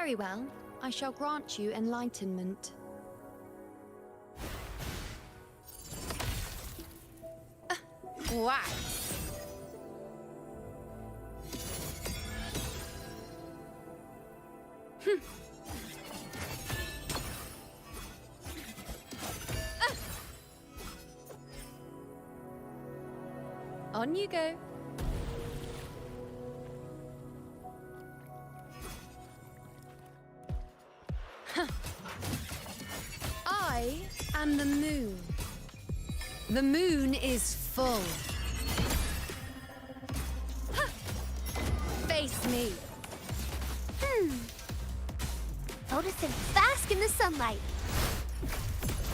Very well. I shall grant you enlightenment. Wax! On you go. I am the moon. The moon is full. Face me. Notice him bask in the sunlight.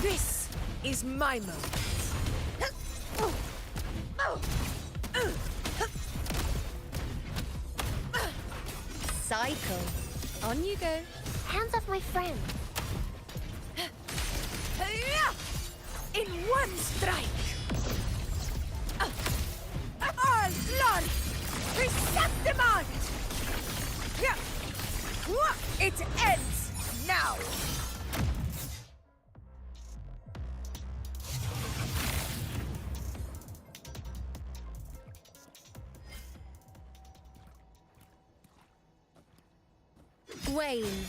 This is my moment. Cycle. On you go. Hands off my friend. In one strike. All glory. Receptimont. It ends now. Wayne.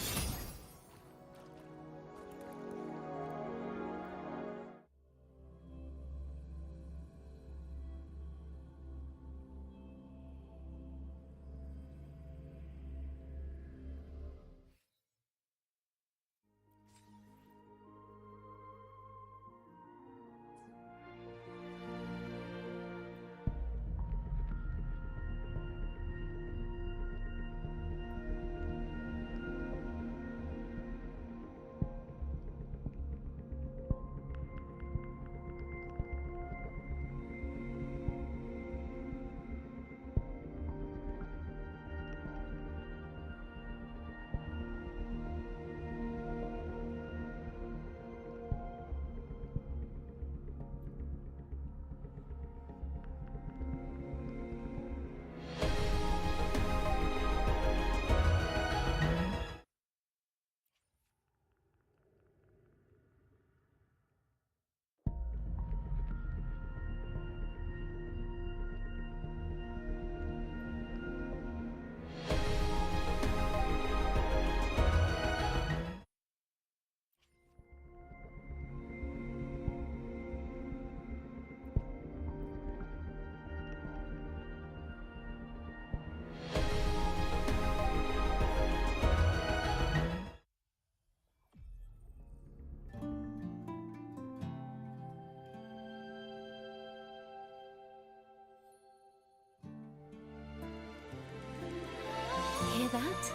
Hear that?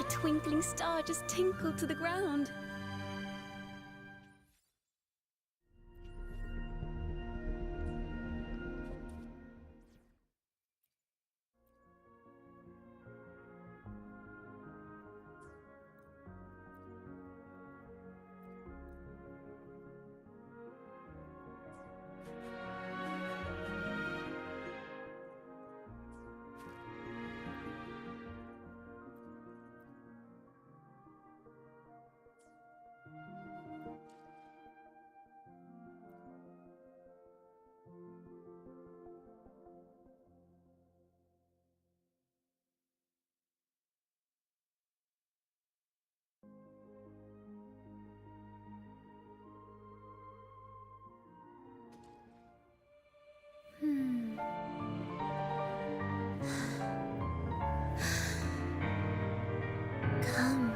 A twinkling star just tinkled to the ground. Come,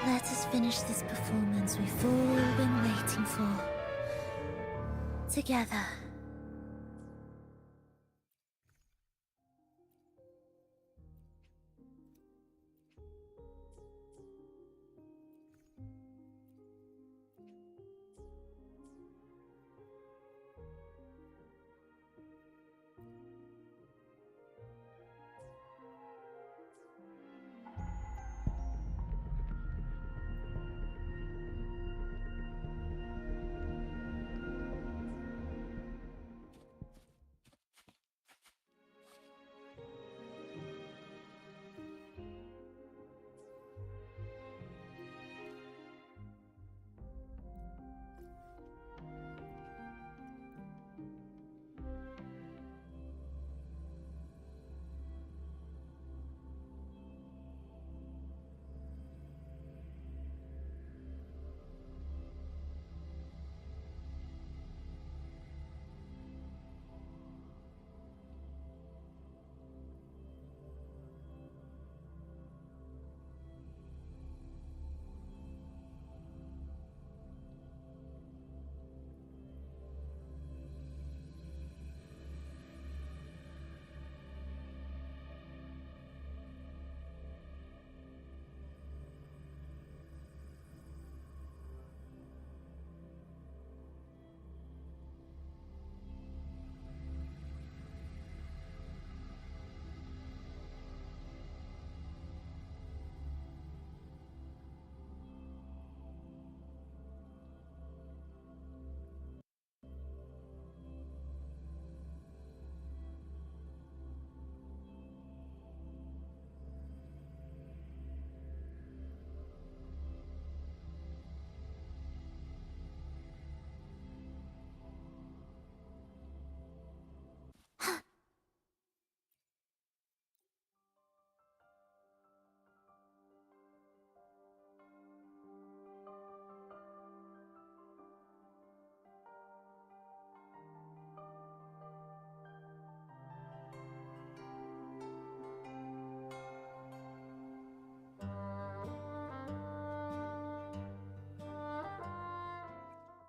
let us finish this performance we've all been waiting for. Together.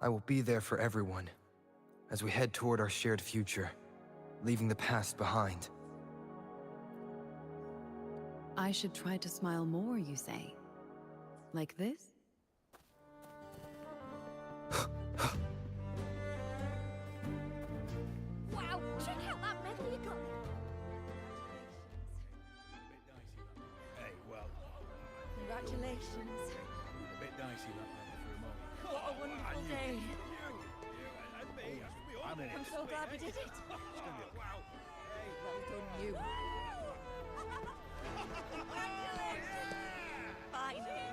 I will be there for everyone as we head toward our shared future, leaving the past behind. I should try to smile more, you say? Like this? Wow, check out that medal you got. Hey, well, Congratulations. a bit dicey that one for a moment. What a wonderful day. I'm I'm so glad we did it. Well done, you. Finally.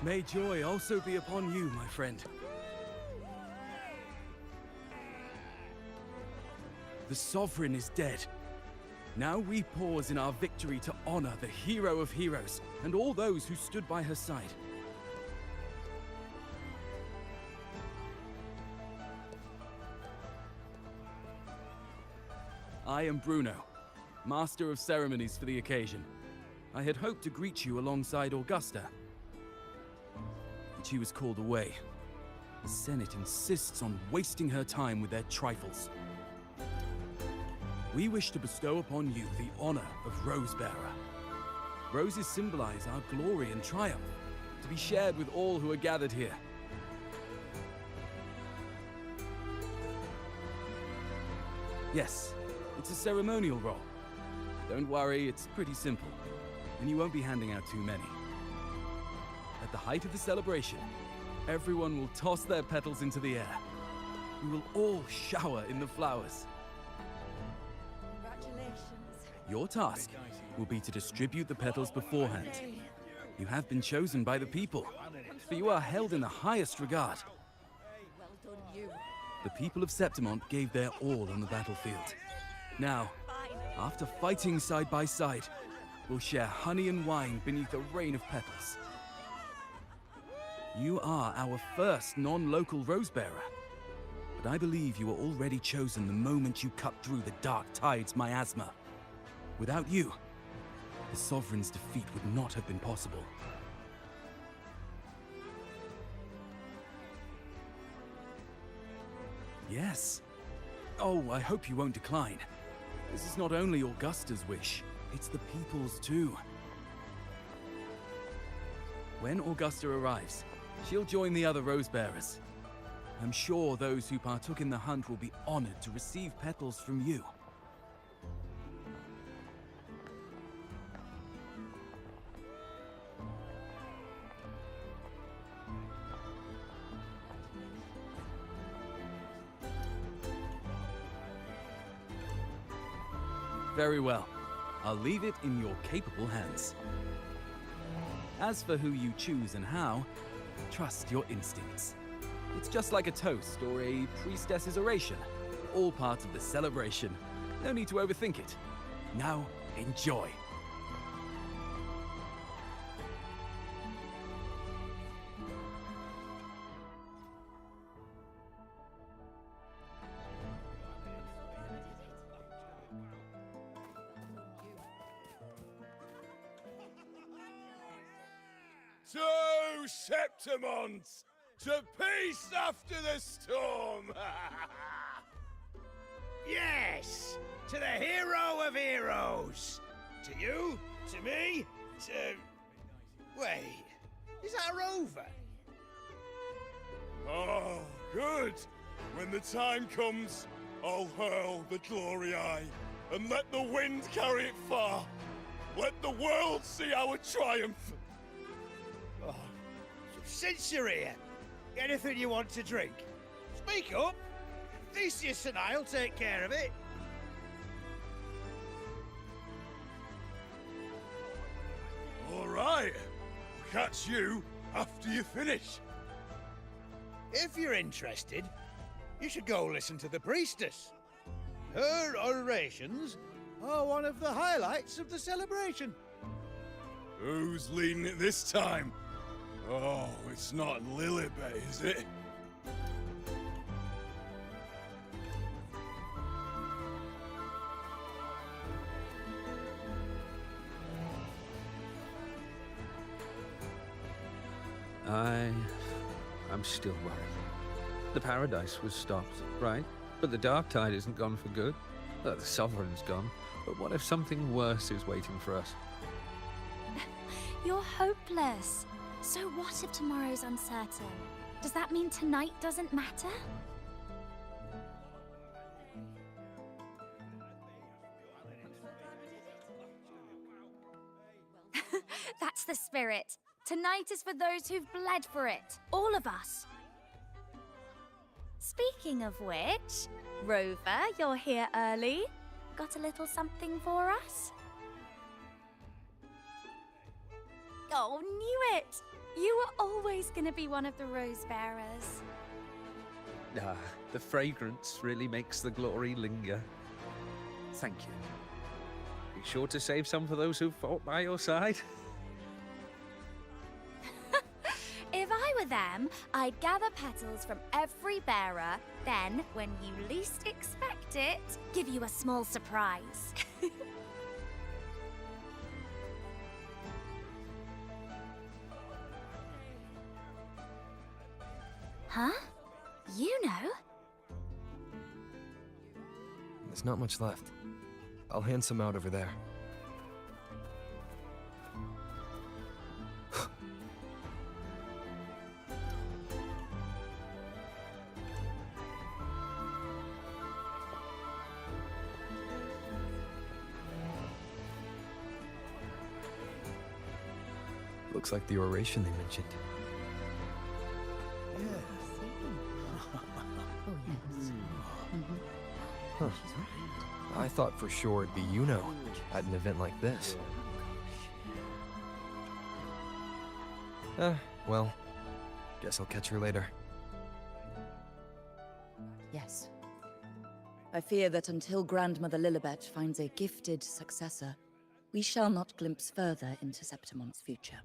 May joy also be upon you, my friend. The Sovereign is dead. Now we pause in our victory to honor the hero of heroes and all those who stood by her side. I am Bruno, Master of Ceremonies for the occasion. I had hoped to greet you alongside Augusta, but she was called away. The Senate insists on wasting her time with their trifles. We wish to bestow upon you the honor of Rosebearer. Roses symbolize our glory and triumph, to be shared with all who are gathered here. Yes, it's a ceremonial role. Don't worry, it's pretty simple, and you won't be handing out too many. At the height of the celebration, everyone will toss their petals into the air. We will all shower in the flowers. Congratulations. Your task will be to distribute the petals beforehand. You have been chosen by the people, for you are held in the highest regard. Well done, you. The people of Septimont gave their all on the battlefield. Now, after fighting side by side, we'll share honey and wine beneath a rain of petals. You are our first non-local Rosebearer, but I believe you were already chosen the moment you cut through the dark tide's miasma. Without you, the Sovereign's defeat would not have been possible. Yes. Oh, I hope you won't decline. This is not only Augusta's wish, it's the people's too. When Augusta arrives, she'll join the other Rosebearers. I'm sure those who partook in the hunt will be honored to receive petals from you. Very well. I'll leave it in your capable hands. As for who you choose and how, trust your instincts. It's just like a toast or a priestess's oration. All part of the celebration. No need to overthink it. Now, enjoy. To Septimont! To peace after the storm! Yes! To the hero of heroes! To you, to me, to... Wait, is that a rover? Oh, good. When the time comes, I'll hurl the glory eye and let the wind carry it far. Let the world see our triumph. Oh, since you're here, anything you want to drink? Speak up. Theseus and I'll take care of it. All right. Catch you after you finish. If you're interested, you should go listen to the priestess. Her orations are one of the highlights of the celebration. Who's leading it this time? Oh, it's not Lilibet, is it? I'm still worried. The paradise was stopped, right? But the dark tide isn't gone for good. The sovereign's gone. But what if something worse is waiting for us? You're hopeless. So what if tomorrow's uncertain? Does that mean tonight doesn't matter? That's the spirit. Tonight is for those who've bled for it. All of us. Speaking of which, Rover, you're here early. Got a little something for us? Oh, knew it! You were always gonna be one of the rose bearers. Ah, the fragrance really makes the glory linger. Thank you. Be sure to save some for those who fought by your side. If I were them, I'd gather petals from every bearer, then, when you least expect it, give you a small surprise. Huh? You know? There's not much left. I'll hand some out over there. Looks like the oration they mentioned. Huh. I thought for sure it'd be Yuno at an event like this. Well, guess I'll catch her later. Yes. I fear that until Grandmother Lilibet finds a gifted successor, we shall not glimpse further into Septimon's future.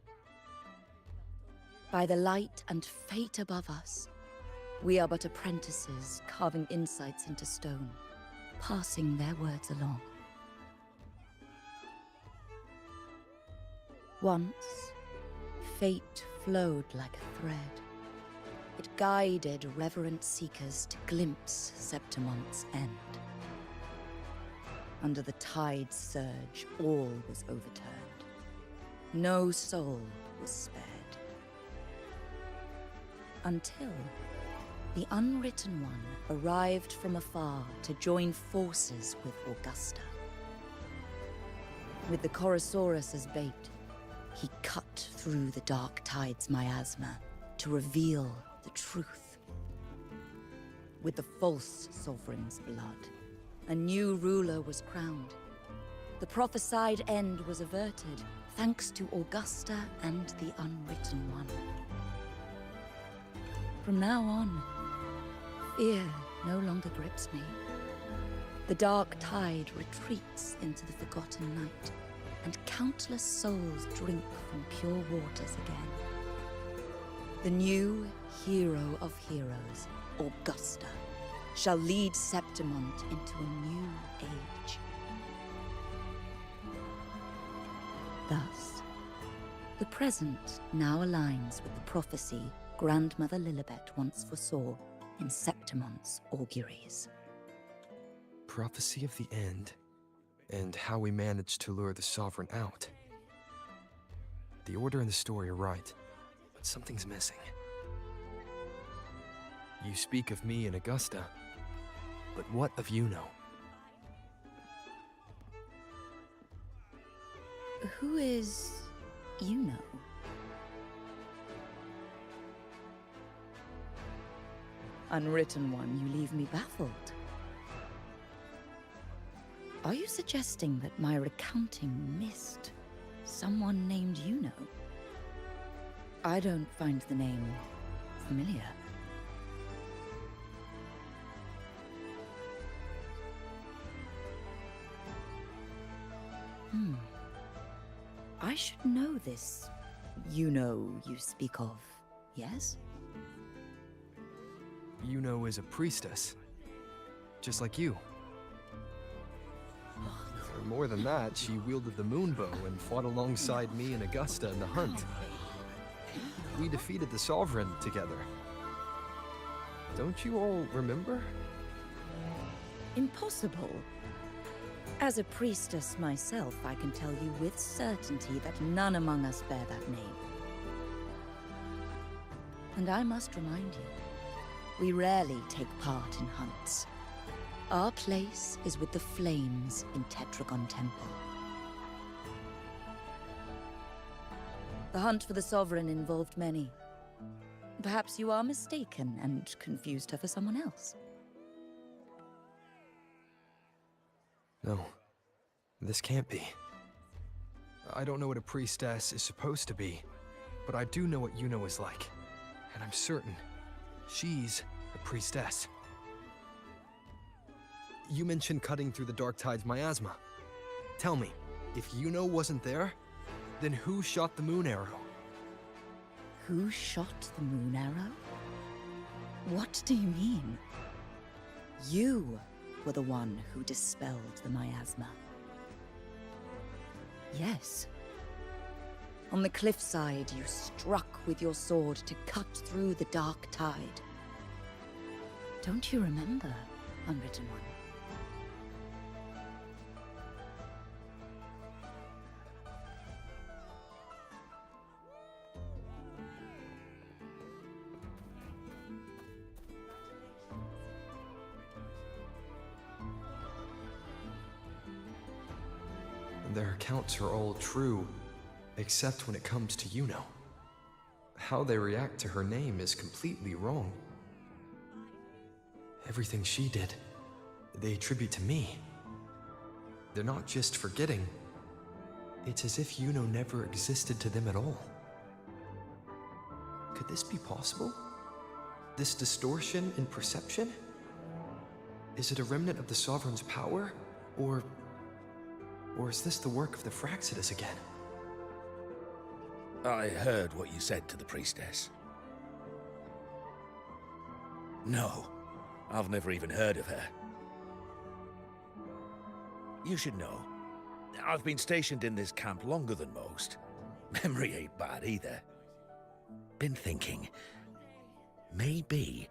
By the light and fate above us, we are but apprentices carving insights into stone, passing their words along. Once, fate flowed like a thread. It guided reverent seekers to glimpse Septimon's end. Under the tide's surge, all was overturned. No soul was spared. Until the Unwritten One arrived from afar to join forces with Augusta. With the Chorosaurus as bait, he cut through the dark tide's miasma to reveal the truth. With the false sovereign's blood, a new ruler was crowned. The prophesied end was averted, thanks to Augusta and the Unwritten One. From now on, fear no longer grips me. The dark tide retreats into the forgotten night, and countless souls drink from pure waters again. The new hero of heroes, Augusta, shall lead Septimont into a new age. Thus, the present now aligns with the prophecy Grandmother Lilibet once foresaw in Septimon's auguries. Prophecy of the end, and how we managed to lure the Sovereign out. The order and the story are right, but something's missing. You speak of me and Augusta, but what of Yuno? Who is Yuno? Unwritten One, you leave me baffled. Are you suggesting that my recounting missed someone named Yuno? I don't find the name familiar. I should know this Yuno you speak of, yes? Yuno is a priestess, just like you. Or more than that, she wielded the moonbow and fought alongside me and Augusta in the hunt. We defeated the Sovereign together. Don't you all remember? Impossible. As a priestess myself, I can tell you with certainty that none among us bear that name. And I must remind you, we rarely take part in hunts. Our place is with the flames in Tetragon Temple. The hunt for the Sovereign involved many. Perhaps you are mistaken and confused her for someone else. No, this can't be. I don't know what a priestess is supposed to be, but I do know what Yuno is like. And I'm certain she's a priestess. You mentioned cutting through the Dark Tide's miasma. Tell me, if Yuno wasn't there, then who shot the moon arrow? Who shot the moon arrow? What do you mean? You were the one who dispelled the miasma. Yes. On the cliffside, you struck with your sword to cut through the Dark Tide. Don't you remember, Unwritten One? Their accounts are all true, except when it comes to Yuno. How they react to her name is completely wrong. Everything she did, they attribute to me. They're not just forgetting. It's as if Yuno never existed to them at all. Could this be possible? This distortion in perception? Is it a remnant of the Sovereign's power? Or is this the work of the Fraxidus again? I heard what you said to the priestess. No, I've never even heard of her. You should know, I've been stationed in this camp longer than most. Memory ain't bad either. Been thinking, maybe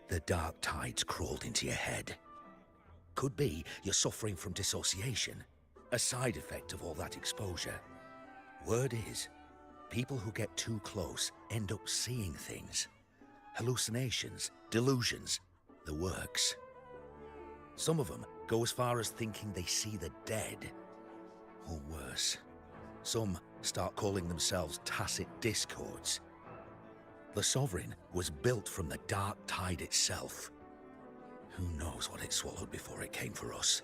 the Dark Tide's crawled into your head. Could be you're suffering from dissociation, a side effect of all that exposure. Word is, people who get too close end up seeing things. Hallucinations, delusions, the works. Some of them go as far as thinking they see the dead. Or worse, some start calling themselves tacit discords. The Sovereign was built from the Dark Tide itself. Who knows what it swallowed before it came for us?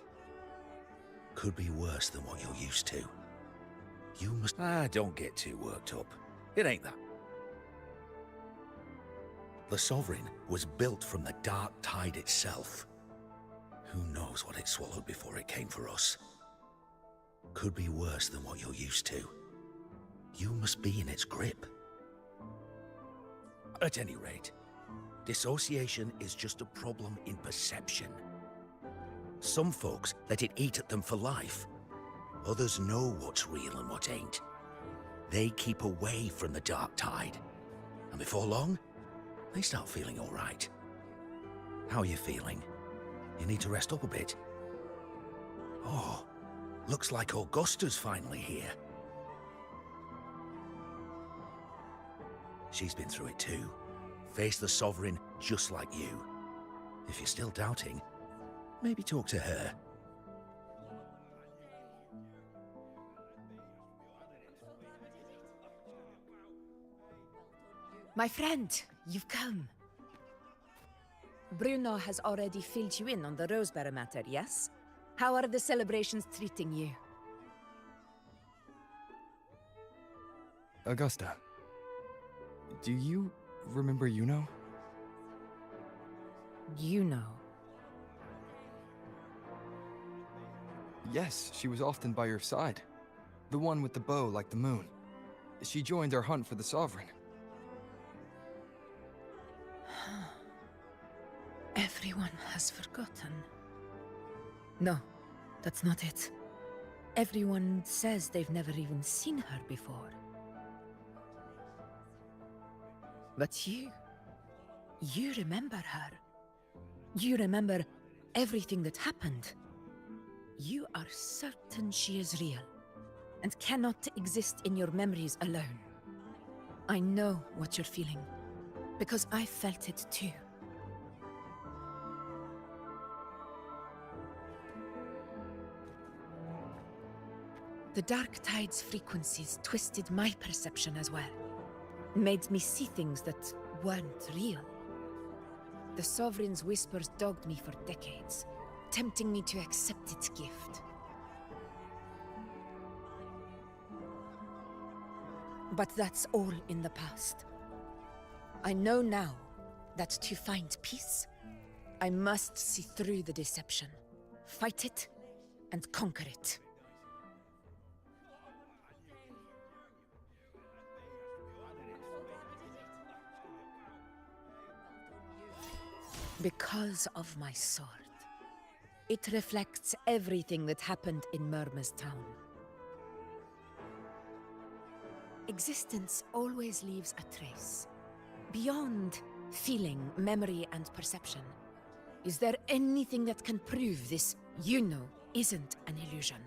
Could be worse than what you're used to. You must... don't get too worked up. It ain't that. The Sovereign was built from the Dark Tide itself. Who knows what it swallowed before it came for us? Could be worse than what you're used to. You must be in its grip. At any rate, dissociation is just a problem in perception. Some folks let it eat at them for life. Others know what's real and what ain't. They keep away from the Dark Tide. And before long, they start feeling all right. How are you feeling? You need to rest up a bit. Oh, looks like Augusta's finally here. She's been through it too. Faced the Sovereign just like you. If you're still doubting, maybe talk to her. My friend, you've come. Bruno has already filled you in on the Rosebearer matter, yes? How are the celebrations treating you? Augusta, do you remember Yuno? You know. Yes, she was often by your side. The one with the bow like the moon. She joined our hunt for the Sovereign. Everyone has forgotten. No, that's not it. Everyone says they've never even seen her before. But you remember her. You remember everything that happened. You are certain she is real and cannot exist in your memories alone. I know what you're feeling, because I felt it too. The Dark Tide's frequencies twisted my perception as well, made me see things that weren't real. The Sovereign's whispers dogged me for decades, tempting me to accept its gift. But that's all in the past. I know now that to find peace, I must see through the deception, fight it, and conquer it. Because of my sword. It reflects everything that happened in Murma's town. Existence always leaves a trace. Beyond feeling, memory, and perception. Is there anything that can prove this, isn't an illusion?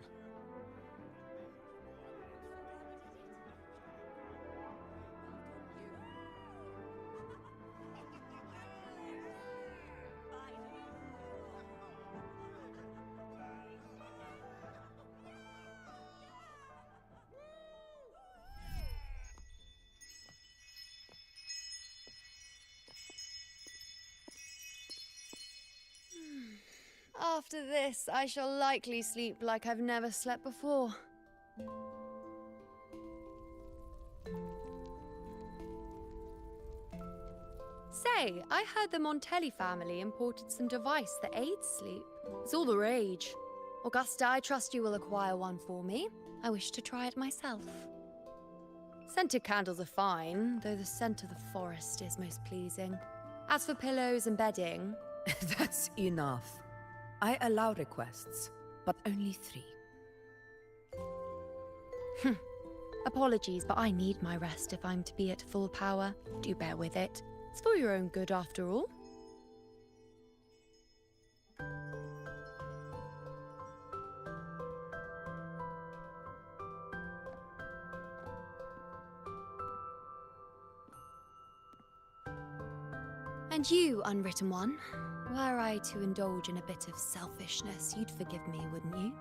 After this, I shall likely sleep like I've never slept before. Say, I heard the Montelli family imported some device that aids sleep. It's all the rage. Augusta, I trust you will acquire one for me. I wish to try it myself. Scented candles are fine, though the scent of the forest is most pleasing. As for pillows and bedding... That's enough. I allow requests, but only 3. Apologies, but I need my rest if I'm to be at full power. Do bear with it. It's for your own good, after all. And you, Unwritten One, were I to indulge in a bit of selfishness, you'd forgive me, wouldn't you?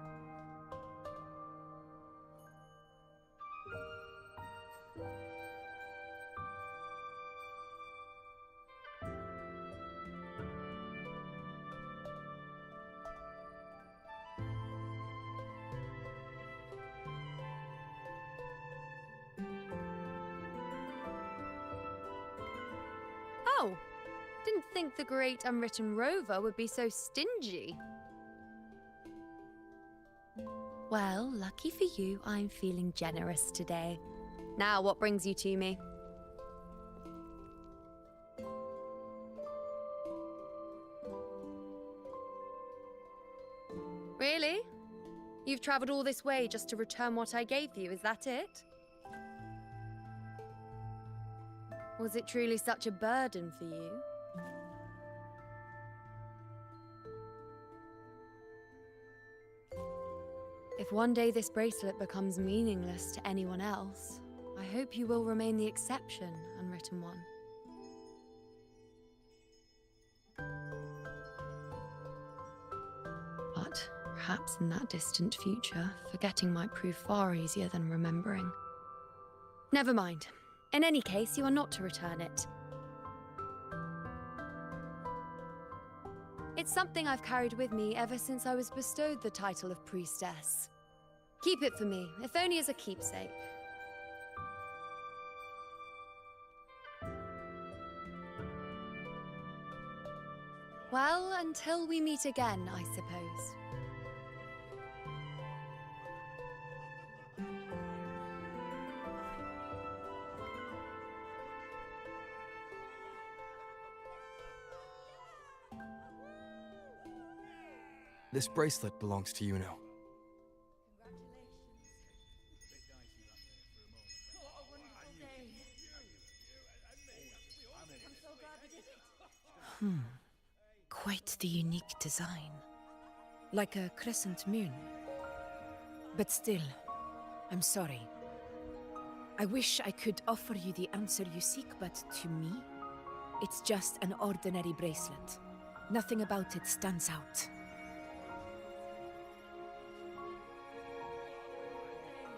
Oh! Didn't think the great unwritten rover would be so stingy. Well, lucky for you, I'm feeling generous today. Now, what brings you to me? Really? You've traveled all this way just to return what I gave you, is that it? Was it truly such a burden for you? If one day this bracelet becomes meaningless to anyone else, I hope you will remain the exception, Unwritten One. But perhaps in that distant future, forgetting might prove far easier than remembering. Never mind. In any case, you are not to return it. It's something I've carried with me ever since I was bestowed the title of priestess. Keep it for me, if only as a keepsake. Well, until we meet again, I suppose. This bracelet belongs to Yuno. Quite the unique design. Like a crescent moon. But still, I'm sorry. I wish I could offer you the answer you seek, but to me, it's just an ordinary bracelet. Nothing about it stands out.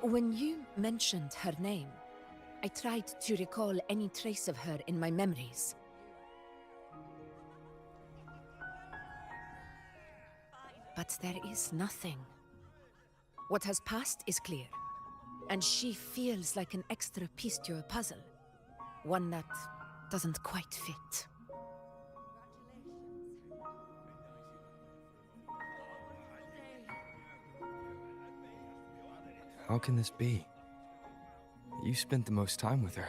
When you mentioned her name, I tried to recall any trace of her in my memories. But there is nothing. What has passed is clear, and she feels like an extra piece to a puzzle. One that doesn't quite fit. How can this be? You spent the most time with her.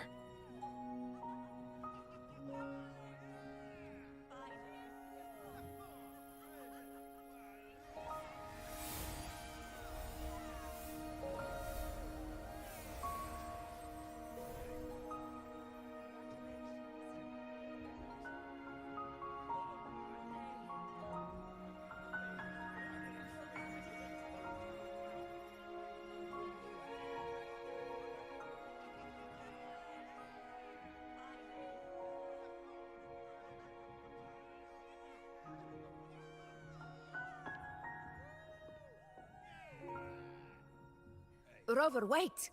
Rover, wait!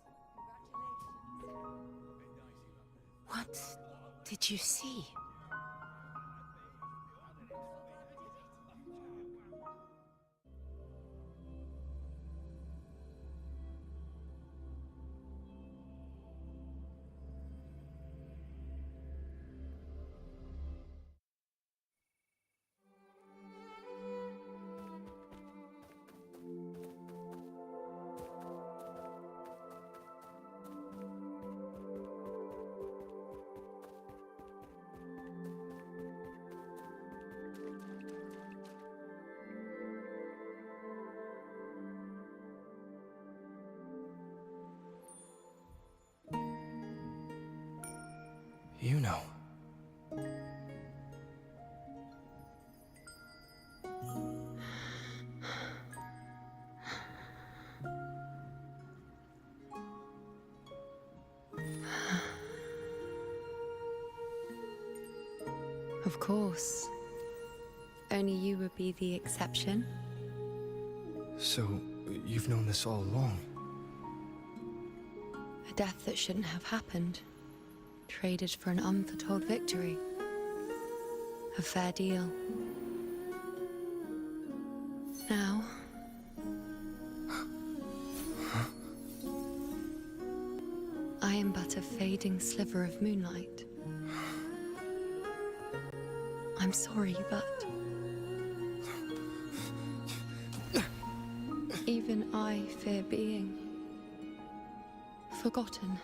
What did you see? You know. Of course. Only you would be the exception. So, you've known this all along? A death that shouldn't have happened. Traded for an unforetold victory. A fair deal. Now... I am but a fading sliver of moonlight. I'm sorry, but... even I fear being... forgotten.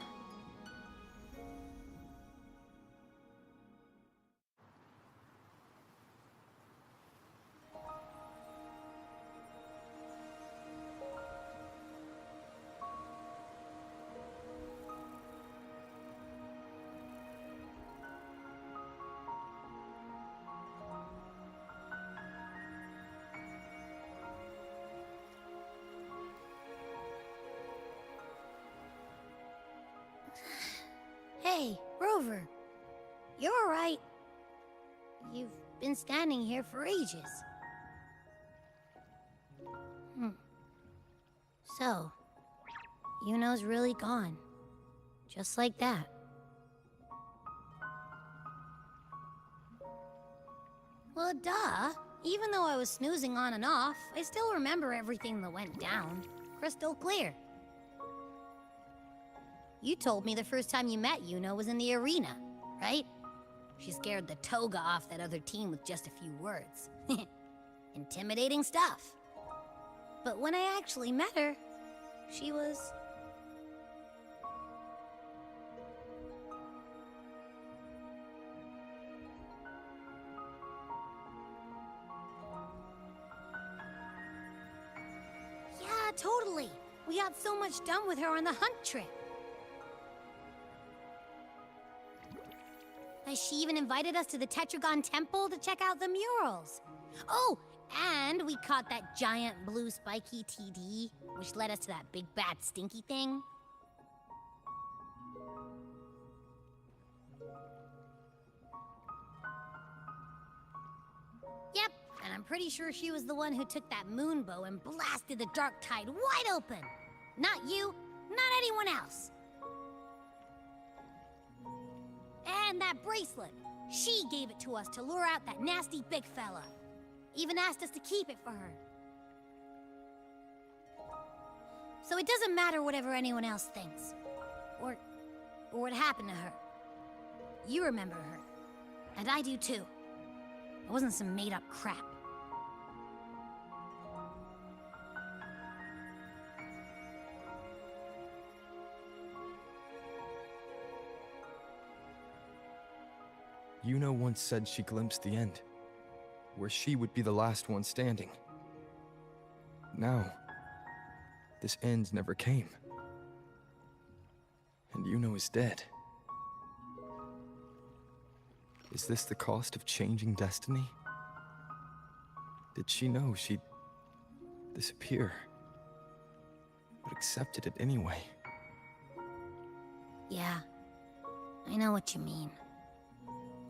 Hey, Rover. You're all right. You've been standing here for ages. So, Yuno's really gone. Just like that. Well, duh. Even though I was snoozing on and off, I still remember everything that went down. Crystal clear. You told me the first time you met Yuno was in the arena, right? She scared the toga off that other team with just a few words. Intimidating stuff. But when I actually met her, she was... yeah, totally. We got so much done with her on the hunt trip. She even invited us to the Tetragon Temple to check out the murals. Oh, and we caught that giant blue spiky TD, which led us to that big bad stinky thing. Yep, and I'm pretty sure she was the one who took that moon bow and blasted the dark tide wide open. Not you, not anyone else. And that bracelet. She gave it to us to lure out that nasty big fella. Even asked us to keep it for her. So it doesn't matter whatever anyone else thinks. Or what happened to her. You remember her. And I do too. It wasn't some made-up crap. Yuno once said she glimpsed the end, where she would be the last one standing. Now, this end never came. And Yuno is dead. Is this the cost of changing destiny? Did she know she'd disappear, but accepted it anyway? Yeah, I know what you mean.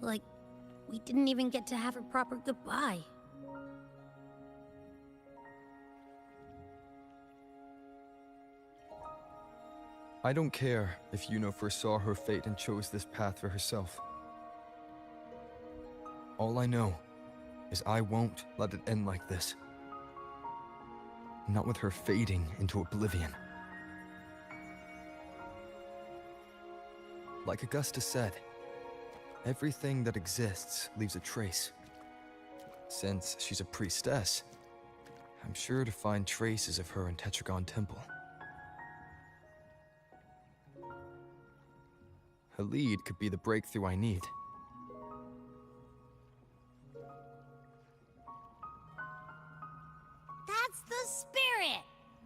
Like, we didn't even get to have a proper goodbye. I don't care if Yuno foresaw her fate and chose this path for herself. All I know is I won't let it end like this. Not with her fading into oblivion. Like Augusta said, everything that exists leaves a trace. Since she's a priestess, I'm sure to find traces of her in Tetragon Temple. Halid could be the breakthrough I need. That's the spirit!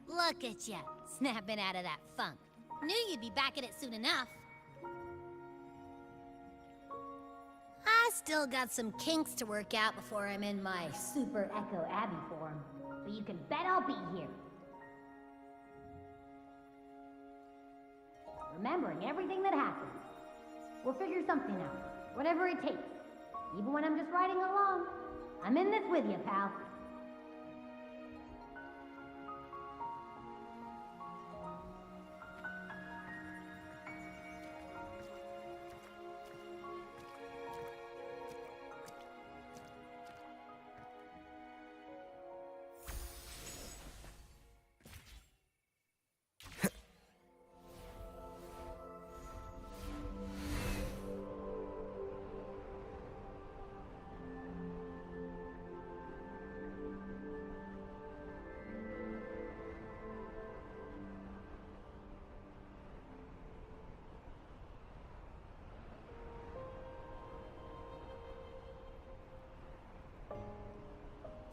Look at ya, snapping out of that funk. Knew you'd be back at it soon enough. I still got some kinks to work out before I'm in my Super Echo Abbey form, but you can bet I'll be here. Remembering everything that happened. We'll figure something out, whatever it takes. Even when I'm just riding along. I'm in this with you, pal.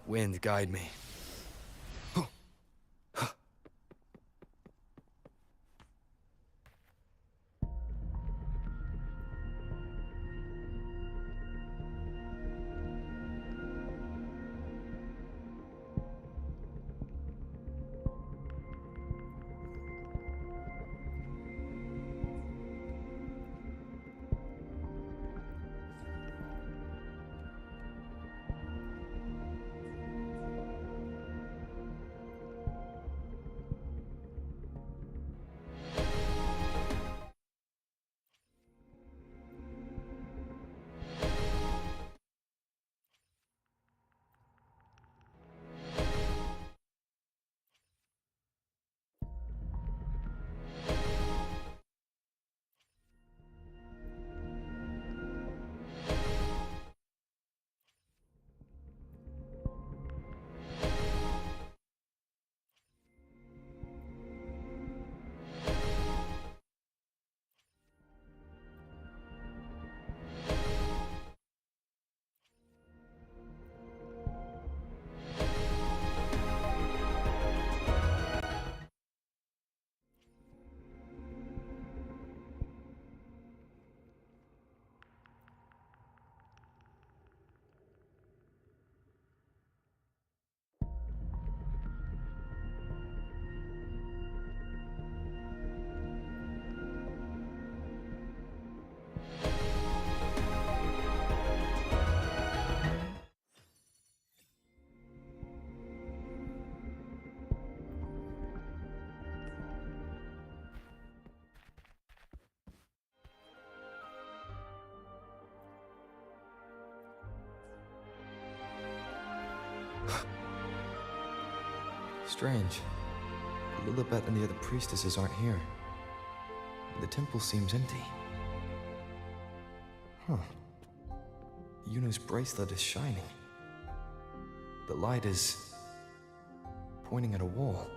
Wind, guide me. Strange. Lilibet and the other priestesses aren't here. The temple seems empty. Huh. Yuno's bracelet is shining. The light is pointing at a wall.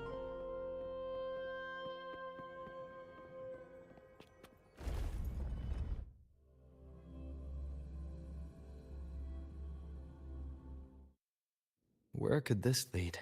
Where could this lead?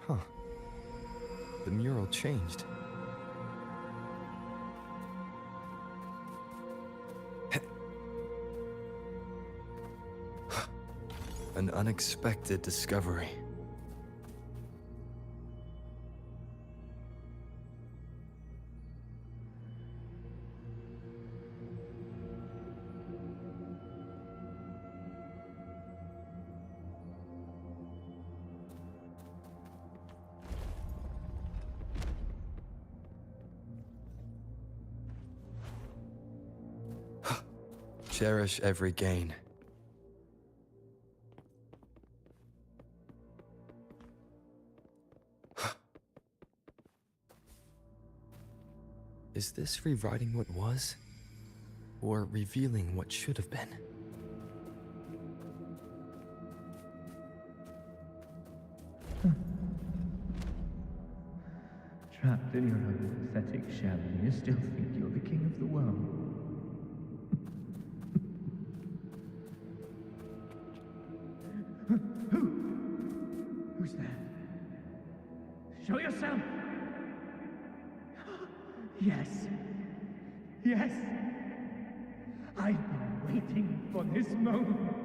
Huh. The mural changed. An unexpected discovery. Cherish every gain. Is this rewriting what was? Or revealing what should have been? Trapped in your own pathetic shell, and you still think you're the king of the world. Who's there? Show yourself! Yes. Yes! I've been waiting for this moment.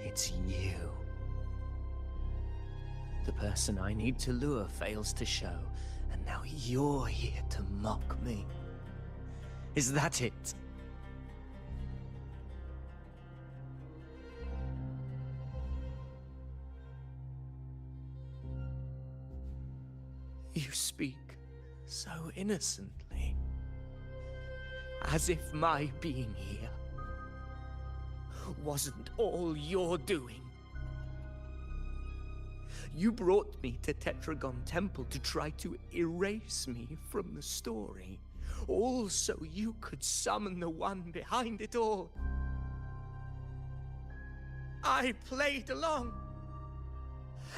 It's you. The person I need to lure fails to show, and now you're here to mock me. Is that it? You speak so innocently, as if my being here wasn't all you're doing. You brought me to Tetragon Temple to try to erase me from the story, all so you could summon the one behind it all. I played along.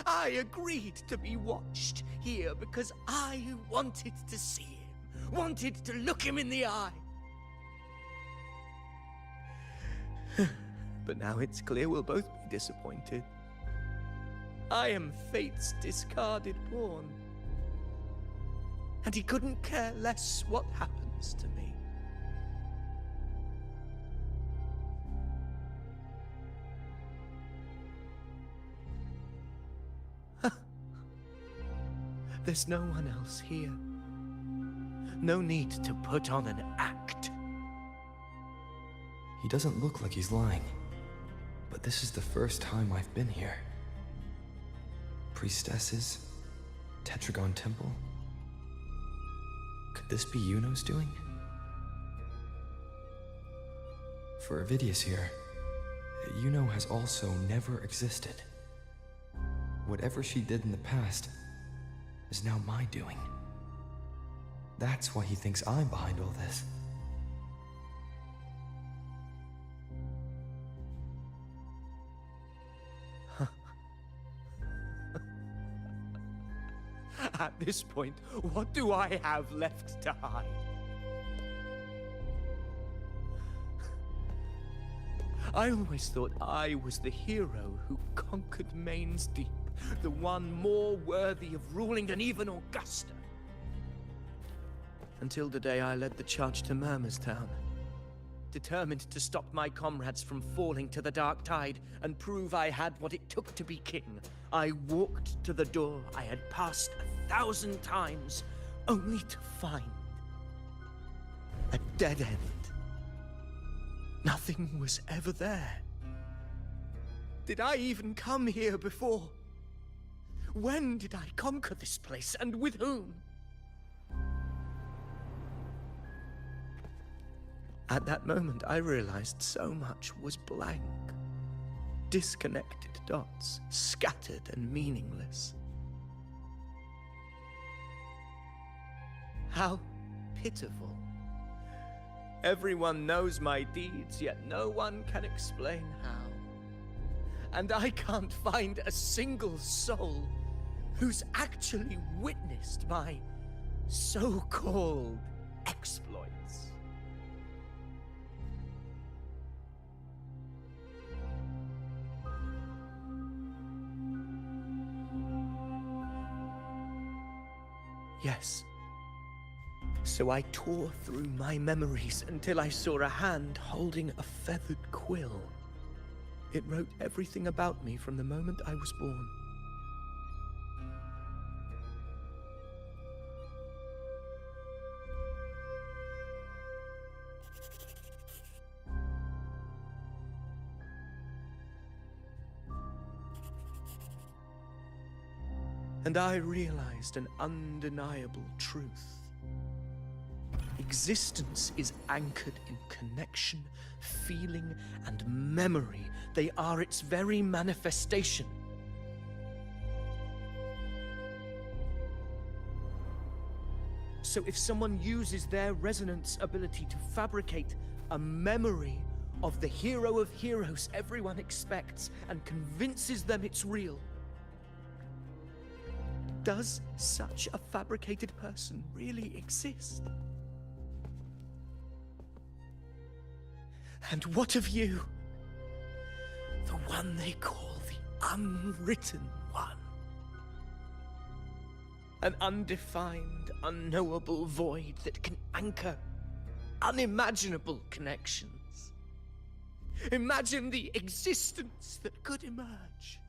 I agreed to be watched here because I wanted to see him, wanted to look him in the eye. But now it's clear we'll both be disappointed. I am fate's discarded pawn, and he couldn't care less what happens to me. There's no one else here. No need to put on an act. He doesn't look like he's lying. But this is the first time I've been here. Priestesses? Tetragon Temple? Could this be Yuno's doing? For Avidius here, Yuno has also never existed. Whatever she did in the past is now my doing. That's why he thinks I'm behind all this. At this point, what do I have left to hide? I always thought I was the hero who conquered Main's Deep, the one more worthy of ruling than even Augusta. Until the day I led the charge to Murmurstown, determined to stop my comrades from falling to the dark tide and prove I had what it took to be king. I walked to the door I had passed 1,000 times, only to find a dead end. Nothing was ever there. Did I even come here before? When did I conquer this place, and with whom? At that moment, I realized so much was blank. Disconnected dots, scattered and meaningless. How pitiful. Everyone knows my deeds, yet no one can explain how. And I can't find a single soul who's actually witnessed my so-called exploits. Yes. So I tore through my memories until I saw a hand holding a feathered quill. It wrote everything about me from the moment I was born. And I realized an undeniable truth. Existence is anchored in connection, feeling, and memory. They are its very manifestation. So if someone uses their resonance ability to fabricate a memory of the hero of heroes everyone expects and convinces them it's real, does such a fabricated person really exist? And what of you? The one they call the Unwritten One. An undefined, unknowable void that can anchor unimaginable connections. Imagine the existence that could emerge.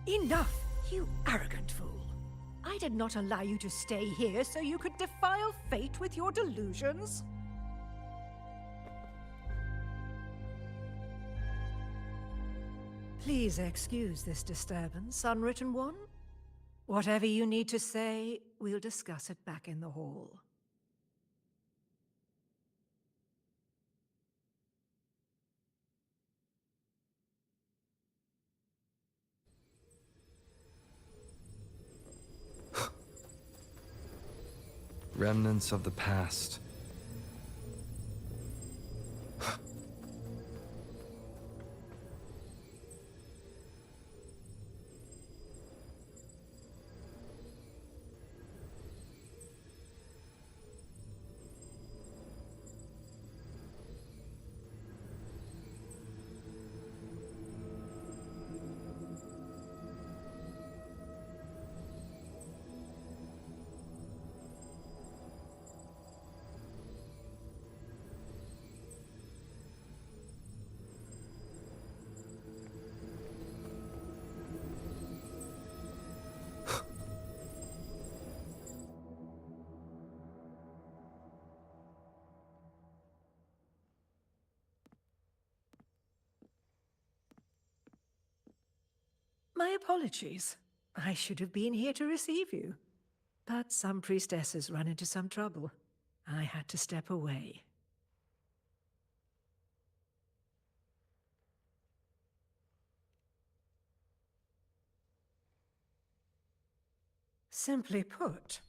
Enough, you arrogant fool. I did not allow you to stay here so you could defile fate with your delusions. Please excuse this disturbance, Unwritten One. Whatever you need to say, we'll discuss it back in the hall. Remnants of the past. apologies. I should have been here to receive you. But some priestesses run into some trouble. I had to step away. Simply put,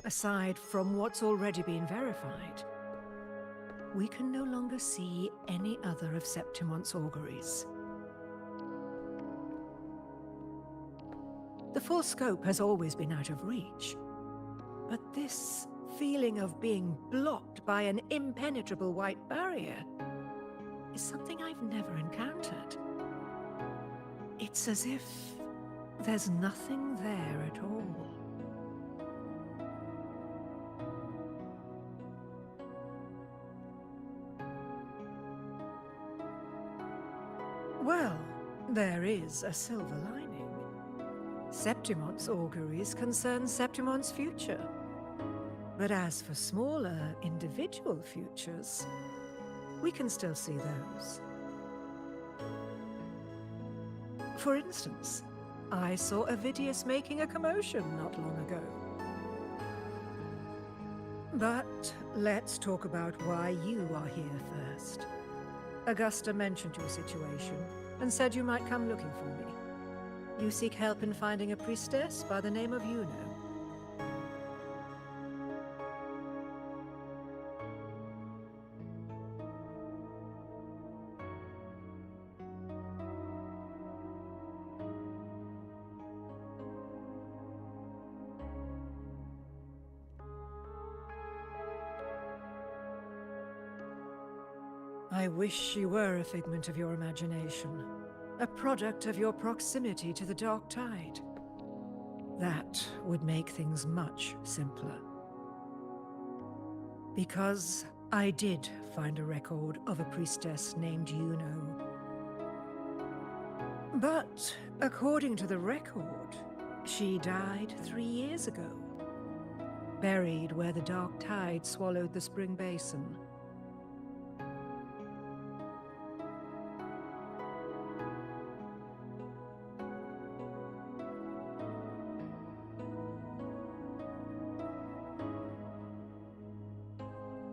aside from what's already been verified, we can no longer see any other of Septimon's auguries. The full scope has always been out of reach, but this feeling of being blocked by an impenetrable white barrier is something I've never encountered. It's as if there's nothing there at all. Well, there is a silver lining. Septimon's auguries concern Septimon's future. But as for smaller, individual futures, we can still see those. For instance, I saw Avidius making a commotion not long ago. But let's talk about why you are here first. Augusta mentioned your situation and said you might come looking for me. You seek help in finding a priestess by the name of Yuno. I wish she were a figment of your imagination, a product of your proximity to the Dark Tide. That would make things much simpler. Because I did find a record of a priestess named Yuno. But according to the record, she died 3 years ago, buried where the Dark Tide swallowed the Spring Basin.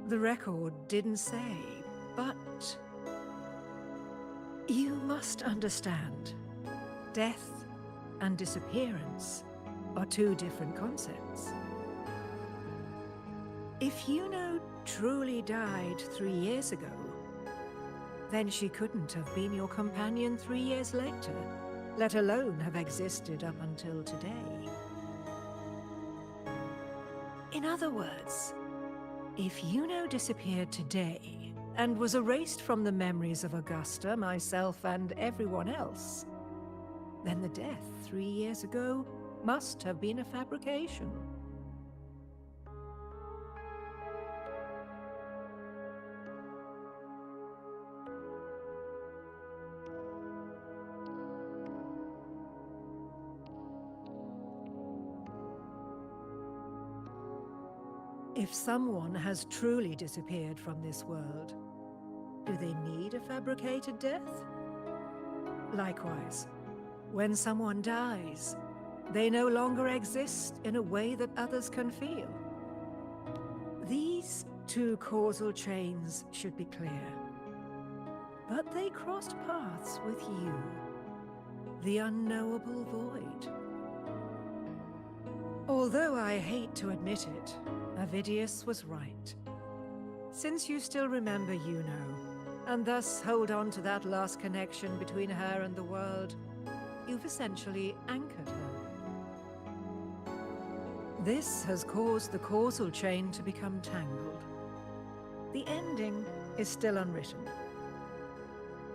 The record didn't say, but you must understand, death and disappearance are two different concepts. If Yuno truly died 3 years ago, then she couldn't have been your companion 3 years later, let alone have existed up until today. In other words, if Yuno disappeared today and was erased from the memories of Augusta, myself, and everyone else, then the death 3 years ago must have been a fabrication. If someone has truly disappeared from this world, do they need a fabricated death? Likewise, when someone dies, they no longer exist in a way that others can feel. These two causal chains should be clear. But they crossed paths with you, the unknowable void. Although I hate to admit it, Avidius was right. Since you still remember Yuno, and thus hold on to that last connection between her and the world, you've essentially anchored her. This has caused the causal chain to become tangled. The ending is still unwritten.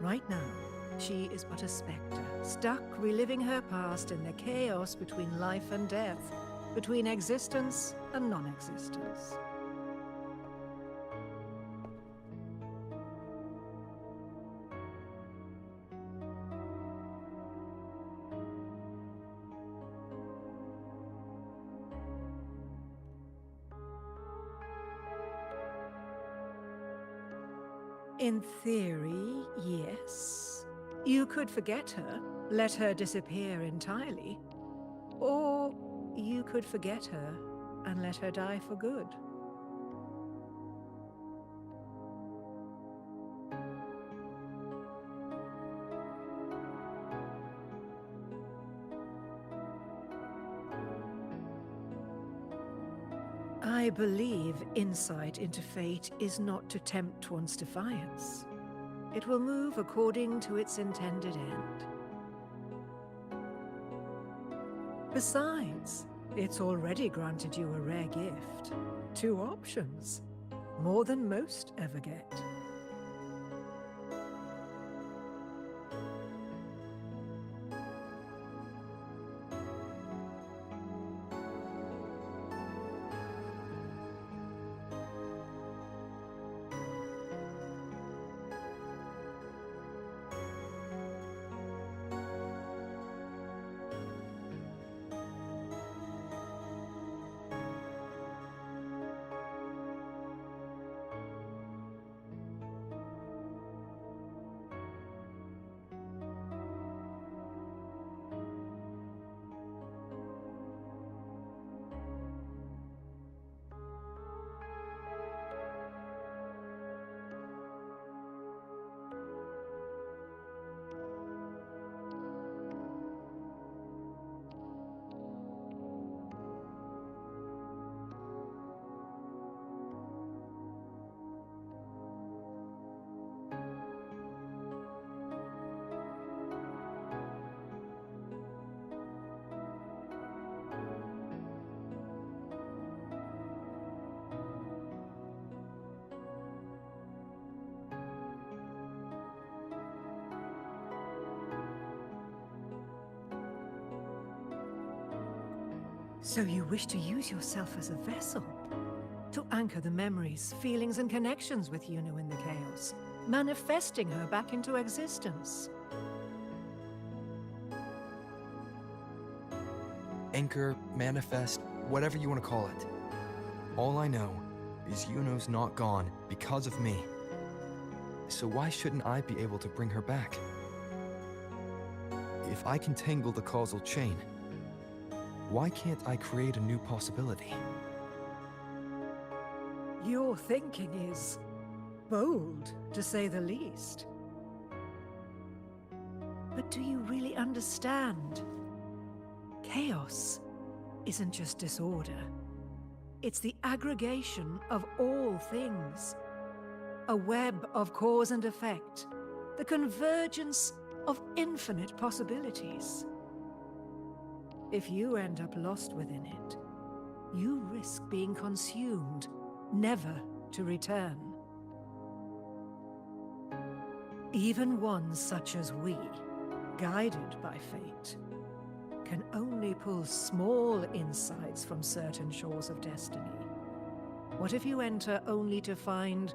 Right now, she is but a spectre, stuck reliving her past in the chaos between life and death, between existence and non-existence. In theory, yes. You could forget her, let her disappear entirely, or you could forget her and let her die for good. I believe insight into fate is not to tempt one's defiance. It will move according to its intended end. Besides, it's already granted you a rare gift. 2 options. More than most ever get. So you wish to use yourself as a vessel? To anchor the memories, feelings, and connections with Yuno in the chaos, manifesting her back into existence. Anchor, manifest, whatever you want to call it. All I know is Yuno's not gone because of me. So why shouldn't I be able to bring her back? If I can tangle the causal chain, why can't I create a new possibility? Your thinking is bold, to say the least. But do you really understand? Chaos isn't just disorder. It's the aggregation of all things. A web of cause and effect. The convergence of infinite possibilities. If you end up lost within it, you risk being consumed, never to return. Even ones such as we, guided by fate, can only pull small insights from certain shores of destiny. What if you enter only to find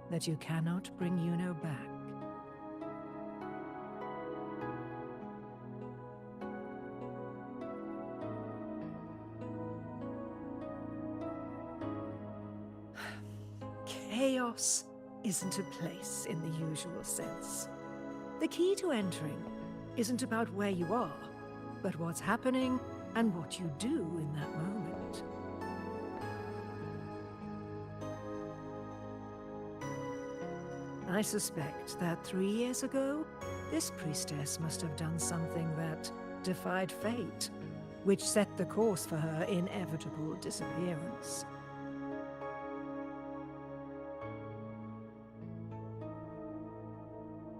that you cannot bring Yuno back? Chaos isn't a place in the usual sense. The key to entering isn't about where you are, but what's happening and what you do in that moment. I suspect that 3 years ago, this priestess must have done something that defied fate, which set the course for her inevitable disappearance.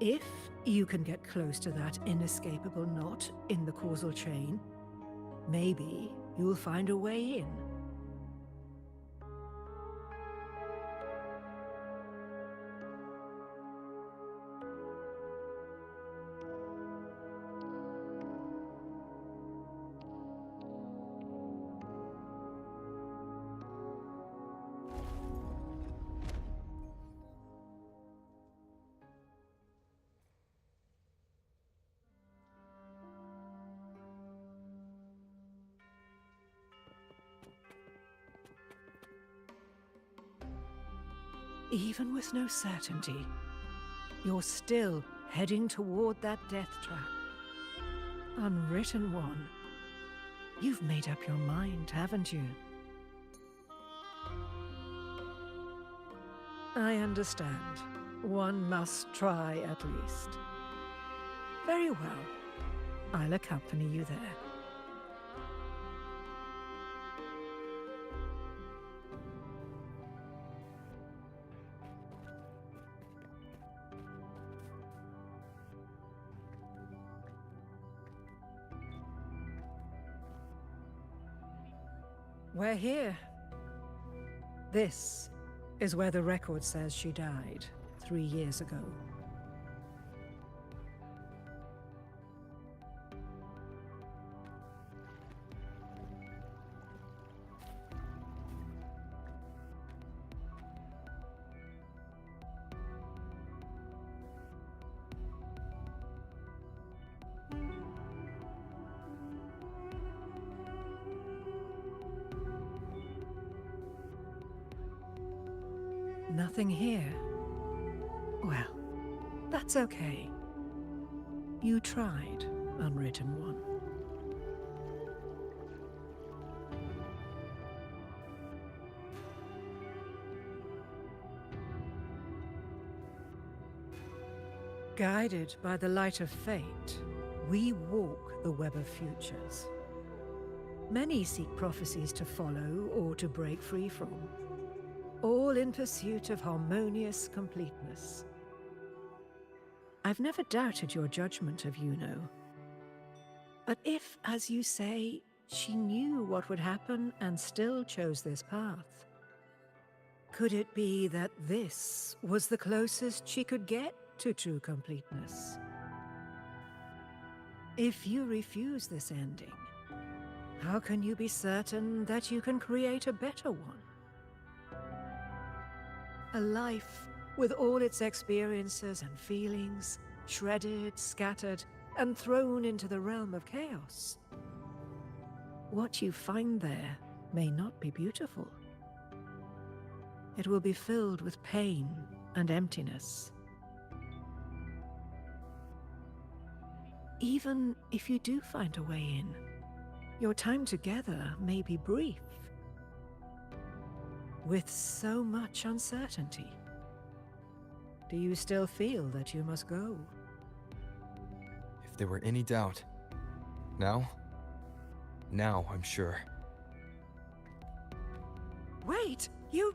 If you can get close to that inescapable knot in the causal chain, maybe you'll find a way in. Even with no certainty, you're still heading toward that death trap. Unwritten One. You've made up your mind, haven't you? I understand. One must try at least. Very well. I'll accompany you there. We're here. This is where the record says she died 3 years ago. Nothing here. Well, that's okay. You tried, Unwritten One. Guided by the light of fate, we walk the web of futures. Many seek prophecies to follow or to break free from, all in pursuit of harmonious completeness. I've never doubted your judgment of Yuno. But if, as you say, she knew what would happen and still chose this path, could it be that this was the closest she could get to true completeness? If you refuse this ending, how can you be certain that you can create a better one? A life with all its experiences and feelings, shredded, scattered, and thrown into the realm of chaos. What you find there may not be beautiful. It will be filled with pain and emptiness. Even if you do find a way in, your time together may be brief. With so much uncertainty, do you still feel that you must go? If there were any doubt, now I'm sure. Wait, you...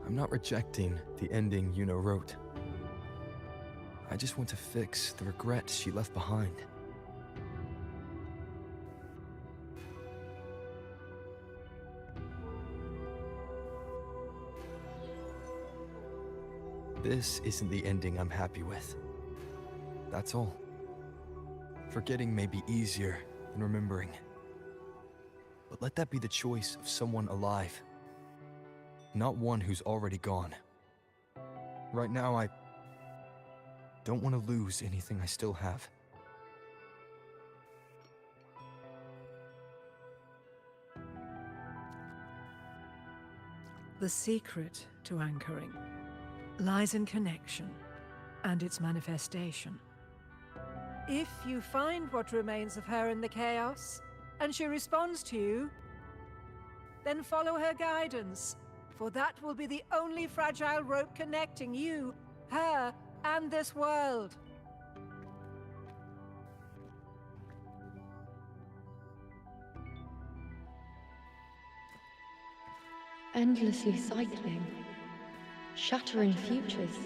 I'm not rejecting the ending Yuno wrote. I just want to fix the regrets she left behind. This isn't the ending I'm happy with. That's all. Forgetting may be easier than remembering. But let that be the choice of someone alive, not one who's already gone. Right now, I don't want to lose anything I still have. The secret to anchoring lies in connection and its manifestation. If you find what remains of her in the chaos, and she responds to you, then follow her guidance, for that will be the only fragile rope connecting you, her, and this world. Endlessly cycling, shattering futures.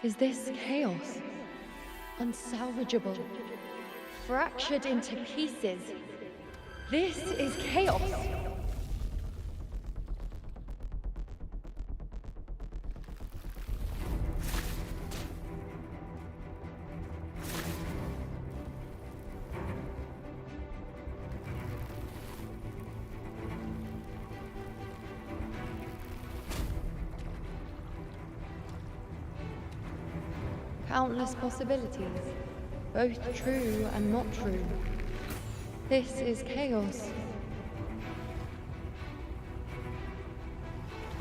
Is this chaos? Unsalvageable, fractured into pieces. This is chaos. Countless possibilities, both true and not true. This is chaos.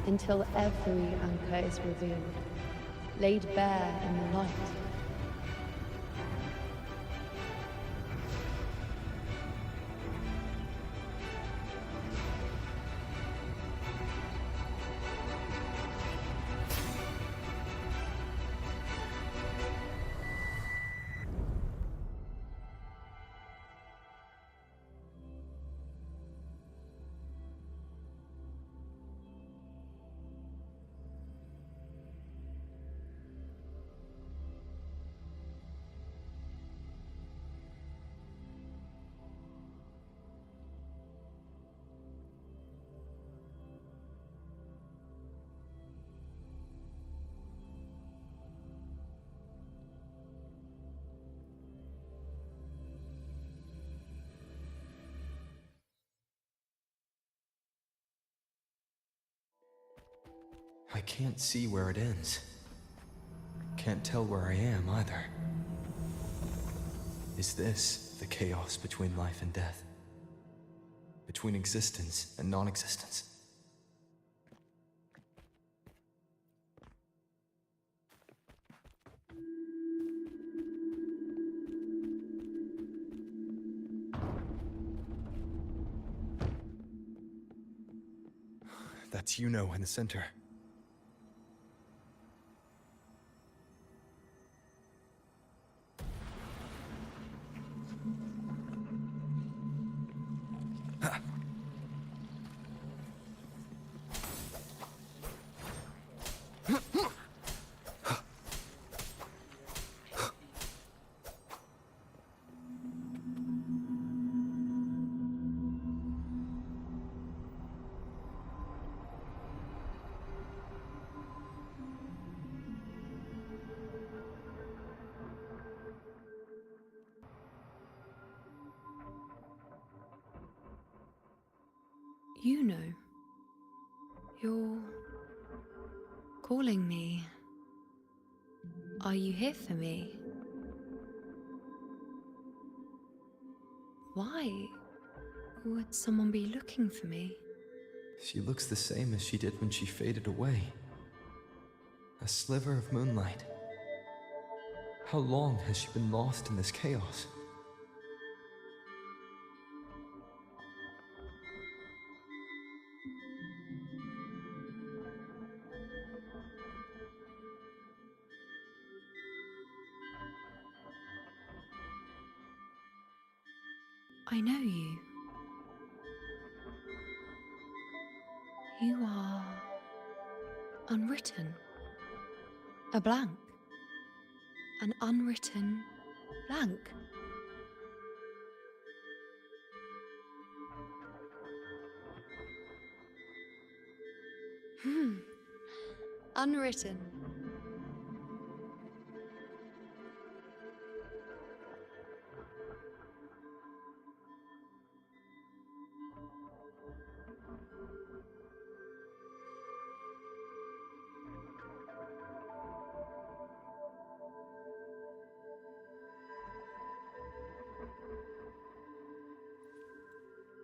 Until every anchor is revealed, laid bare in the light. I can't see where it ends. Can't tell where I am either. Is this the chaos between life and death? Between existence and non-existence? That's in the center. You know, you're calling me. Are you here for me? Why would someone be looking for me? She looks the same as she did when she faded away. A sliver of moonlight. How long has she been lost in this chaos? I know you. You are unwritten. A blank. An unwritten blank. Unwritten.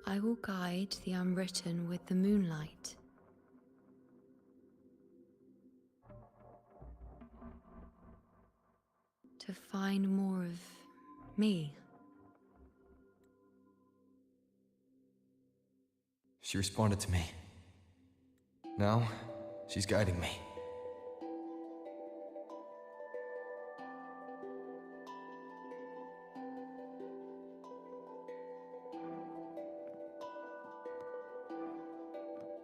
I will guide the unwritten with the moonlight. To find more of me. She responded to me. Now, she's guiding me.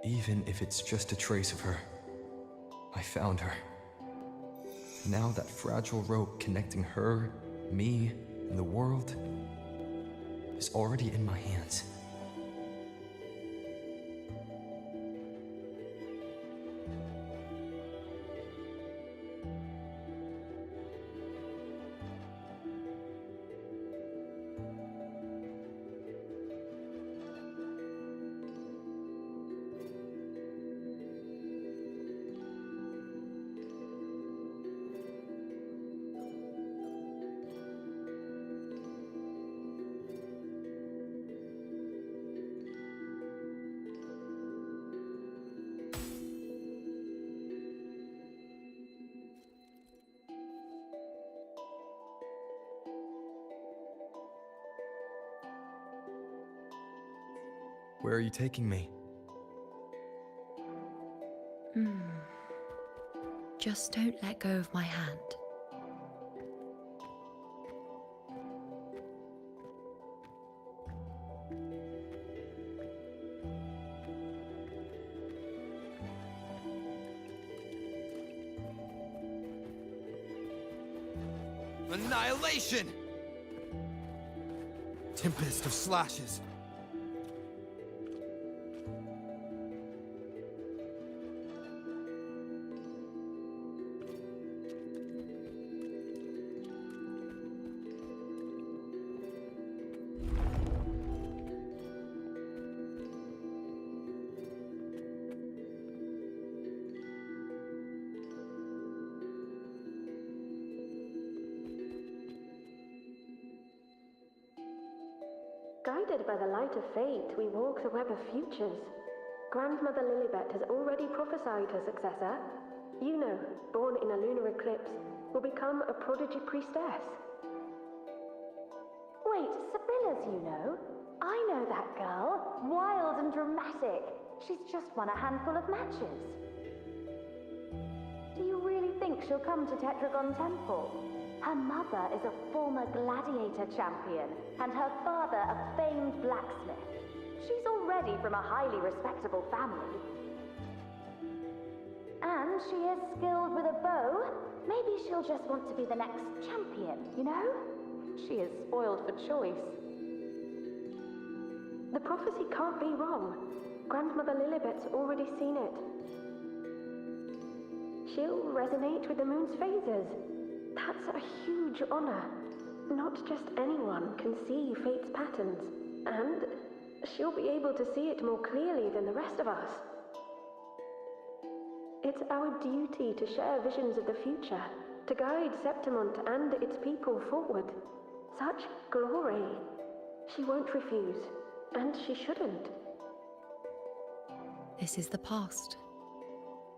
Even if it's just a trace of her, I found her. Now that fragile rope connecting her, me, and the world is already in my hands. Where are you taking me? Just don't let go of my hand. Annihilation! Tempest of slashes. Guided by the light of fate, we walk the web of futures. Grandmother Lilibet has already prophesied her successor. Yuno, born in a lunar eclipse, will become a prodigy priestess. Wait, Sibylla's Yuno? I know that girl. Wild and dramatic. She's just won a handful of matches. Do you really think she'll come to Tetragon Temple? Her mother is a former gladiator champion, and her father a famed blacksmith. She's already from a highly respectable family. And she is skilled with a bow. Maybe she'll just want to be the next champion, you know? She is spoiled for choice. The prophecy can't be wrong. Grandmother Lilibet's already seen it. She'll resonate with the moon's phases. That's a huge honor. Not just anyone can see fate's patterns, and she'll be able to see it more clearly than the rest of us. It's our duty to share visions of the future, to guide Septimont and its people forward. Such glory. She won't refuse, and she shouldn't. This is the past,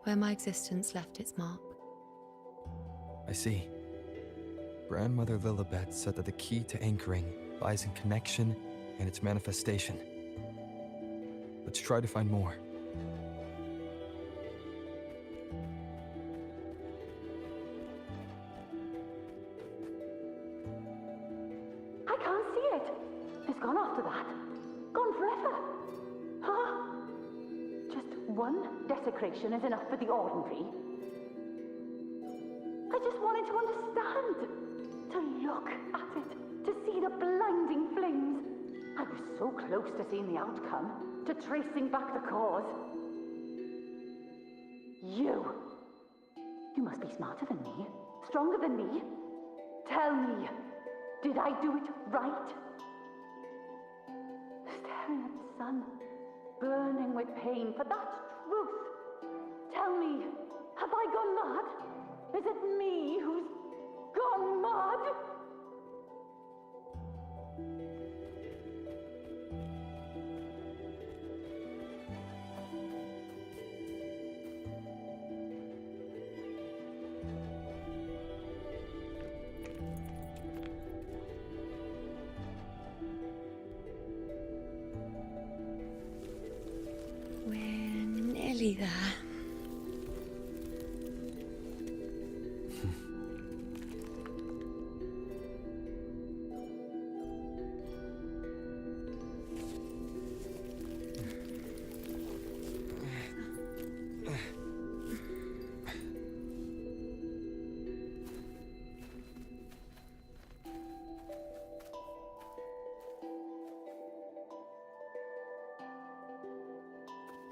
where my existence left its mark. I see. Grandmother Lilibet said that the key to anchoring lies in connection and its manifestation. Let's try to find more. I can't see it. It's gone after that. Gone forever. Huh? Just one desecration is enough for the ordinary. I just wanted to understand. To look at it. To see the blinding flames. I was so close to seeing the outcome. To tracing back the cause. You must be smarter than me. Stronger than me. Tell me. Did I do it right? Staring at the sun, burning with pain for that truth. Tell me, have I gone mad? Is it me who's gone mad? We're nearly there.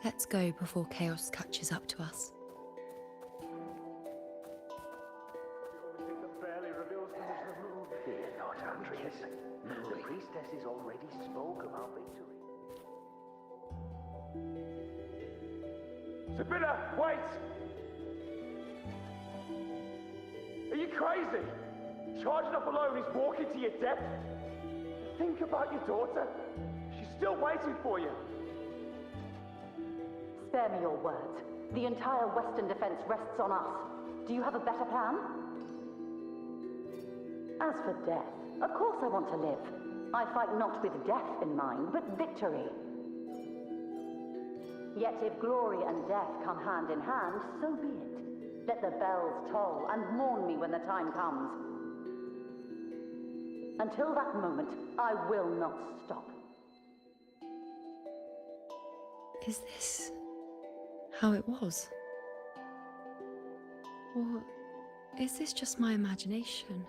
Let's go before chaos catches up to us. Fear not, Andreas. The priestesses already spoke of our victory. Sibylla, wait! Are you crazy? Charging up alone is walking to your death. Think about your daughter. She's still waiting for you. Spare me your words. The entire Western defense rests on us. Do you have a better plan? As for death, of course I want to live. I fight not with death in mind, but victory. Yet if glory and death come hand in hand, so be it. Let the bells toll and mourn me when the time comes. Until that moment, I will not stop. Is this how it was? Or is this just my imagination?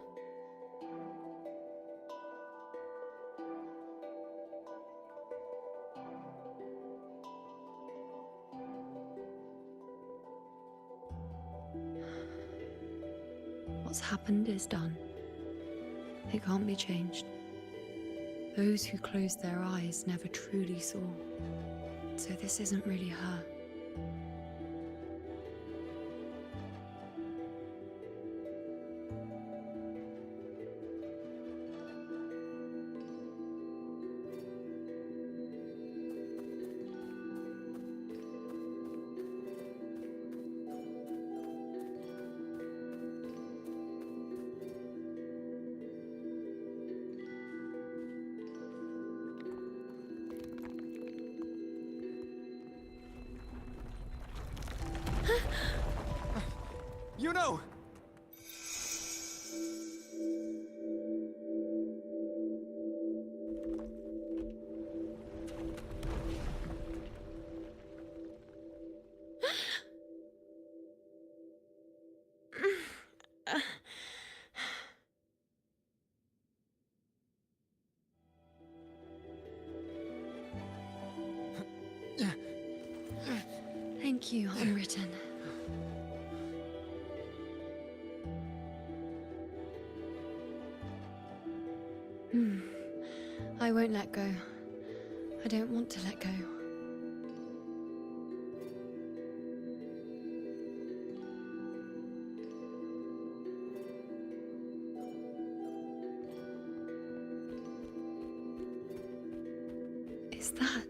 What's happened is done. It can't be changed. Those who closed their eyes never truly saw. So this isn't really her. You know! Thank you, Unwritten. I won't let go. I don't want to let go. Is that?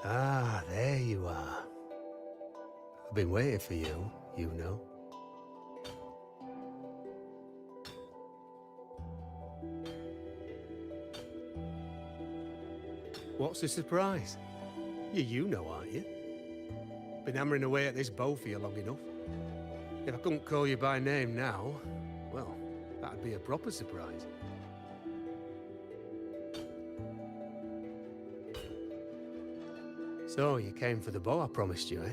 Ah, there you are. I've been waiting for you, you know. What's the surprise? You know, aren't you? Been hammering away at this bow for you long enough. If I couldn't call you by name now, well, that'd be a proper surprise. So, you came for the bow I promised you, eh?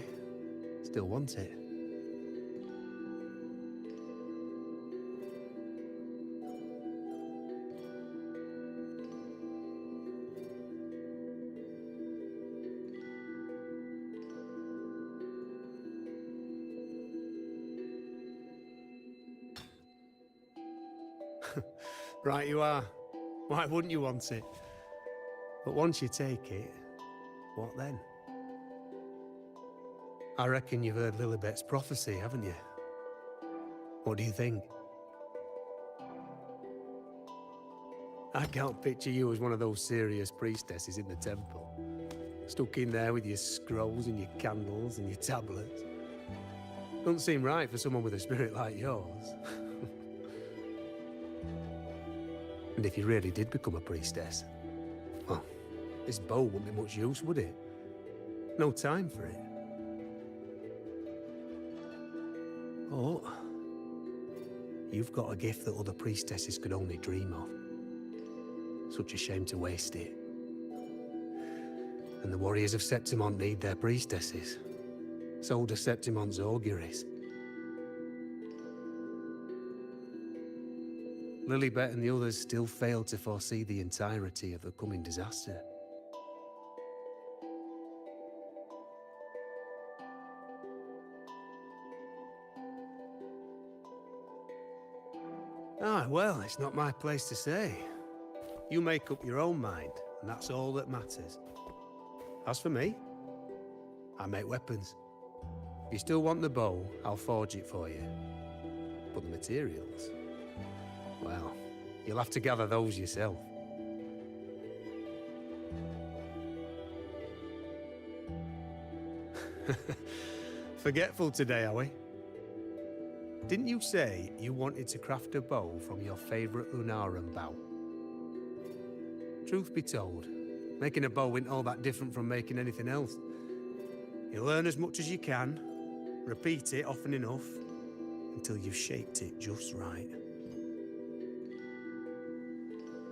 Still want it? Right you are. Why wouldn't you want it? But once you take it, what then? I reckon you've heard Lilibet's prophecy, haven't you? What do you think? I can't picture you as one of those serious priestesses in the temple. Stuck in there with your scrolls and your candles and your tablets. Doesn't seem right for someone with a spirit like yours. And if you really did become a priestess, well, this bow wouldn't be much use, would it? No time for it. Oh, you've got a gift that other priestesses could only dream of. Such a shame to waste it. And the warriors of Septimont need their priestesses. So do Septimont's auguries. Lilibet and the others still failed to foresee the entirety of the coming disaster. Ah, well, it's not my place to say. You make up your own mind, and that's all that matters. As for me, I make weapons. If you still want the bow, I'll forge it for you. But the materials, well, you'll have to gather those yourself. Forgetful today, are we? Didn't you say you wanted to craft a bow from your favourite Lunarum bow? Truth be told, making a bow isn't all that different from making anything else. You learn as much as you can, repeat it often enough, until you've shaped it just right.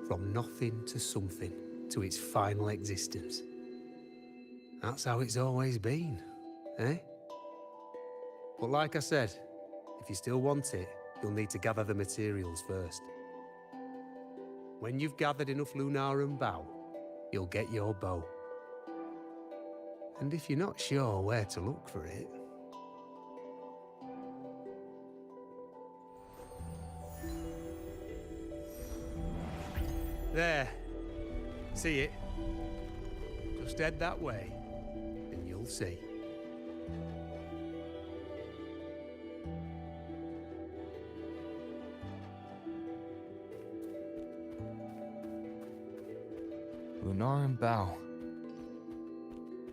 From nothing to something, to its final existence. That's how it's always been, eh? But like I said, if you still want it, you'll need to gather the materials first. When you've gathered enough Lunarum bow, you'll get your bow. And if you're not sure where to look for it... There. See it? Just head that way, and you'll see. Lunarum bow.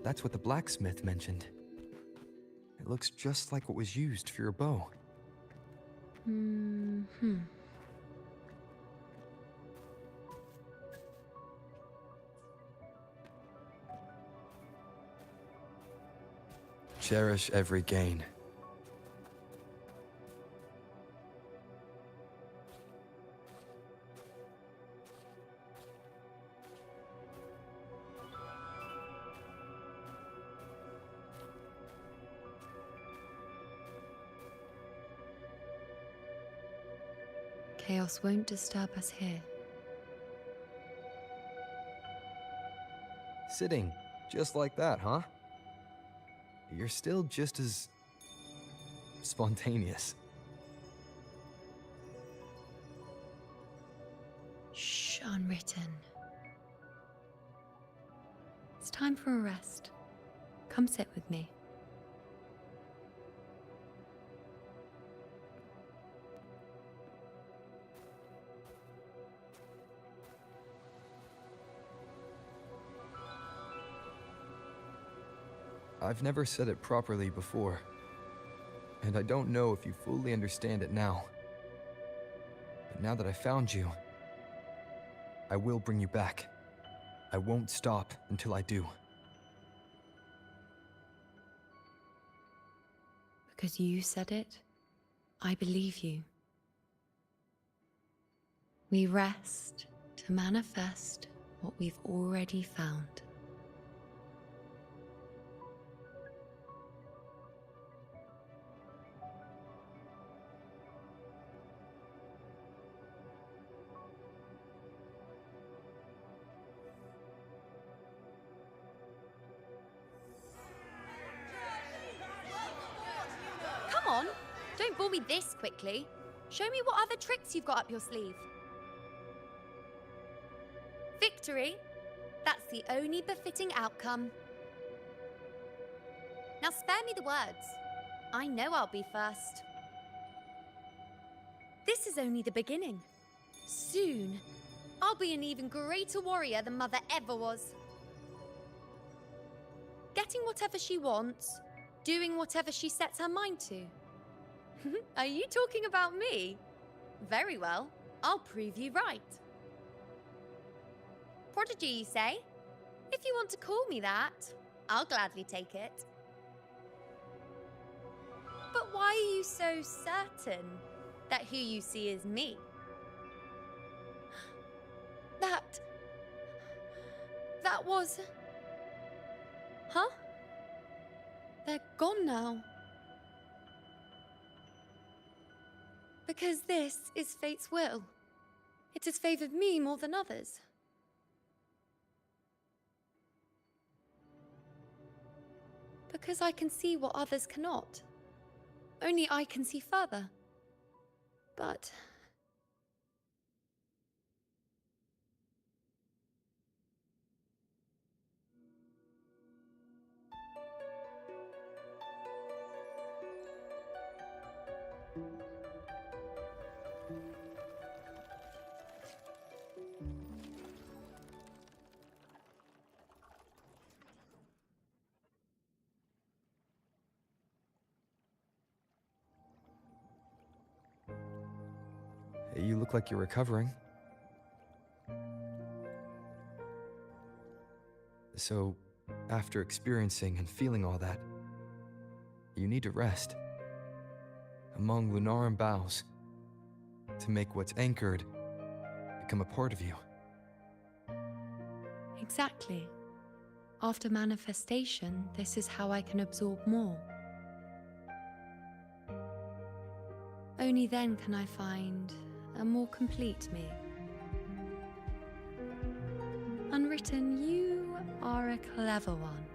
That's what the blacksmith mentioned. It looks just like what was used for your bow. Cherish every gain. Chaos won't disturb us here. Sitting just like that, huh? You're still just as spontaneous. Shh, unwritten. It's time for a rest. Come sit with me. I've never said it properly before, and I don't know if you fully understand it now. But now that I found you, I will bring you back. I won't stop until I do. Because you said it, I believe you. We rest to manifest what we've already found. Come on, don't bore me this quickly. Show me what other tricks you've got up your sleeve. Victory? That's the only befitting outcome. Now spare me the words. I know I'll be first. This is only the beginning. Soon, I'll be an even greater warrior than Mother ever was. Getting whatever she wants, doing whatever she sets her mind to. Are you talking about me? Very well, I'll prove you right. Prodigy, you say? If you want to call me that, I'll gladly take it. But why are you so certain that who you see is me? That was... Huh? They're gone now. Because this is fate's will. It has favored me more than others. Because I can see what others cannot. Only I can see further. But... look like you're recovering. So, after experiencing and feeling all that, you need to rest among Lunaran boughs to make what's anchored become a part of you. Exactly. After manifestation, this is how I can absorb more. Only then can I find a more complete me. Unwritten, you are a clever one.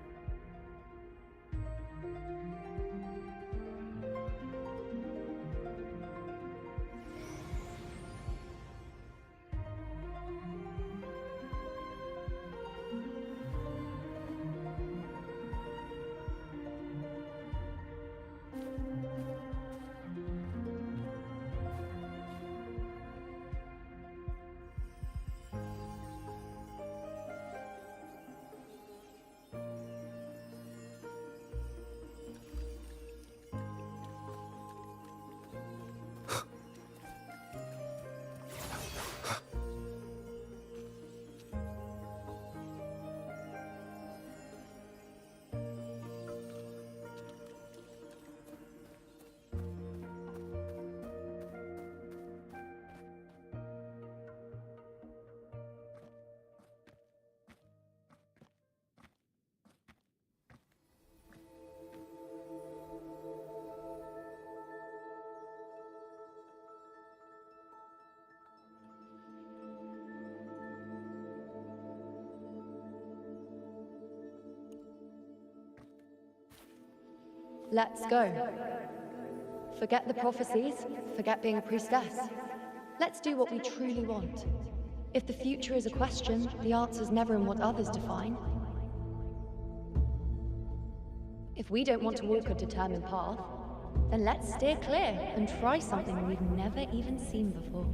Let's go. Forget the prophecies, forget being a priestess. Let's do what we truly want. If the future is a question, the answer's never in what others define. If we don't want to walk a determined path, then let's steer clear and try something we've never even seen before.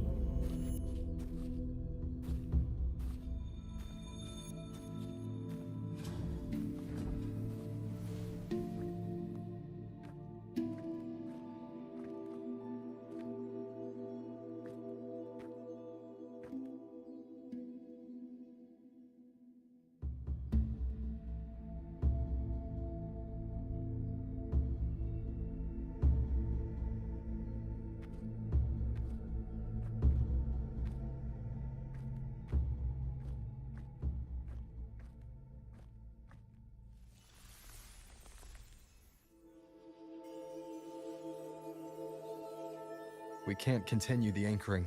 We can't continue the anchoring.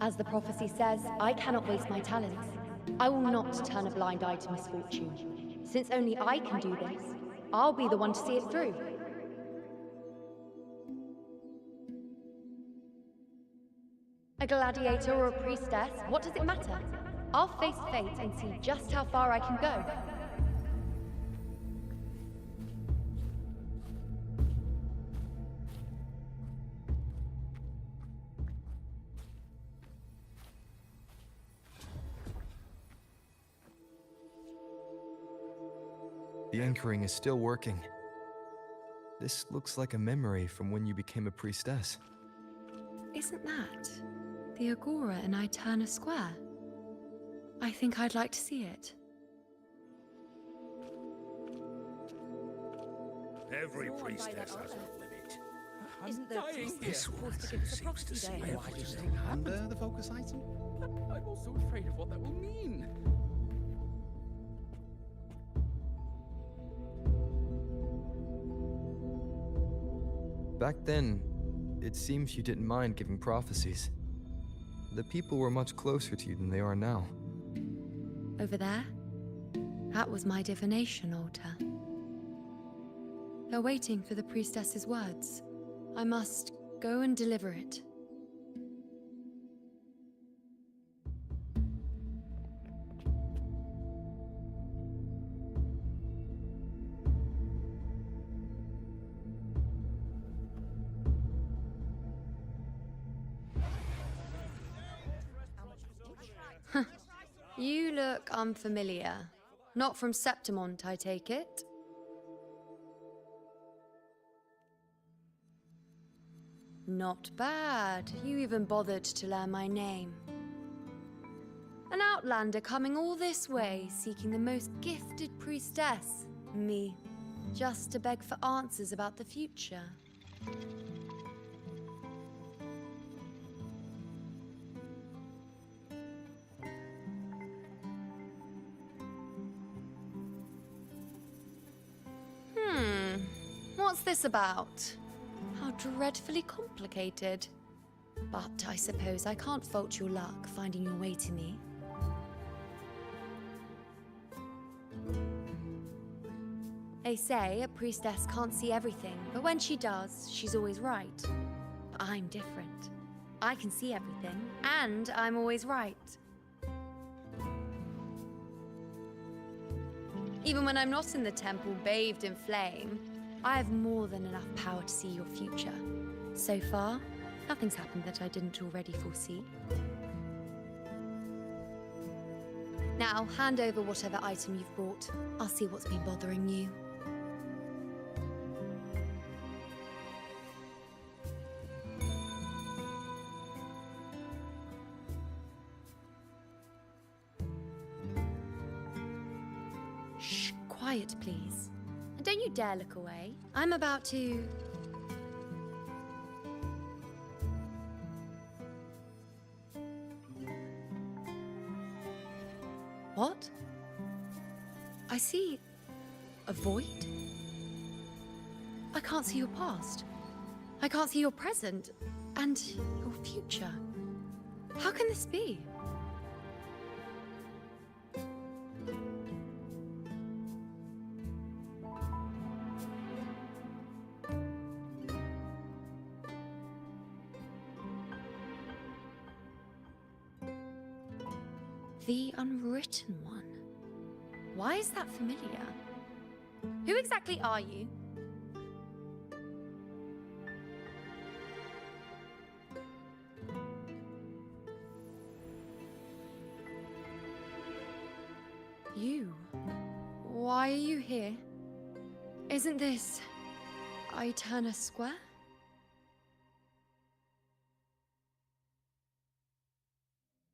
As the prophecy says, I cannot waste my talents. I will not turn a blind eye to misfortune. Since only I can do this, I'll be the one to see it through. A gladiator or a priestess, what does it matter? I'll face fate and see just how far I can go. The anchoring is still working. This looks like a memory from when you became a priestess. Isn't that the Agora in Eterna Square? I think I'd like to see it. Every priestess has a limit. Isn't the This one seems to see everything. Under the focus item? I'm also afraid of what that will mean. Back then, it seems you didn't mind giving prophecies. The people were much closer to you than they are now. Over there? That was my divination altar. They're waiting for the priestess's words. I must go and deliver it. You look unfamiliar. Not from Septimont, I take it? Not bad. You even bothered to learn my name. An outlander coming all this way, seeking the most gifted priestess, me, just to beg for answers about the future. What's this about? How dreadfully complicated. But I suppose I can't fault your luck finding your way to me. They say a priestess can't see everything, but when she does, she's always right. But I'm different. I can see everything, and I'm always right. Even when I'm not in the temple bathed in flame, I have more than enough power to see your future. So far, nothing's happened that I didn't already foresee. Now, hand over whatever item you've brought. I'll see what's been bothering you. Shh, quiet, please. And don't you dare look away. I'm about to... What? I see a void. I can't see your past. I can't see your present and your future. How can this be? The Unwritten One. Why is that familiar? Who exactly are you? You? Why are you here? Isn't this Eterna Square?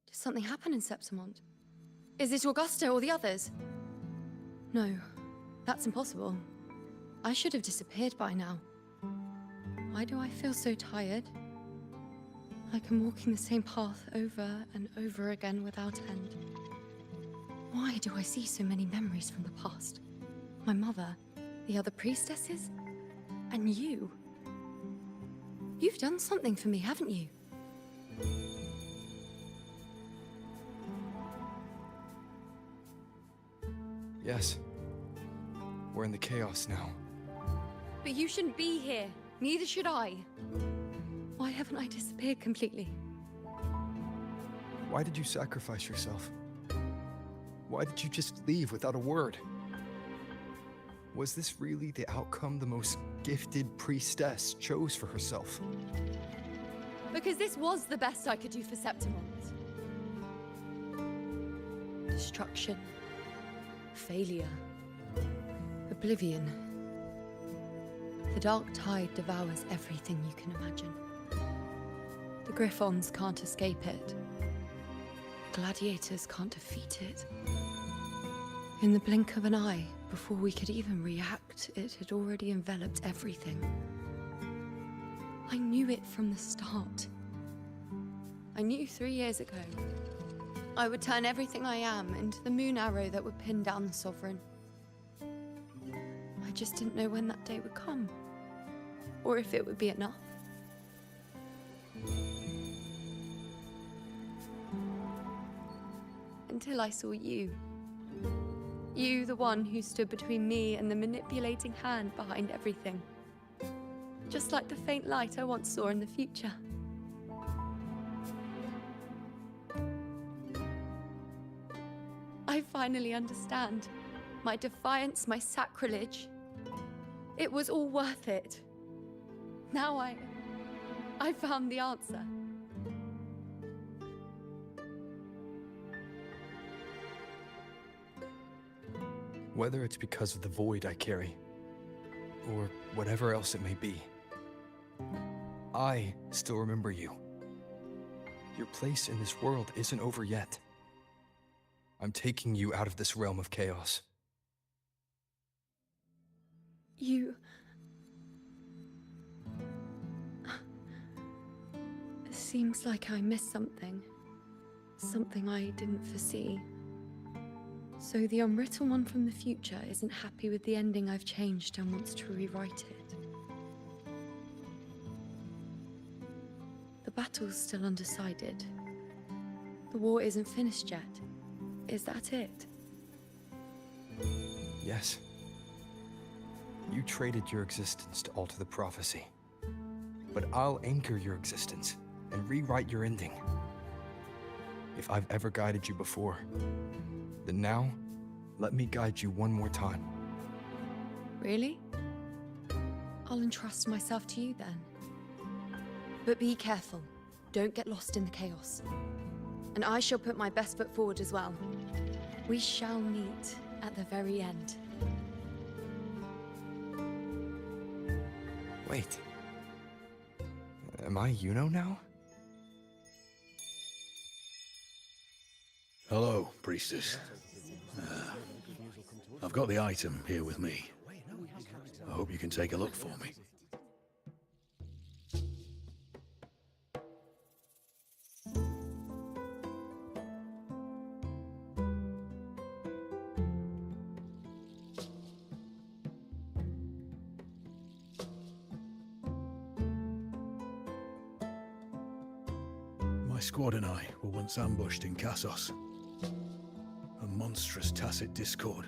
Did something happen in Septimont? Is it Augusta or the others? No, that's impossible. I should have disappeared by now. Why do I feel so tired? Like I'm walking the same path over and over again without end. Why do I see so many memories from the past? My mother, the other priestesses, and you. You've done something for me, haven't you? Yes. We're in the chaos now. But you shouldn't be here. Neither should I. Why haven't I disappeared completely? Why did you sacrifice yourself? Why did you just leave without a word? Was this really the outcome the most gifted priestess chose for herself? Because this was the best I could do for Septimont. Destruction. Failure. Oblivion. The dark tide devours everything you can imagine. The Griffons can't escape it. The gladiators can't defeat it. In the blink of an eye, before we could even react, it had already enveloped everything. I knew it from the start. I knew 3 years ago I would turn everything I am into the moon arrow that would pin down the Sovereign. I just didn't know when that day would come, or if it would be enough. Until I saw you. You, the one who stood between me and the manipulating hand behind everything. Just like the faint light I once saw in the future. I finally understand. My defiance, my sacrilege. It was all worth it. Now I found the answer. Whether it's because of the void I carry, or whatever else it may be, I still remember you. Your place in this world isn't over yet. I'm taking you out of this realm of chaos. You... It seems like I missed something. Something I didn't foresee. So the unwritten one from the future isn't happy with the ending I've changed and wants to rewrite it. The battle's still undecided. The war isn't finished yet. Is that it? Yes. You traded your existence to alter the prophecy. But I'll anchor your existence and rewrite your ending. If I've ever guided you before, then now, let me guide you one more time. Really? I'll entrust myself to you then. But be careful. Don't get lost in the chaos. And I shall put my best foot forward as well. We shall meet at the very end. Wait. Am I Yuno now? Hello, priestess. I've got the item here with me. I hope you can take a look for me. My squad and I were once ambushed in Kassos. A monstrous tacit discord,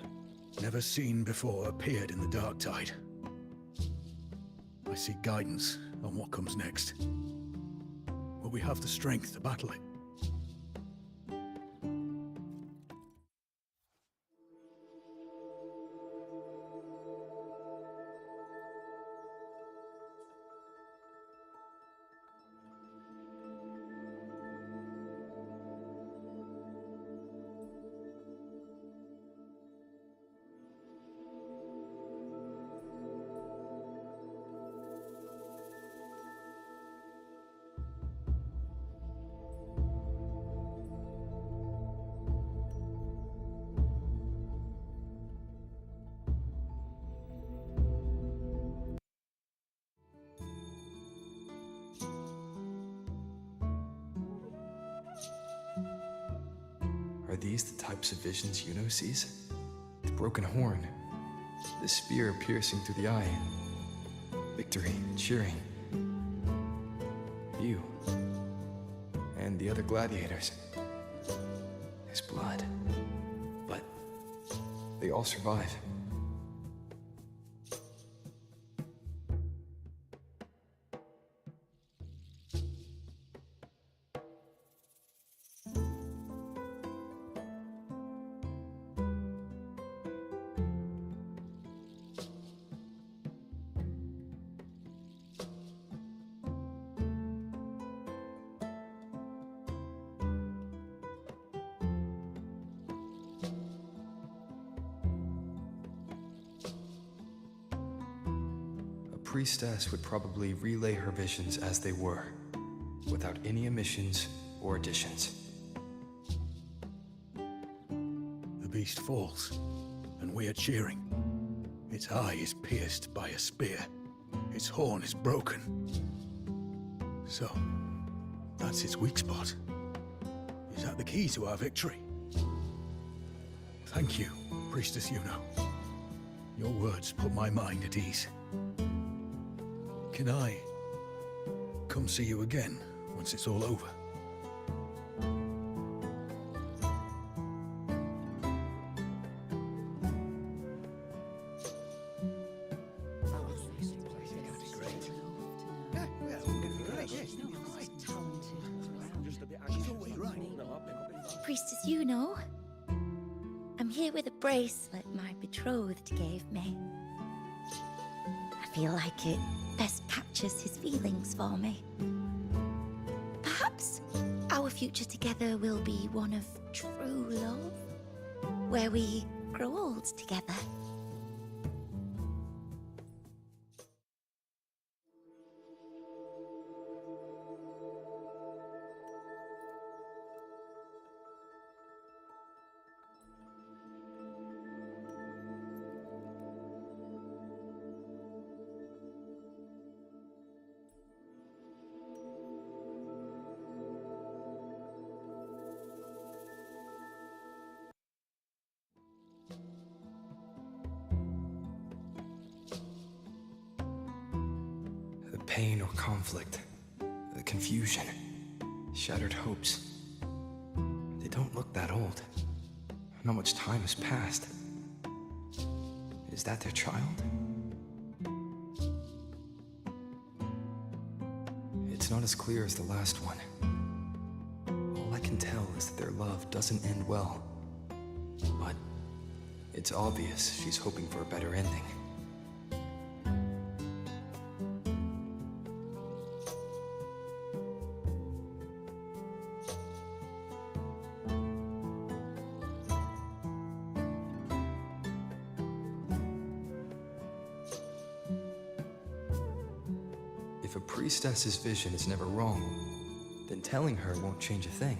never seen before, appeared in the dark tide. I seek guidance on what comes next. Will we have the strength to battle it? Are these the types of visions Yuno sees? The broken horn, the spear piercing through the eye, victory, cheering. You, and the other gladiators. His blood. But they all survive. Priestess would probably relay her visions as they were, without any omissions or additions. The beast falls, and we are cheering. Its eye is pierced by a spear. Its horn is broken. So, that's its weak spot. Is that the key to our victory? Thank you, Priestess Yuno. Your words put my mind at ease. Can I come see you again once it's all over? Priestess Yuno. I'm here with a bracelet my betrothed gave me. I feel like it best captures his feelings for me. Perhaps our future together will be one of true love, where we grow old together. The pain or conflict, the confusion, shattered hopes. They don't look that old. Not much time has passed. Is that their child? It's not as clear as the last one. All I can tell is that their love doesn't end well. But it's obvious she's hoping for a better ending. If a priestess's vision is never wrong, then telling her won't change a thing.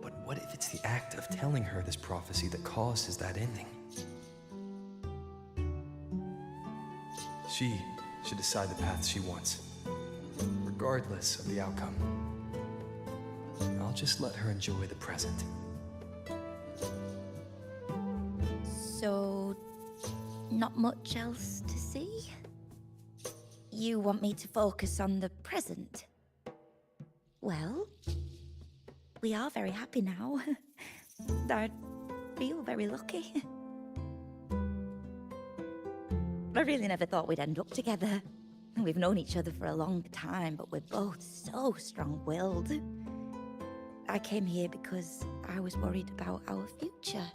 But what if it's the act of telling her this prophecy that causes that ending? She should decide the path she wants, regardless of the outcome. I'll just let her enjoy the present. So, not much else to see? You want me to focus on the present? Well, we are very happy now. I feel very lucky. I really never thought we'd end up together. We've known each other for a long time, but we're both so strong-willed. I came here because I was worried about our future.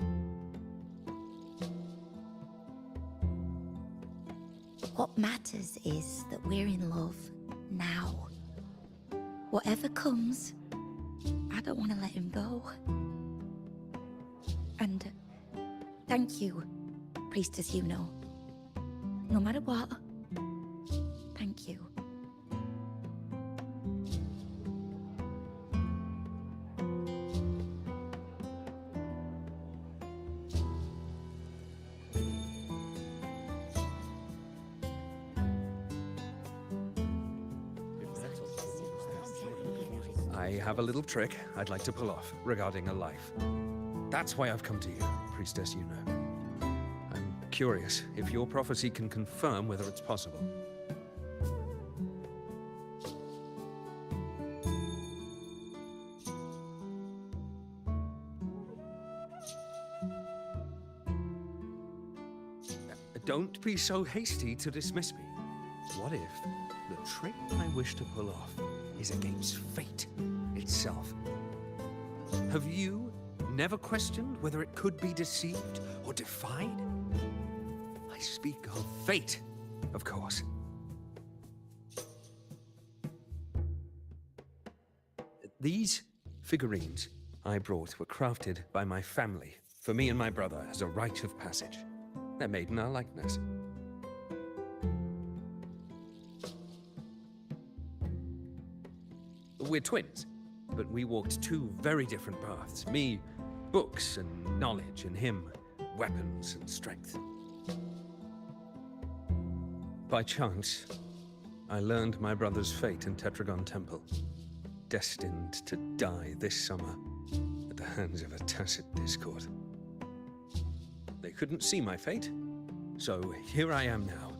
What matters is that we're in love now. Whatever comes, I don't want to let him go. And thank you, Priestess Yuno. No matter what, thank you. I have a little trick I'd like to pull off regarding a life. That's why I've come to you, Priestess Yuno. I'm curious if your prophecy can confirm whether it's possible. Don't be so hasty to dismiss me. What if the trick I wish to pull off is against fate itself? Have you never questioned whether it could be deceived or defied? I speak of fate, of course. These figurines I brought were crafted by my family for me and my brother as a rite of passage. They're made in our likeness. We're twins, but we walked two very different paths. Me, books and knowledge, and him, weapons and strength. By chance, I learned my brother's fate in Tetragon Temple, destined to die this summer at the hands of a tacit discord. They couldn't see my fate, so here I am now.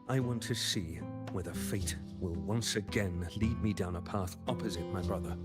I want to see whether fate will once again lead me down a path opposite my brother.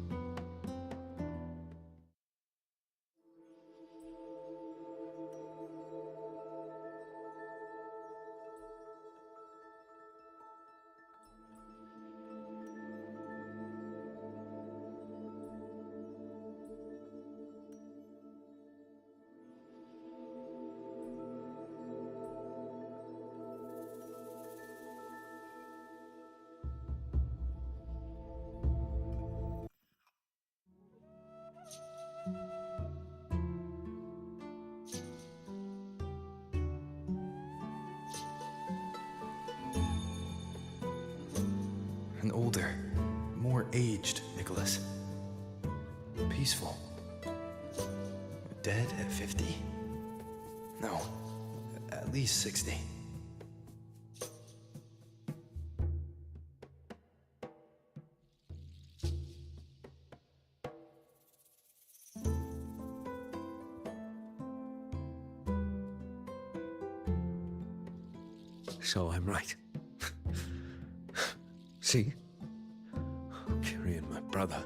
An older, more aged Nicholas. Peaceful. Dead at 50? No, at least 60. So I'm right. See? Oh, Kyrian, my brother.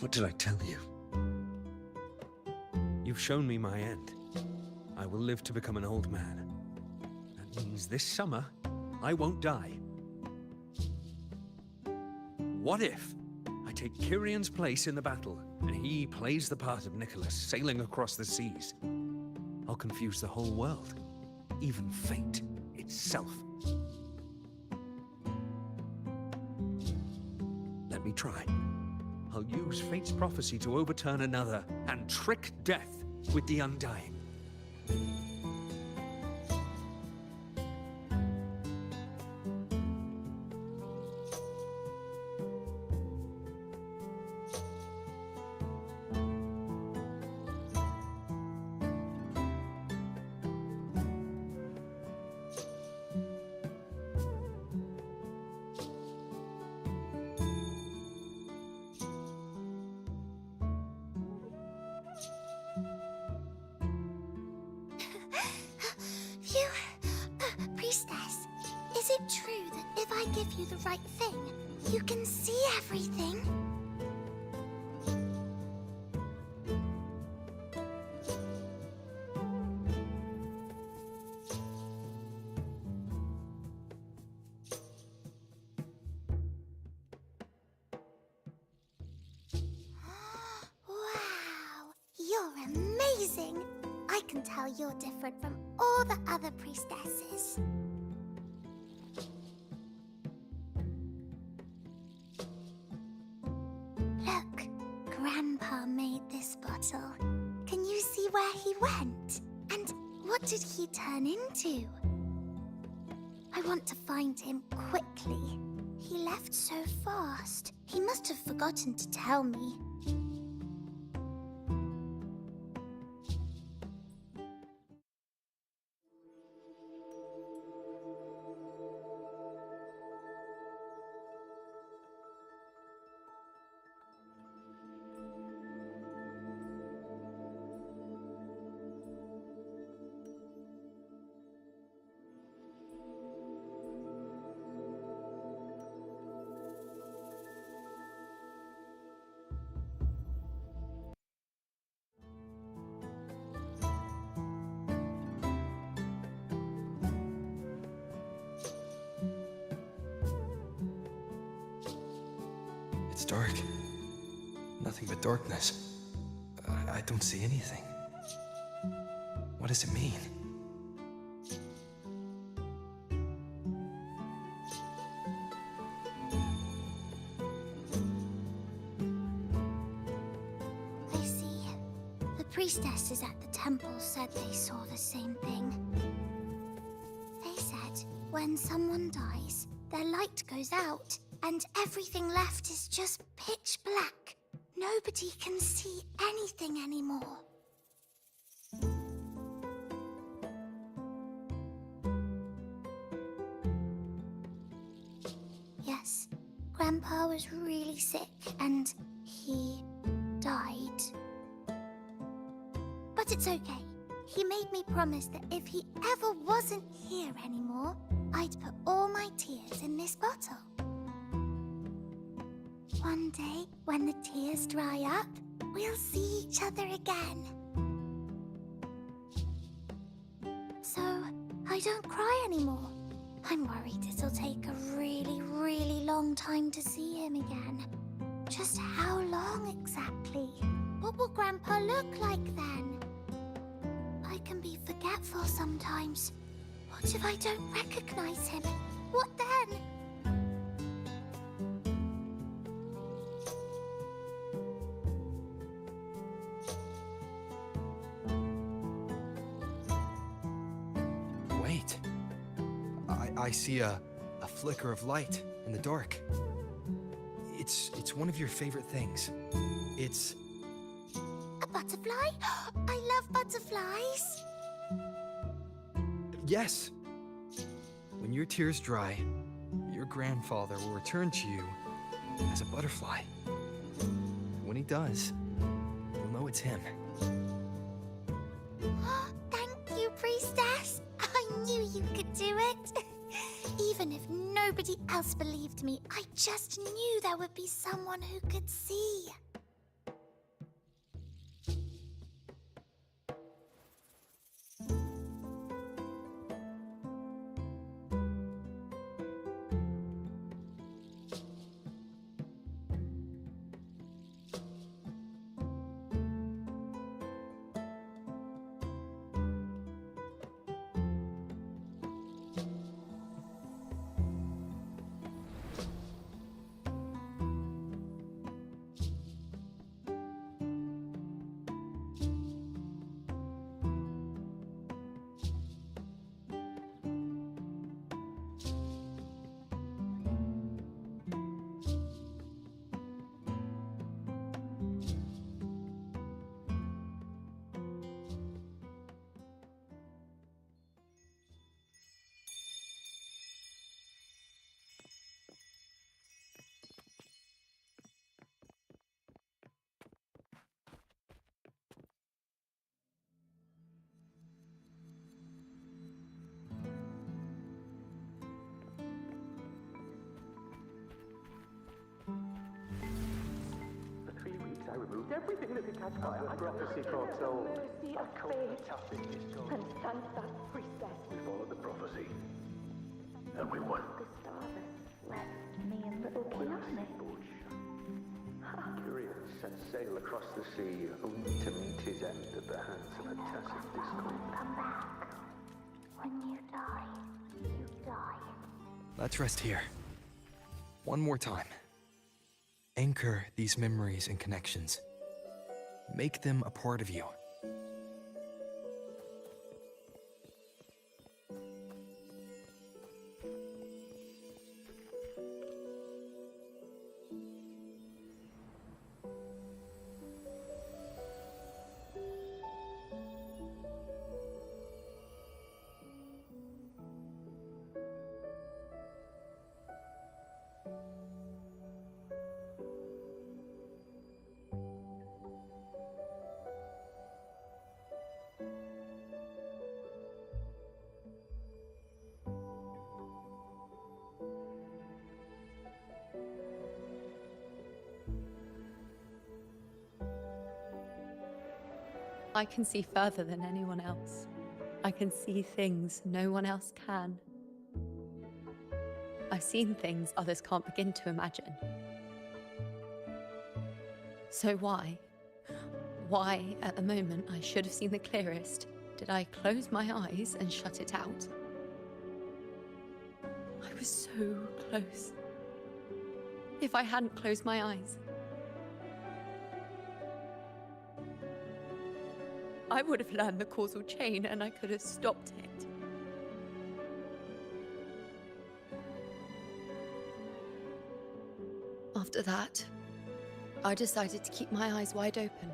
What did I tell you? You've shown me my end. I will live to become an old man. That means this summer, I won't die. What if I take Kyrian's place in the battle, and he plays the part of Nicholas sailing across the seas? I'll confuse the whole world, even fate itself. Let me try. I'll use fate's prophecy to overturn another and trick death with the undying. Priestess, is it true that if I give you the right thing, you can see everything? Wow, you're amazing! I can tell you're different from all the other priestesses. Look, Grandpa made this bottle. Can you see where he went? And what did he turn into? I want to find him quickly. He left so fast. He must have forgotten to tell me. It's dark. Nothing but darkness. I don't see anything. What does it mean? I see. The priestesses at the temple said they saw the same thing. They said when someone dies, their light goes out, and everything left is just pitch black. Nobody can see anything anymore. Yes, Grandpa was really sick and he died. But it's okay. He made me promise that if he ever wasn't here anymore, I'd put all my tears in this bottle. One day, when the tears dry up, we'll see each other again. So, I don't cry anymore. I'm worried it'll take a really, really long time to see him again. Just how long exactly? What will Grandpa look like then? I can be forgetful sometimes. What if I don't recognize him? What then? Wait. I see a flicker of light. in the dark. It's one of your favorite things. It's... A butterfly? I love butterflies. Yes! When your tears dry, your grandfather will return to you as a butterfly. When he does, you'll know it's him. Thank you, priestess. I knew you could do it. Even if nobody else believed me, I just knew there would be someone who could see. I removed everything that could catch fire. The prophecy foretold. Mercy of fate. And Sansa, priestess. We followed the prophecy. And we won. Gustavus left me and little Kiane. Curious set sail across the sea, only to meet his end at the hands of a tacit discord. Come back. When you die, you die. Let's rest here. One more time. Anchor these memories and connections. Make them a part of you. I can see further than anyone else. I can see things no one else can. I've seen things others can't begin to imagine. So why at the moment I should have seen the clearest, did I close my eyes and shut it out? I was so close. If I hadn't closed my eyes, I would have learned the causal chain and I could have stopped it. After that, I decided to keep my eyes wide open,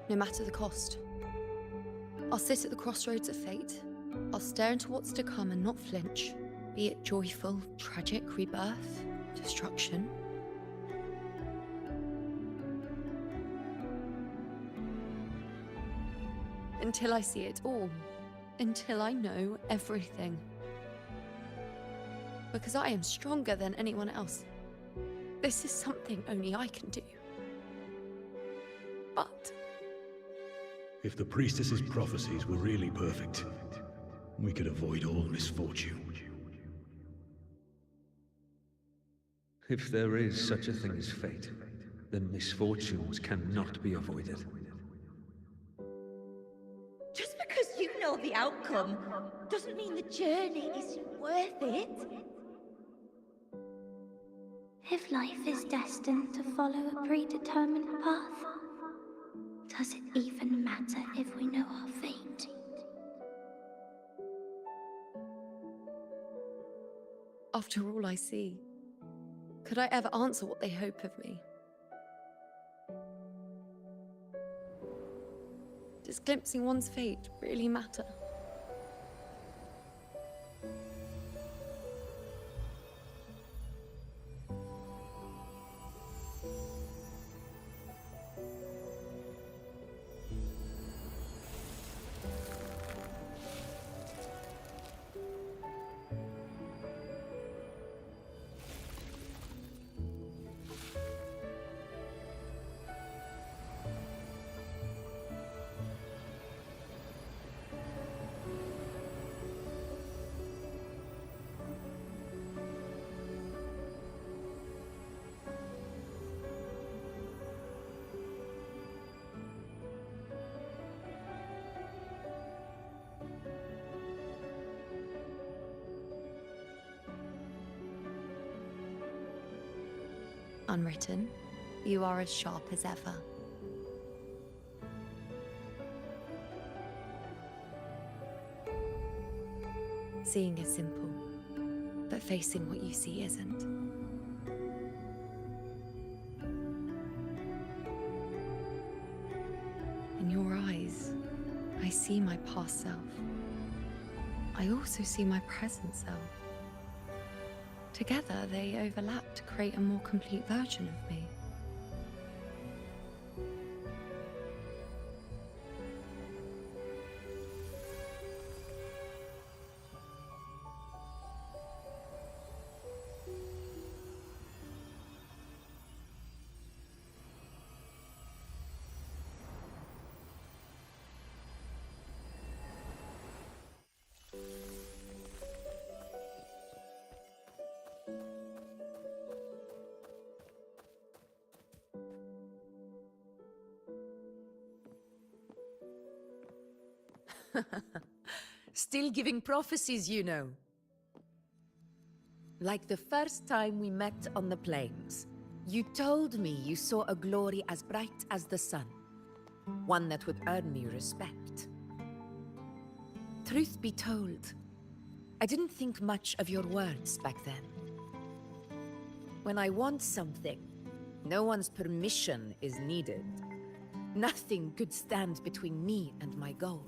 no matter the cost. I'll sit at the crossroads of fate. I'll stare into what's to come and not flinch, be it joyful, tragic rebirth, destruction. Until I see it all. Until I know everything. Because I am stronger than anyone else. This is something only I can do. But if the priestess's prophecies were really perfect, we could avoid all misfortune. If there is such a thing as fate, then misfortunes cannot be avoided. Just because you know the outcome doesn't mean the journey is worth it. If life is destined to follow a predetermined path, does it even matter if we know our fate? after all I see, Could I ever answer what they hope of me? Does glimpsing one's fate really matter? Unwritten, you are as sharp as ever. Seeing is simple, but facing what you see isn't. In your eyes, I see my past self. I also see my present self. Together, they overlap to create a more complete version of me. Still giving prophecies, you know. Like the first time we met on the plains, you told me you saw a glory as bright as the sun, one that would earn me respect. Truth be told, I didn't think much of your words back then. When I want something, no one's permission is needed. Nothing could stand between me and my goal.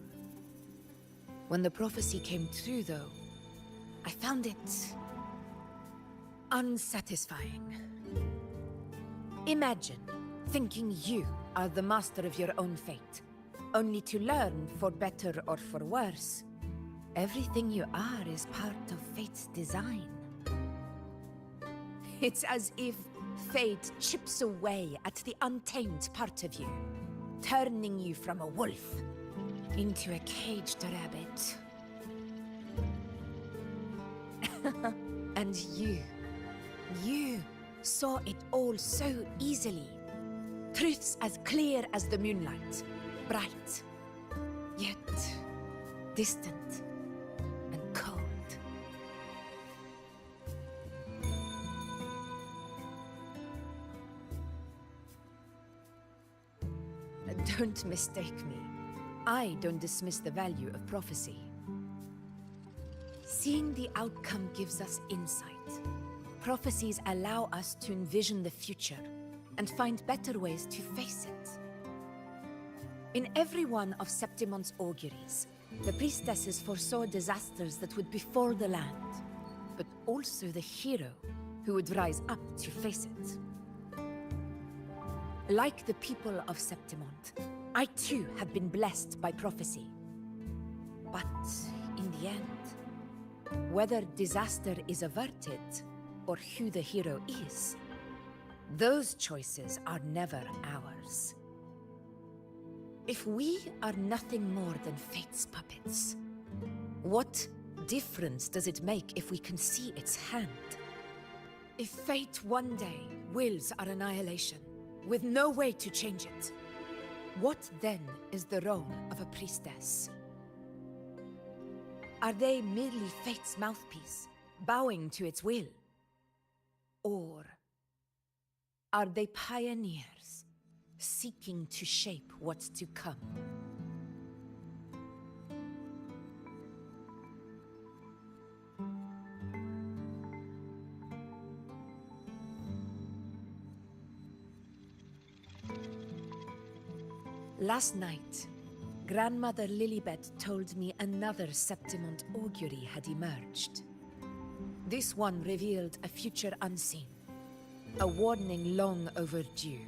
When the prophecy came true, though, I found it unsatisfying. Imagine thinking you are the master of your own fate, only to learn, for better or for worse, everything you are is part of fate's design. It's as if fate chips away at the untamed part of you, turning you from a wolf into a caged rabbit. And you saw it all so easily. Truths as clear as the moonlight, bright, yet distant and cold. Don't mistake me. I don't dismiss the value of prophecy. Seeing the outcome gives us insight. Prophecies allow us to envision the future and find better ways to face it. In every one of Septimon's auguries, the priestesses foresaw disasters that would befall the land, but also the hero who would rise up to face it. Like the people of Septimont, I too have been blessed by prophecy. But in the end, whether disaster is averted or who the hero is, those choices are never ours. If we are nothing more than fate's puppets, what difference does it make if we can see its hand? If fate one day wills our annihilation, with no way to change it, what then is the role of a priestess? Are they merely fate's mouthpiece, bowing to its will? Or are they pioneers, seeking to shape what's to come? Last night, Grandmother Lilibet told me another Septimont augury had emerged. This one revealed a future unseen, a warning long overdue.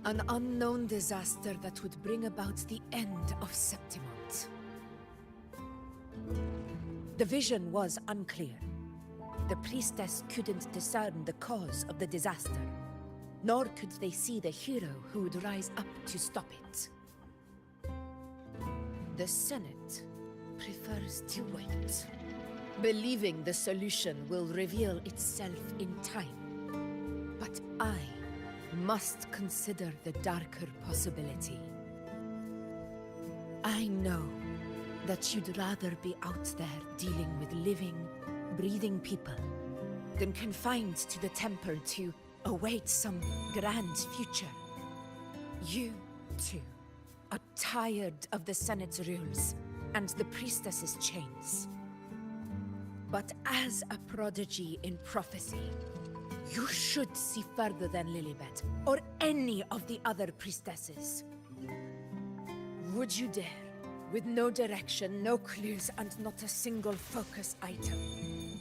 An unknown disaster that would bring about the end of Septimont. The vision was unclear. The priestess couldn't discern the cause of the disaster, nor could they see the hero who would rise up to stop it. The Senate prefers to wait, believing the solution will reveal itself in time. But I must consider the darker possibility. I know that you'd rather be out there dealing with living, breathing people than confined to the temple to await some grand future. You, too, are tired of the Senate's rules and the priestess's chains. But as a prodigy in prophecy, you should see further than Lilibet, or any of the other priestesses. Would you dare, with no direction, no clues, and not a single focus item,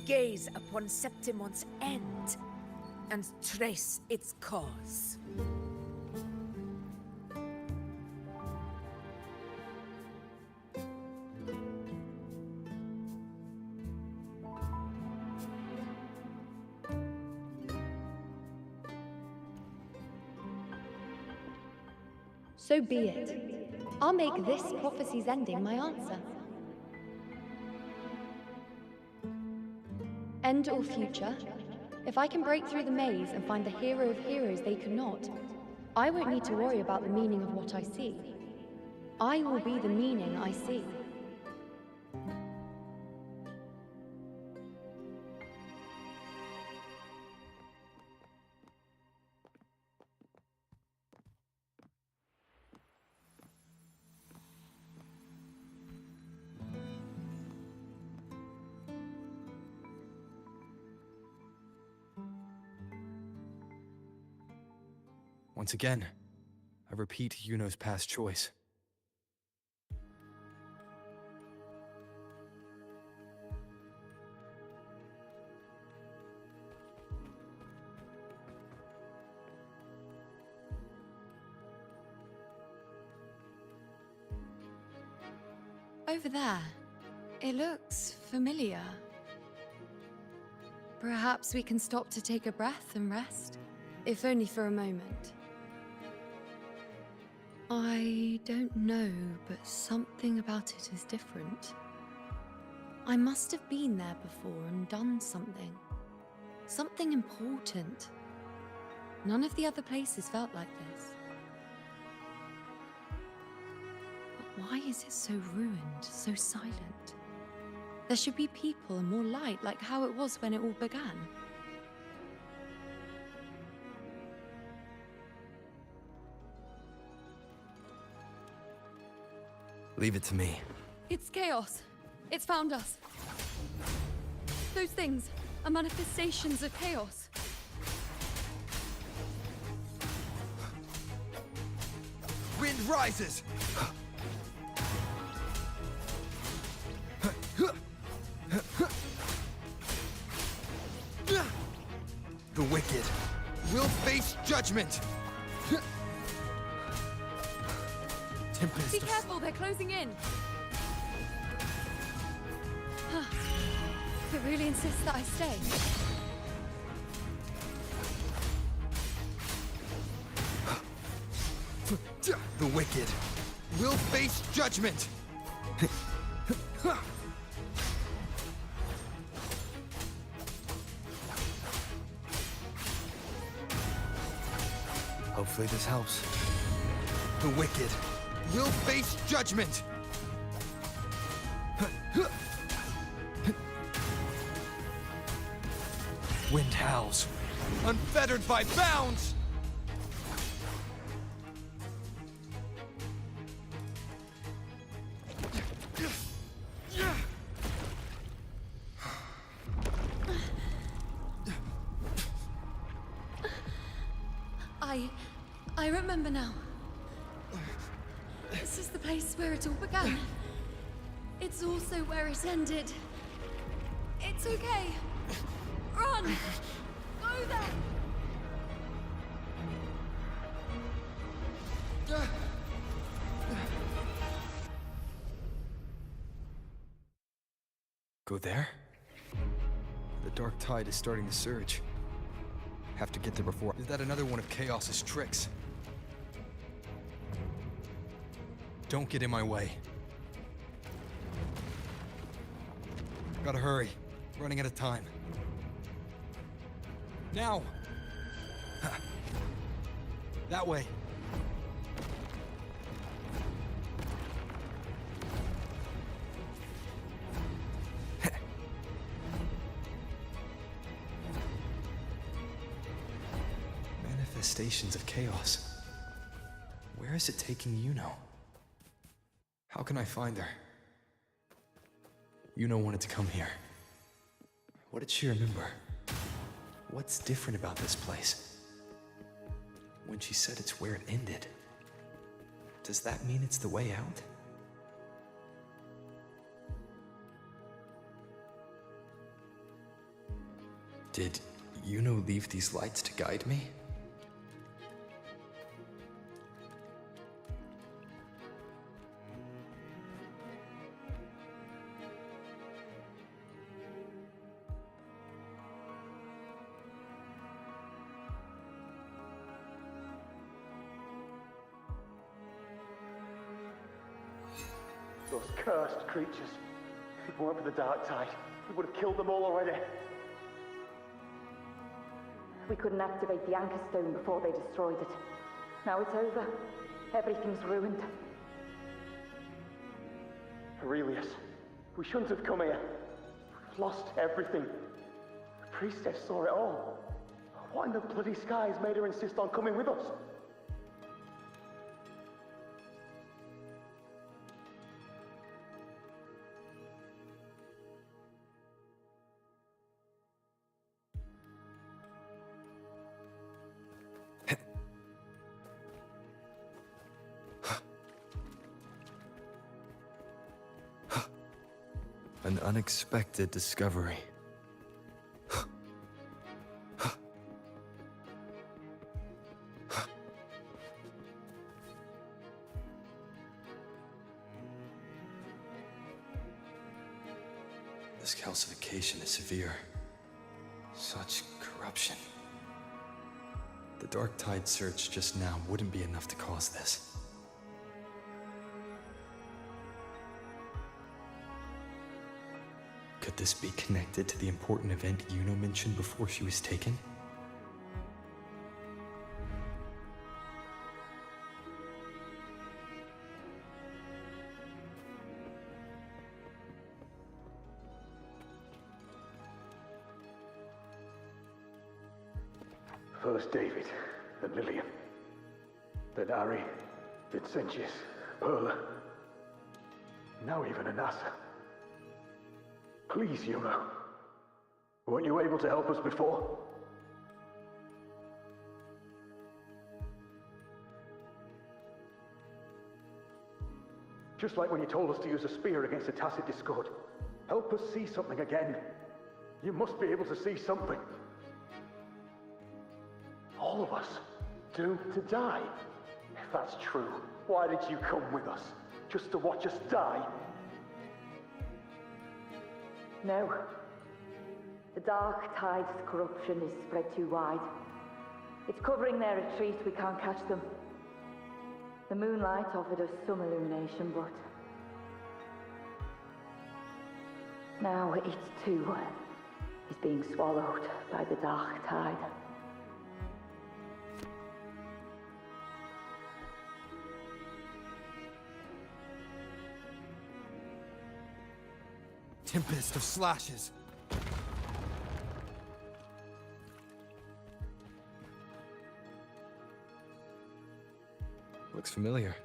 gaze upon Septimont's end and trace its cause? So be it. I'll make this prophecy's ending my answer. End or future, if I can break through the maze and find the hero of heroes they could not, I won't need to worry about the meaning of what I see. I will be the meaning I see. Once again, I repeat Yuno's past choice. Over there, it looks familiar. Perhaps we can stop to take a breath and rest, if only for a moment. I don't know, but something about it is different. I must have been there before and done something. Something important. None of the other places felt like this. But why is it so ruined, so silent? There should be people and more light, like how it was when it all began. Leave it to me. It's chaos. It's found us. Those things are manifestations of chaos. Wind rises! The wicked will face judgment! Tempest. Be careful, they're closing in. It really insists that I stay. The wicked will face judgment! Hopefully this helps. The wicked will face judgment! Wind howls, unfettered by bounds! I I remember now. This is the place where it all began. It's also where it ended. It's okay. Run! Go there! Go there? The dark tide is starting to surge. Have to get there before. Is that another one of Chaos's tricks? Don't get in my way. Gotta hurry. Running out of time. Now! That way. Manifestations of chaos. Where is it taking Yuno? How can I find her? Yuno wanted to come here. What did she remember? What's different about this place? When she said it's where it ended, does that mean it's the way out? Did Yuno leave these lights to guide me? Those cursed creatures. If it weren't for the dark tide, we would have killed them all already. We couldn't activate the Anchor Stone before they destroyed it. Now it's over. Everything's ruined. Aurelius, we shouldn't have come here. We've lost everything. The priestess saw it all. What in the bloody skies made her insist on coming with us? An unexpected discovery. This calcification is severe. Such corruption. The dark tide surge just now wouldn't be enough to cause this. Could this be connected to the important event Yuno mentioned before she was taken? First David, then Lillian, then Ari, Vincentius, Perla, now even Anassa. Please, Yuno. Weren't you able to help us before? Just like when you told us to use a spear against a tacit discord. Help us see something again. You must be able to see something. All of us, doomed to die. If that's true, why did you come with us? Just to watch us die? No. The dark tide's corruption is spread too wide. It's covering their retreat, we can't catch them. The moonlight offered us some illumination, but... now it too is being swallowed by the dark tide. Tempest of slashes. Looks familiar.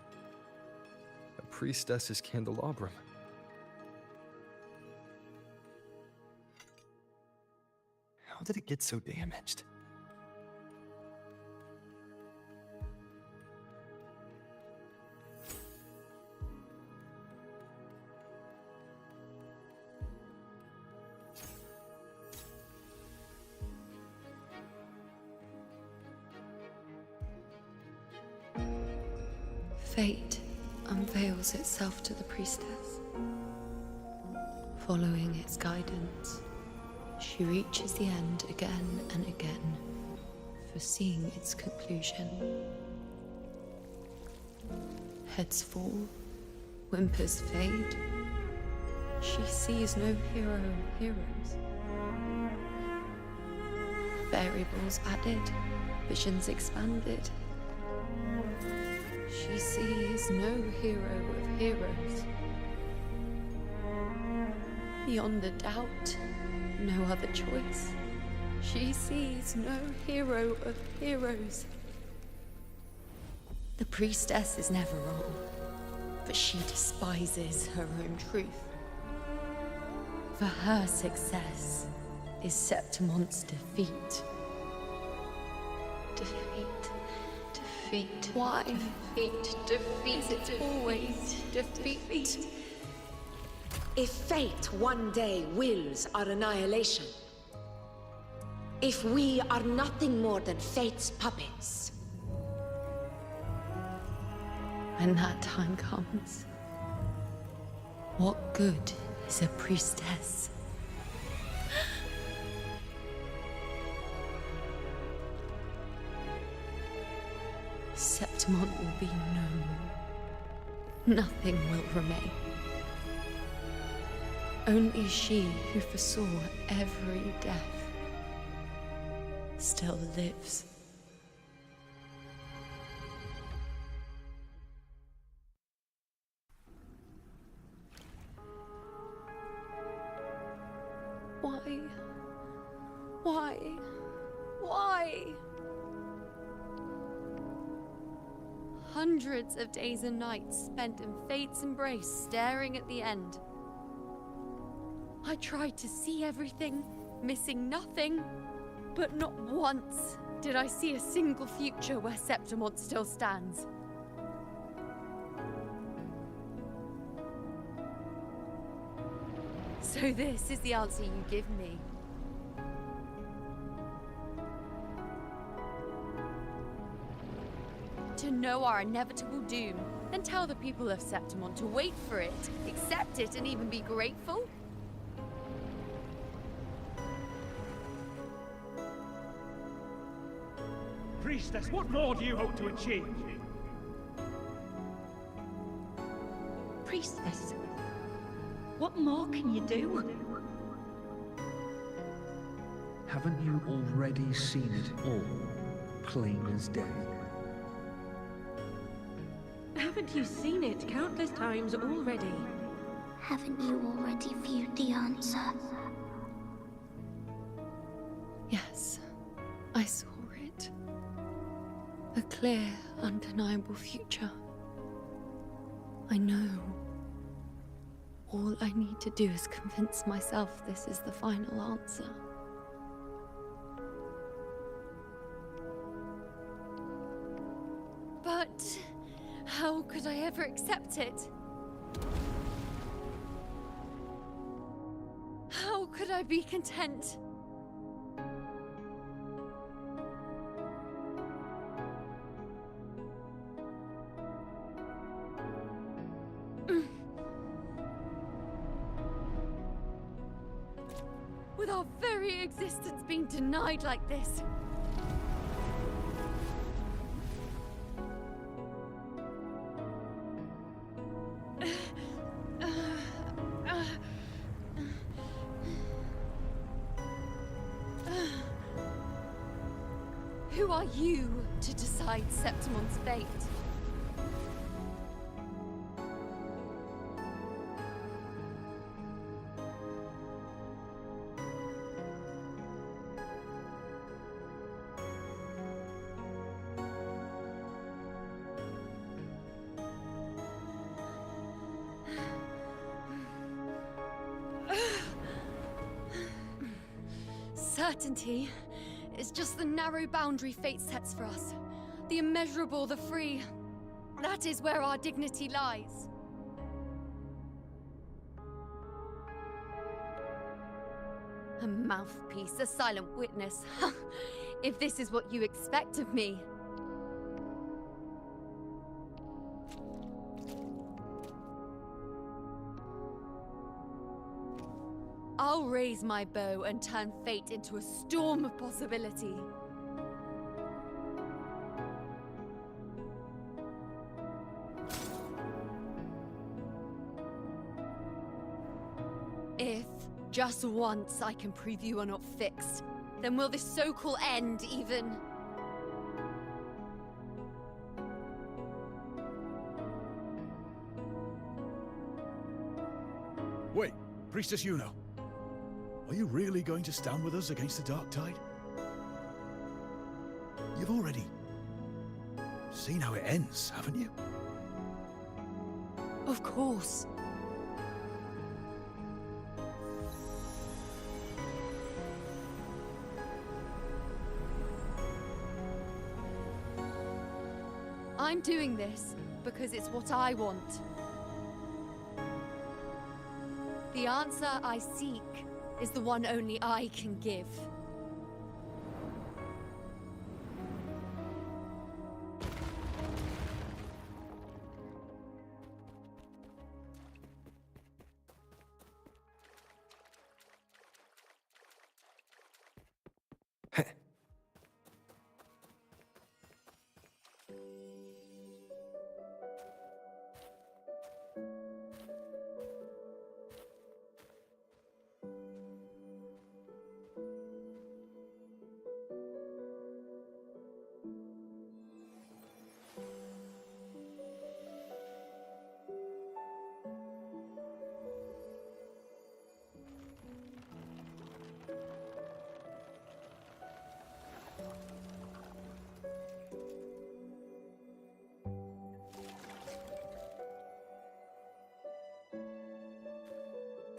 A priestess's candelabrum. How did it get so damaged? Fate unveils itself to the priestess. Following its guidance, she reaches the end again and again, foreseeing its conclusion. Heads fall, whimpers fade. She sees no hero of heroes. Variables added, visions expanded. She sees no hero of heroes. Beyond a doubt, no other choice. She sees no hero of heroes. The priestess is never wrong, but she despises her own truth. For her success is Septimon's defeat. Defeat. Defeat. Why? Defeat. Defeat. Is it always defeat? If fate one day wills our annihilation, if we are nothing more than fate's puppets, When that time comes, what good is a priestess? Septimon will be no more. Nothing will remain. Only she who foresaw every death still lives. Why? Why? Why? Hundreds of days and nights spent in fate's embrace, staring at the end. I tried to see everything, missing nothing, but not once did I see a single future where Septimon still stands. So this is the answer you give me. To know our inevitable doom, then tell the people of Septimon to wait for it, accept it, and even be grateful? Priestess, what more do you hope to achieve? Priestess, what more can you do? Haven't you already seen it all, plain as day? Haven't you seen it countless times already? Haven't you already viewed the answer? Yes, I saw it. A clear, undeniable future. I know. All I need to do is convince myself this is the final answer. But how could I ever accept it? How could I be content? With our very existence being denied like this. Who are you to decide Septimon's fate? Certainty is just the narrow boundary fate sets for us. The immeasurable, the free. That is where our dignity lies. A mouthpiece, a silent witness. If this is what you expect of me. I'll raise my bow and turn fate into a storm of possibility. If, just once, I can prove you are not fixed, then will this so-called end even... Wait, Priestess Yuno. Are you really going to stand with us against the Dark Tide? You've already seen how it ends, haven't you? Of course. I'm doing this because it's what I want. The answer I seek is the one only I can give.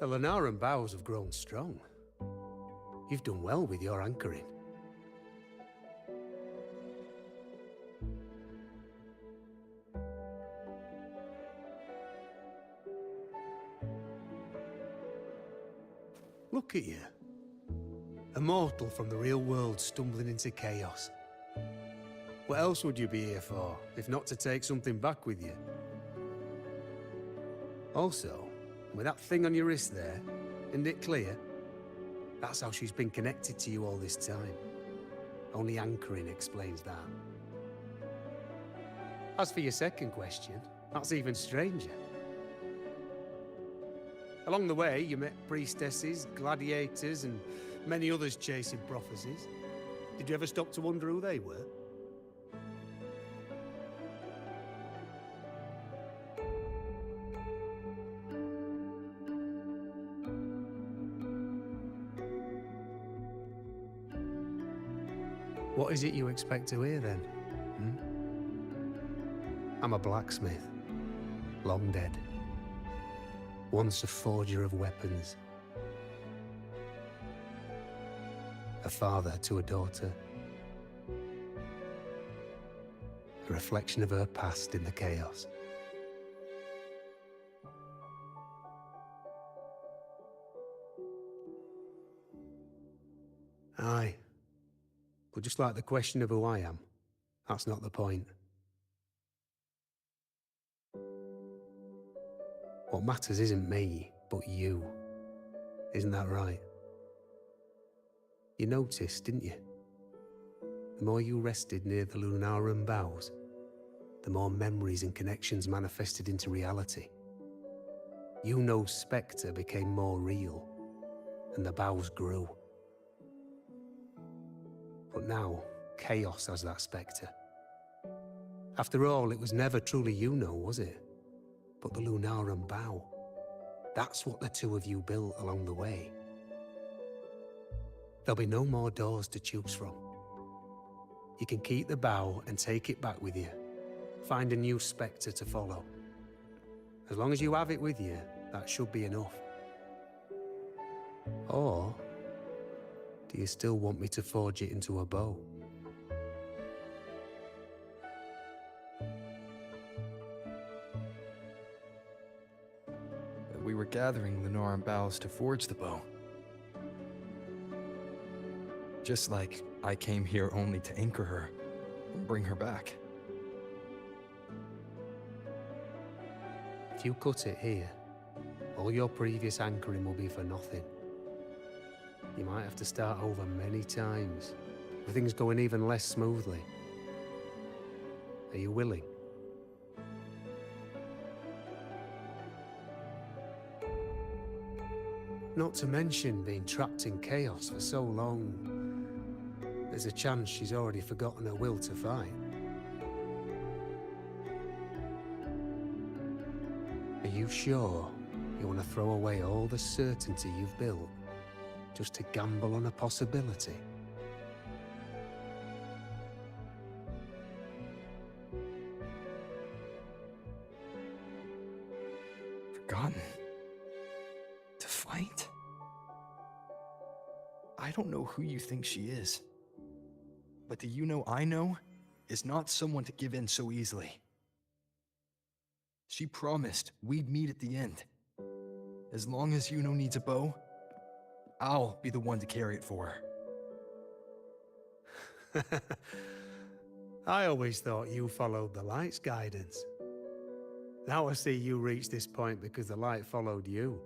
The Lunaran bows have grown strong. You've done well with your anchoring. Look at you. A mortal from the real world stumbling into chaos. What else would you be here for, if not to take something back with you? Also, with that thing on your wrist there, isn't it clear? That's how she's been connected to you all this time. Only anchoring explains that. As for your second question, that's even stranger. Along the way, you met priestesses, gladiators, and many others chasing prophecies. Did you ever stop to wonder who they were? What is it you expect to hear then? I'm a blacksmith, long dead. Once a forger of weapons. A father to a daughter. A reflection of her past in the chaos. Aye. But just like the question of who I am, that's not the point. What matters isn't me, but you. Isn't that right? You noticed, didn't you? The more you rested near the Lunaran bows, the more memories and connections manifested into reality. Yuno's spectre became more real, and the bows grew. But now, chaos has that spectre. After all, it was never truly Yuno, was it? But the Lunaran bow. That's what the two of you built along the way. There'll be no more doors to choose from. You can keep the bow and take it back with you. Find a new spectre to follow. As long as you have it with you, that should be enough. Or do you still want me to forge it into a bow? We were gathering Lunaran boughs to forge the bow. Just like I came here only to anchor her and bring her back. If you cut it here, all your previous anchoring will be for nothing. you might have to start over many times. Everything's going even less smoothly. Are you willing? Not to mention being trapped in chaos for so long. There's a chance she's already forgotten her will to fight. Are you sure you want to throw away all the certainty you've built just to gamble on a possibility? Forgotten? To fight? I don't know who you think she is. But the Yuno I know is not someone to give in so easily. She promised we'd meet at the end. As long as Yuno needs a bow, I'll be the one to carry it for her. I always thought you followed the light's guidance. Now I see you reached this point because the light followed you.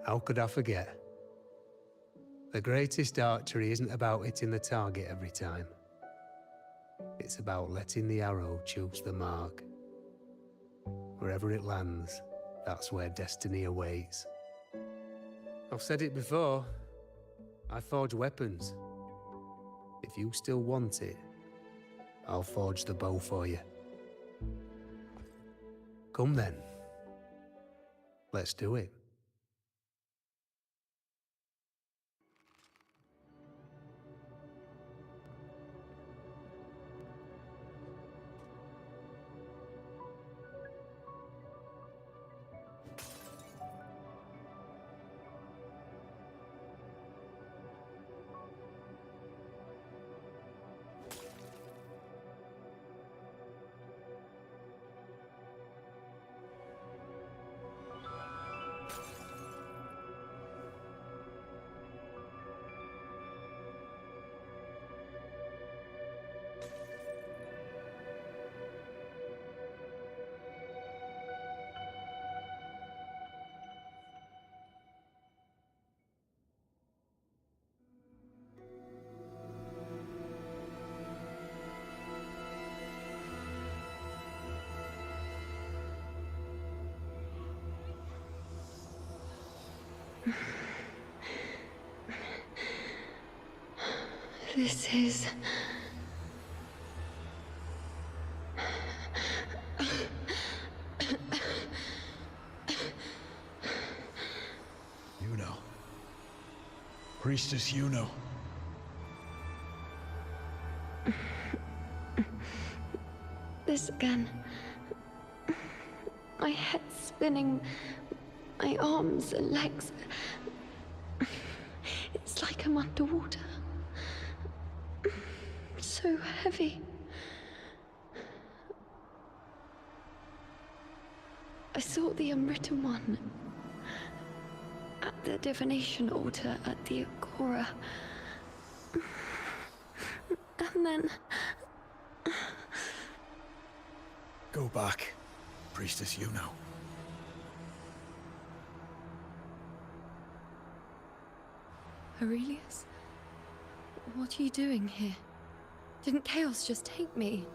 How could I forget? The greatest archery isn't about hitting the target every time. It's about letting the arrow choose the mark. Wherever it lands, that's where destiny awaits. I've said it before. I forge weapons. If you still want it, I'll forge the bow for you. Come then. Let's do it. This is... Yuno. Priestess Yuno. This again. My head spinning, my arms and legs. It's like I'm underwater. So heavy. I saw the unwritten one at the divination altar at the Agora. And then... Go back, Priestess Yuno. Aurelius? What are you doing here? Didn't Chaos just take me?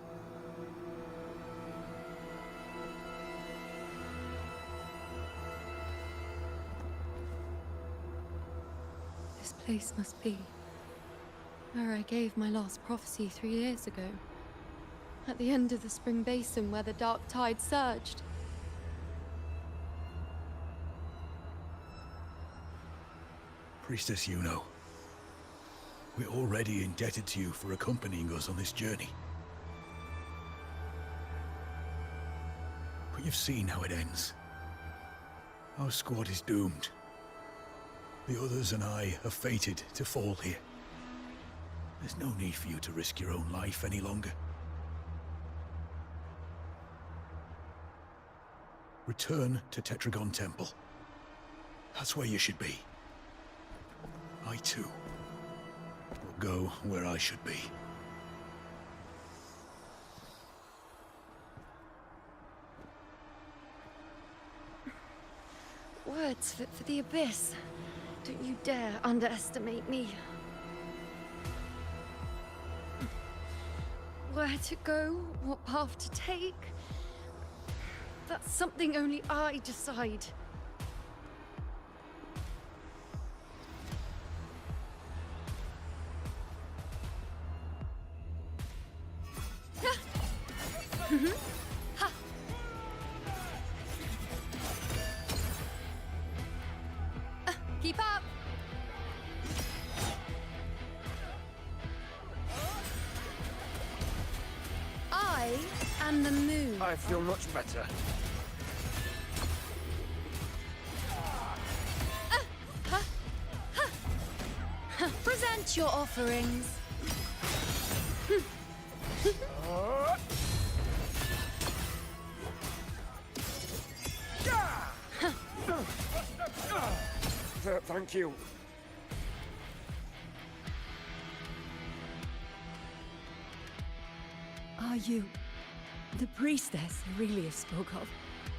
This place must be where I gave my last prophecy 3 years ago. At the end of the spring basin where the dark tide surged. Priestess Yuno. We're already indebted to you for accompanying us on this journey. But you've seen how it ends. Our squad is doomed. The others and I are fated to fall here. There's no need for you to risk your own life any longer. Return to Tetragon Temple. That's where you should be. I too will go where I should be. words for the abyss. Don't you dare underestimate me. Where to go, what path to take, that's something only I decide. Ha! Keep up! I am the moon. I feel much better. Present your offerings. Thank you. Are you the priestess Aurelia spoke of?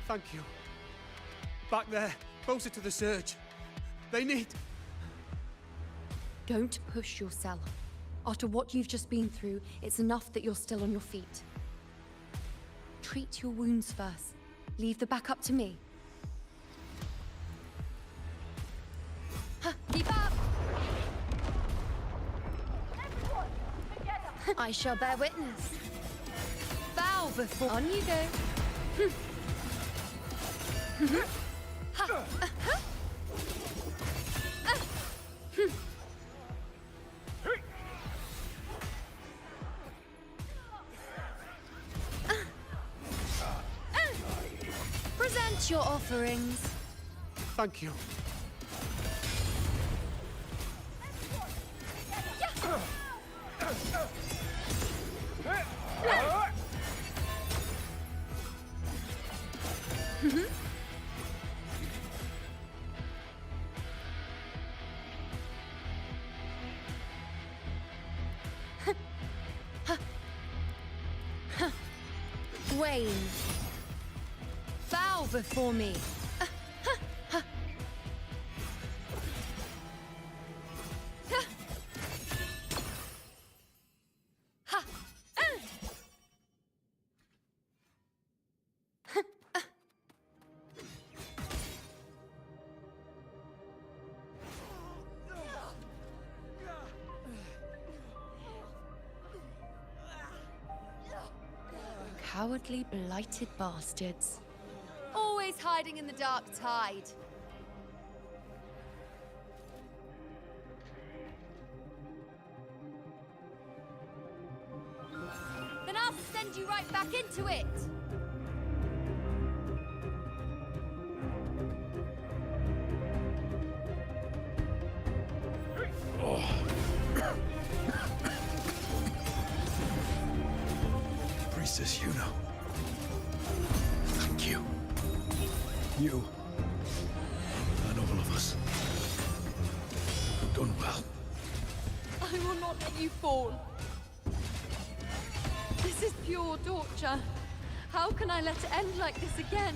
Thank you. Back there, closer to the surge. They need... Don't push yourself. After what you've just been through, it's enough that you're still on your feet. Treat your wounds first. Leave the back up to me. Keep up! I shall bear witness. Bow before... On you go. Present your offerings. Thank you. Wayne, bow before me. Cowardly, blighted bastards. Always hiding in the dark tide. Then I'll send you right back into it! Priestess Yuno. Thank you. You and all of us have done well. I will not let you fall. This is pure torture. How can I let it end like this again?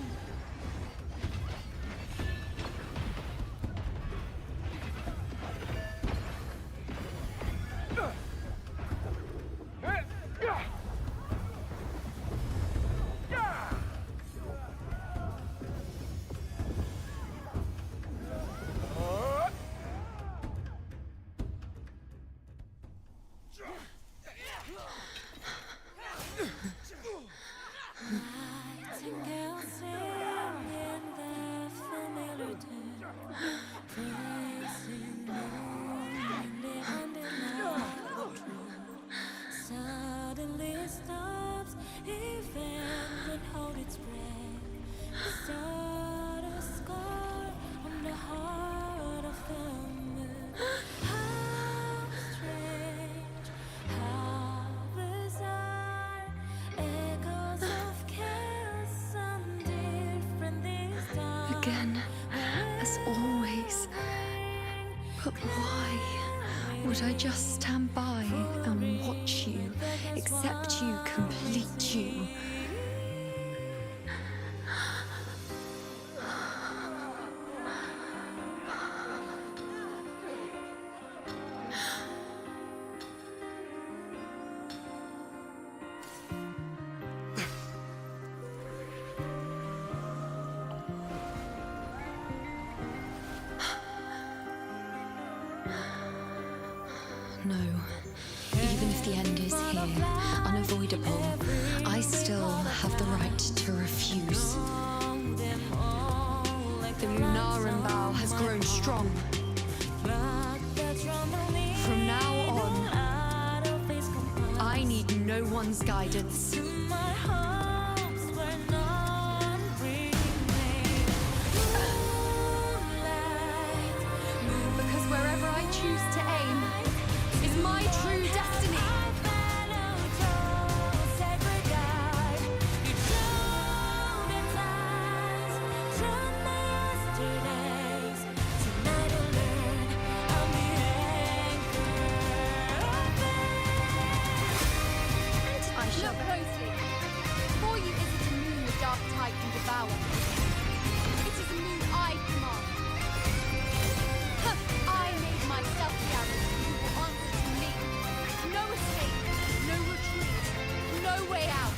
Again, as always. But why would I just stand by and watch you, accept you, complete you? unavoidable, I still have the right to refuse. The Lunaran bow has grown strong. From now on, I need no one's guidance. Because wherever I choose to aim is my true destiny. Look closely. Before you isn't a moon the dark tide can devour. It is a moon I command. I made myself the arrow who will answer to me. No escape, no retreat, no way out.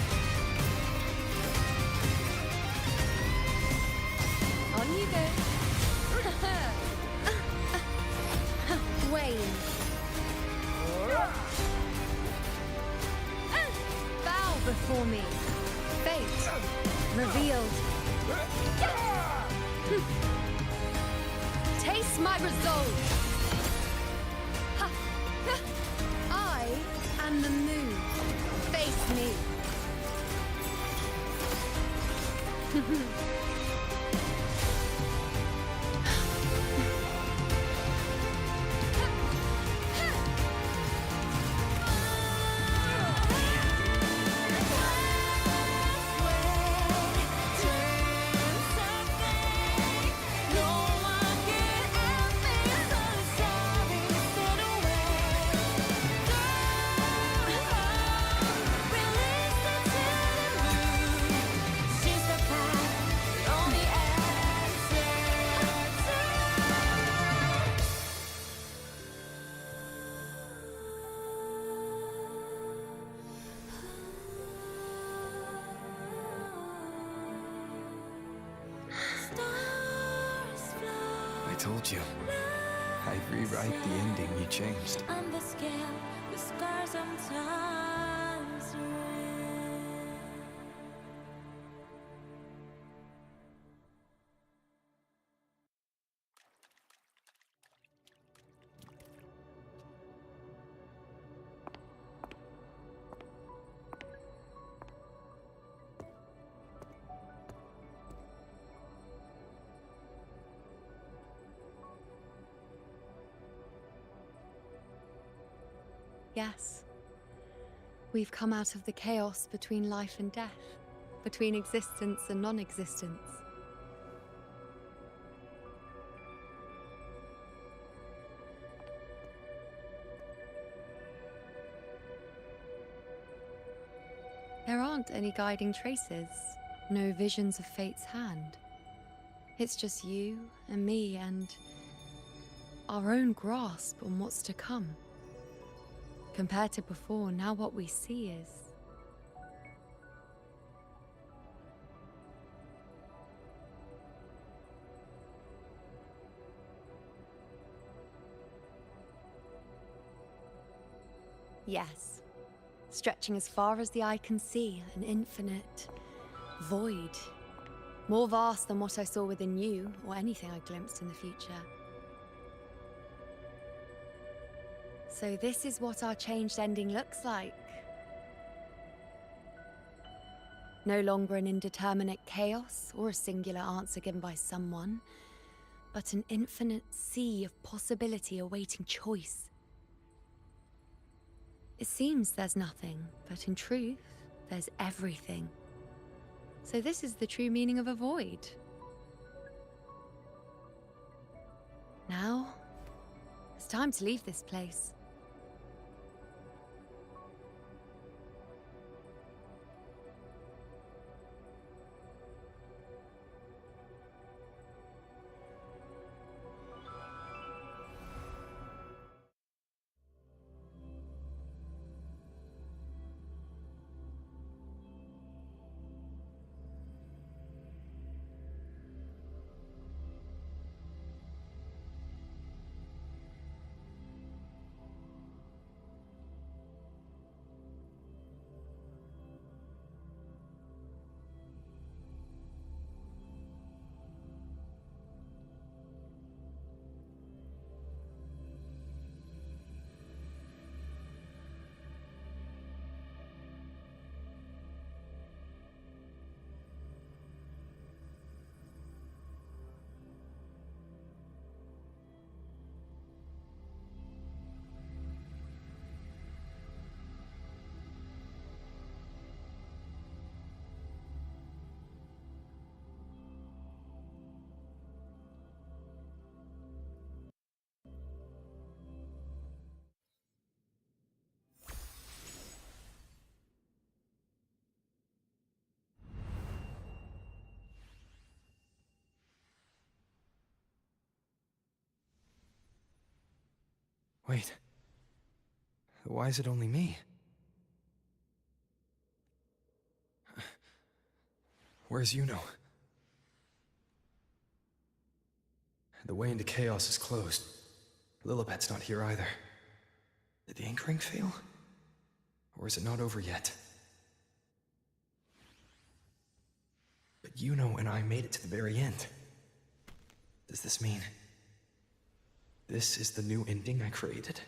On you go. Wayne. Bow before me. Fate revealed. Taste my resolve. I am the moon. Face me. I told you. I'd rewrite the ending you changed. On the scale, the scars sometimes ring. Yes. We've come out of the chaos between life and death, between existence and non-existence. There aren't any guiding traces, no visions of fate's hand. It's just you and me and our own grasp on what's to come. Compared to before, now what we see is... Yes. Stretching as far as the eye can see, an infinite void. More vast than what I saw within you, or anything I glimpsed in the future. So this is what our changed ending looks like. No longer an indeterminate chaos or a singular answer given by someone, but an infinite sea of possibility awaiting choice. It seems there's nothing, but in truth, there's everything. So this is the true meaning of a void. Now, it's time to leave this place. Wait. Why is it only me? Where's Yuno? The way into Chaos is closed. Lilibet's not here either. Did the ink ring fail? Or is it not over yet? But Yuno and I made it to the very end. Does this mean this is the new ending I created?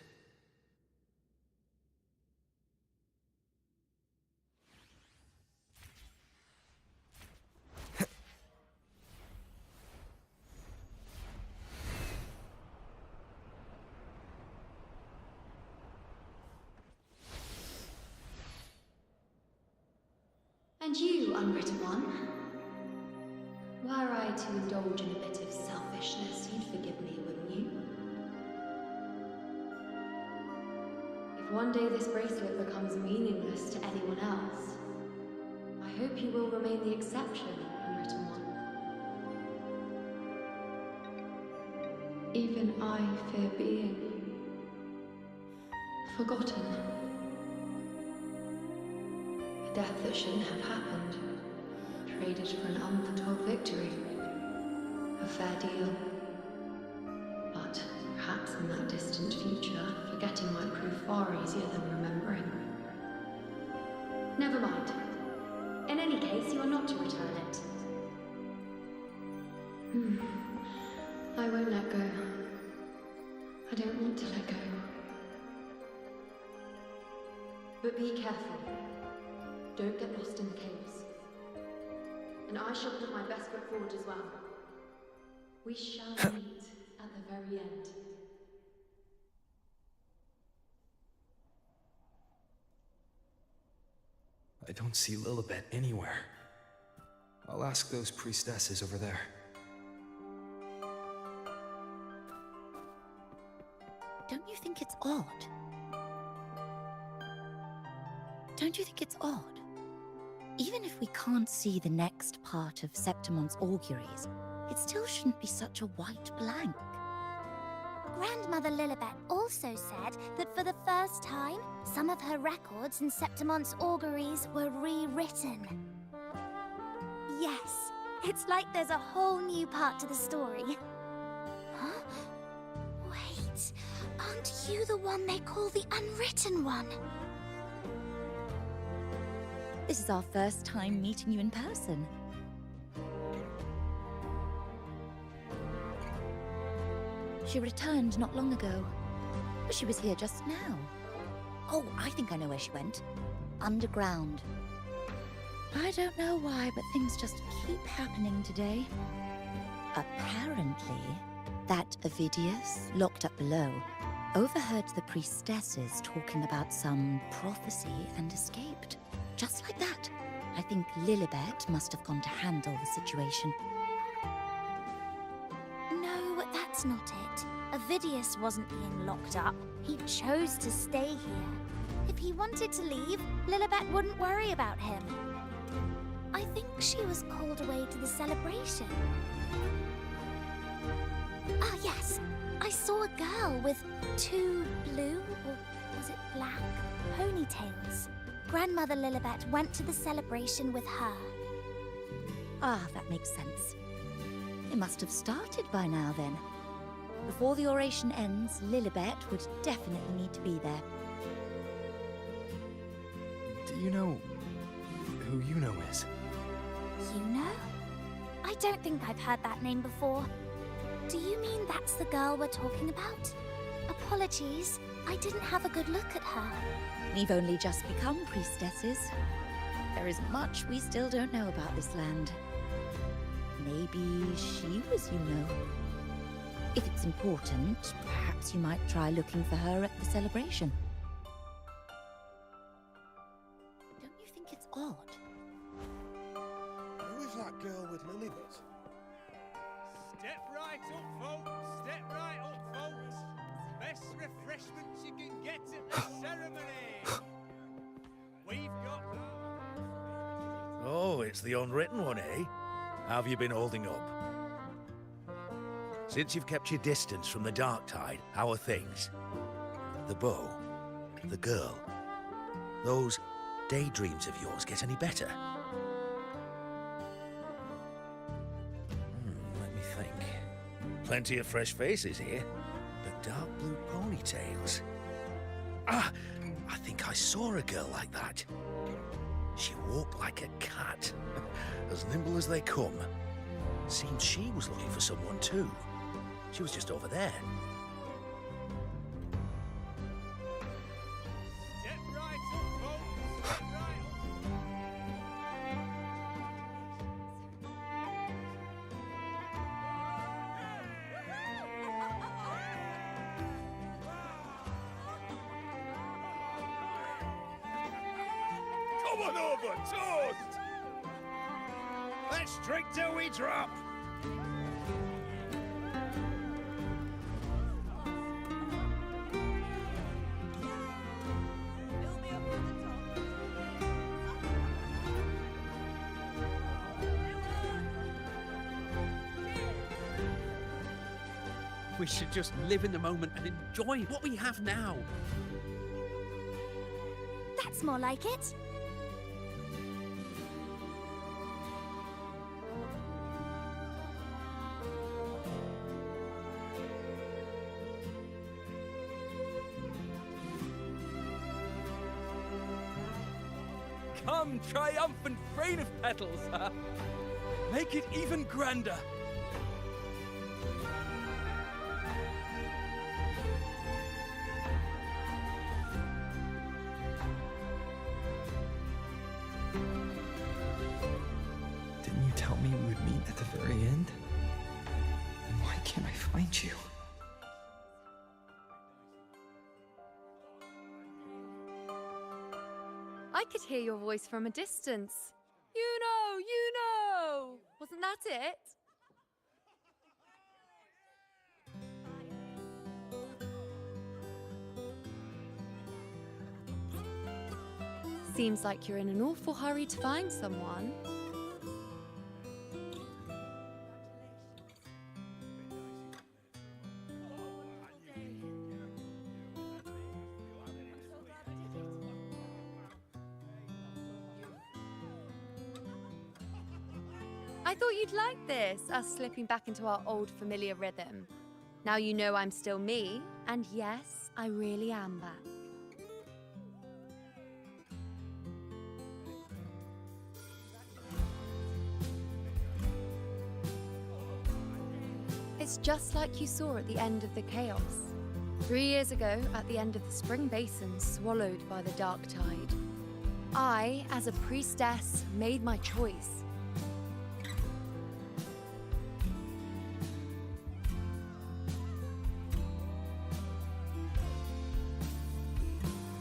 And you, unwritten one, were I to indulge in a bit of selfishness, you'd forgive me, wouldn't you? If one day this bracelet becomes meaningless to anyone else, I hope you will remain the exception, unwritten one. Even I fear being forgotten. A death that shouldn't have happened, traded for an unforetold victory. A fair deal. But perhaps in that distant future, forgetting might prove far easier than remembering. Never mind. In any case, you are not to return it. I won't let go. I don't want to let go. But be careful. Don't get lost in the caves. And I shall put my best foot forward as well. We shall meet at the very end. I don't see Lilibet anywhere. I'll ask those priestesses over there. Don't you think it's odd? Don't you think it's odd? Even if we can't see the next part of Septimon's auguries, it still shouldn't be such a white blank. Grandmother Lilibet also said that for the first time, some of her records in Septimon's auguries were rewritten. Yes, it's like there's a whole new part to the story. Huh? Wait, aren't you the one they call the Unwritten One? This is our first time meeting you in person. She returned not long ago, but she was here just now. Oh, I think I know where she went. Underground. I don't know why, but things just keep happening today. Apparently, that Ovidius, locked up below, overheard the priestesses talking about some prophecy and escaped. Just like that. I think Lilibet must have gone to handle the situation. No, that's not it. Ovidius wasn't being locked up. He chose to stay here. If he wanted to leave, Lilibet wouldn't worry about him. I think she was called away to the celebration. Ah, yes. I saw a girl with 2 blue, or was it black, ponytails. Grandmother Lilibet went to the celebration with her. Ah, that makes sense. It must have started by now, then. Before the oration ends, Lilibet would definitely need to be there. Do you know who Yuno is? Yuno? I don't think I've heard that name before. Do you mean that's the girl we're talking about? Apologies, I didn't have a good look at her. We've only just become priestesses. There is much we still don't know about this land. Maybe she was Yuno. If it's important, perhaps you might try looking for her at the celebration. Don't you think it's odd? Who is that girl with Lilibet? Step right up, folks. Step right up, folks. Best refreshments you can get at the ceremony. We've got... Oh, it's the Unwritten One, eh? How have you been holding up? Since you've kept your distance from the Dark Tide, how are things? The bow, the girl, those daydreams of yours get any better? Let me think. Plenty of fresh faces here, but dark blue ponytails. Ah, I think I saw a girl like that. She walked like a cat, as nimble as they come. Seemed she was looking for someone too. She was just over there. Step right up, folks. Step right Come on over, toast! Let's drink till we drop. We should just live in the moment and enjoy what we have now. That's more like it. Come, triumphant rain of petals! Make it even grander! Didn't you tell me we would meet at the very end? Then why can't I find you? I could hear your voice from a distance. You know! Wasn't that it? Seems like you're in an awful hurry to find someone. I thought you'd like this, us slipping back into our old familiar rhythm. Now you know I'm still me, and yes, I really am back. It's just like you saw at the end of the chaos. 3 years ago, at the end of the spring basin swallowed by the dark tide. I, as a priestess, made my choice.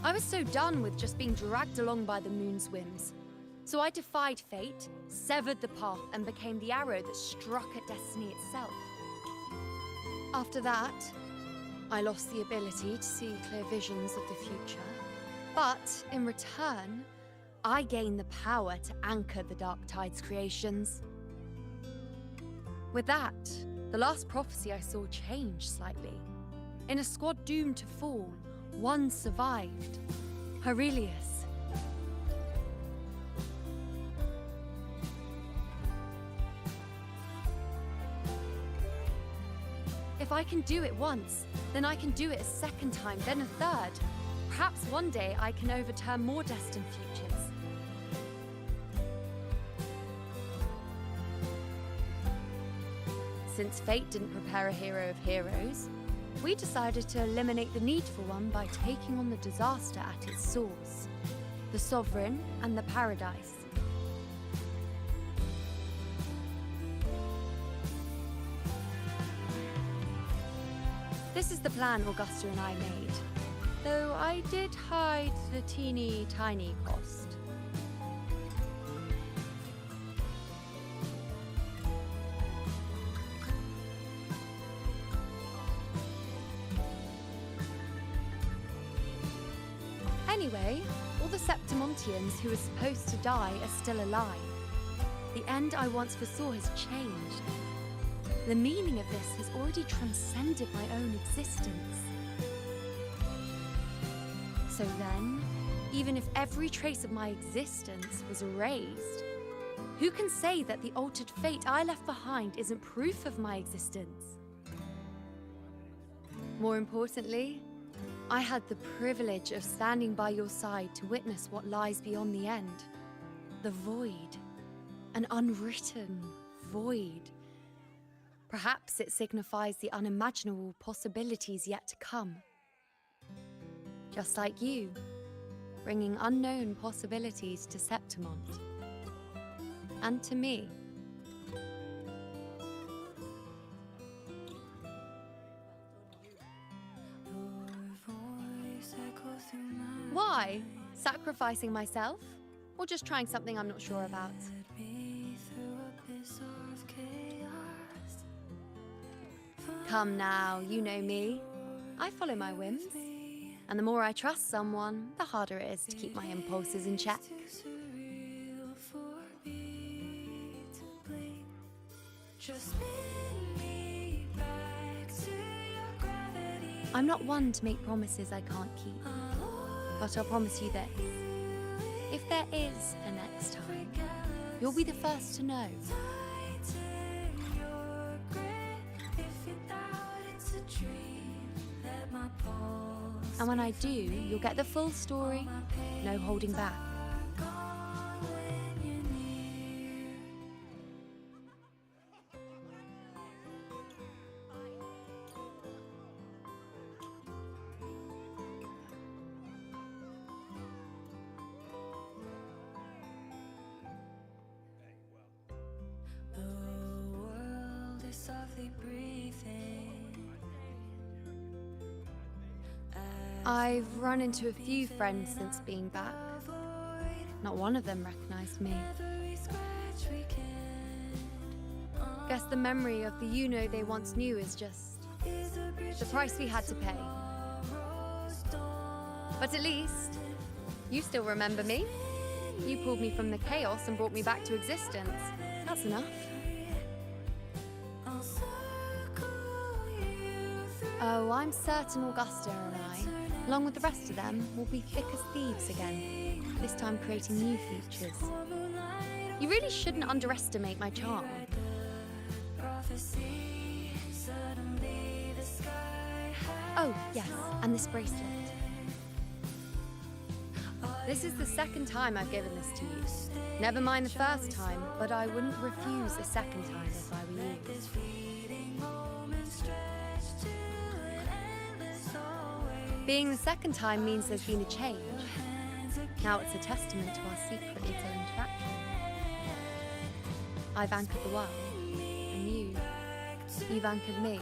I was so done with just being dragged along by the moon's whims. So I defied fate, severed the path, and became the arrow that struck at destiny itself. After that, I lost the ability to see clear visions of the future. But in return, I gained the power to anchor the Dark Tide's creations. With that, the last prophecy I saw changed slightly. In a squad doomed to fall, one survived. Aurelius. If I can do it once, then I can do it a second time, then a third. Perhaps one day I can overturn more destined futures. Since fate didn't prepare a hero of heroes, we decided to eliminate the need for one by taking on the disaster at its source, the Sovereign and the Paradise. This is the plan Augusta and I made, though I did hide the teeny tiny cost. Anyway, all the Septimontians who were supposed to die are still alive. The end I once foresaw has changed. The meaning of this has already transcended my own existence. So then, even if every trace of my existence was erased, who can say that the altered fate I left behind isn't proof of my existence? More importantly, I had the privilege of standing by your side to witness what lies beyond the end. The void. An unwritten void. Perhaps it signifies the unimaginable possibilities yet to come. Just like you, bringing unknown possibilities to Septimont. And to me. Why? Sacrificing myself? Or just trying something I'm not sure about? Come now, you know me. I follow my whims. And the more I trust someone, the harder it is to keep my impulses in check. I'm not one to make promises I can't keep. But I'll promise you this. If there is a next time, you'll be the first to know. And when I do, you'll get the full story, no holding back. I've run into a few friends since being back. Not one of them recognized me. Guess the memory of the you-know they once knew is just the price we had to pay. But at least, you still remember me. You pulled me from the chaos and brought me back to existence. That's enough. Oh, I'm certain Augusta and I, along with the rest of them, will be thick as thieves again, this time creating new features. You really shouldn't underestimate my charm. Oh, yes, and this bracelet. This is the second time I've given this to you. Never mind the first time, but I wouldn't refuse a second time if I were you. Being the second time means there's been a change. Now it's a testament to our secret little interaction. I've anchored the world, and you've anchored me.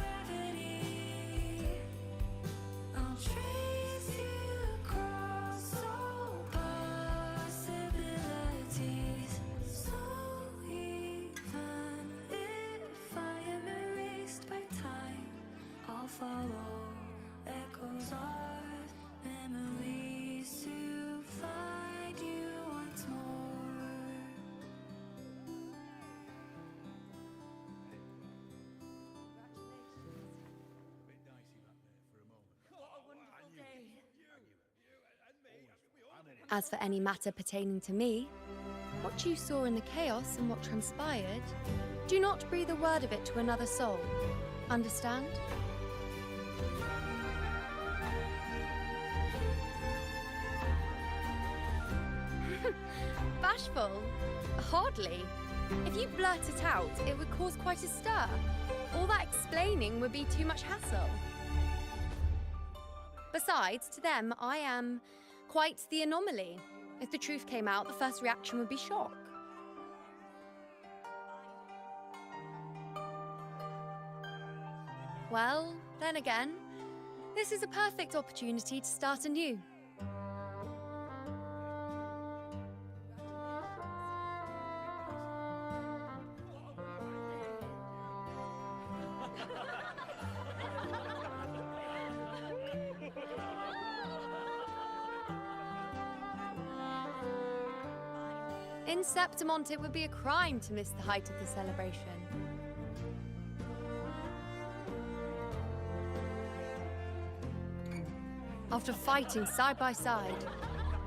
As for any matter pertaining to me, what you saw in the chaos and what transpired, do not breathe a word of it to another soul. Understand? Bashful? Hardly. If you blurt it out, it would cause quite a stir. All that explaining would be too much hassle. Besides, to them, I am quite the anomaly. If the truth came out, the first reaction would be shock. Well, then again, this is a perfect opportunity to start anew. In Septimont, it would be a crime to miss the height of the celebration. After fighting side by side,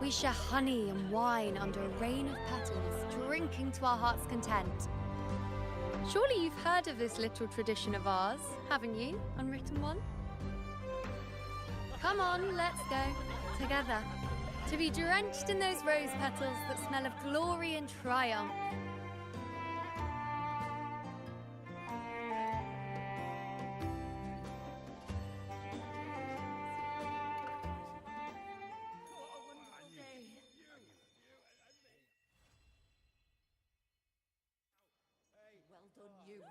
we share honey and wine under a rain of petals, drinking to our heart's content. Surely you've heard of this little tradition of ours, haven't you, Unwritten One? Come on, let's go, together, to be drenched in those rose petals that smell of glory and triumph. Well done, you.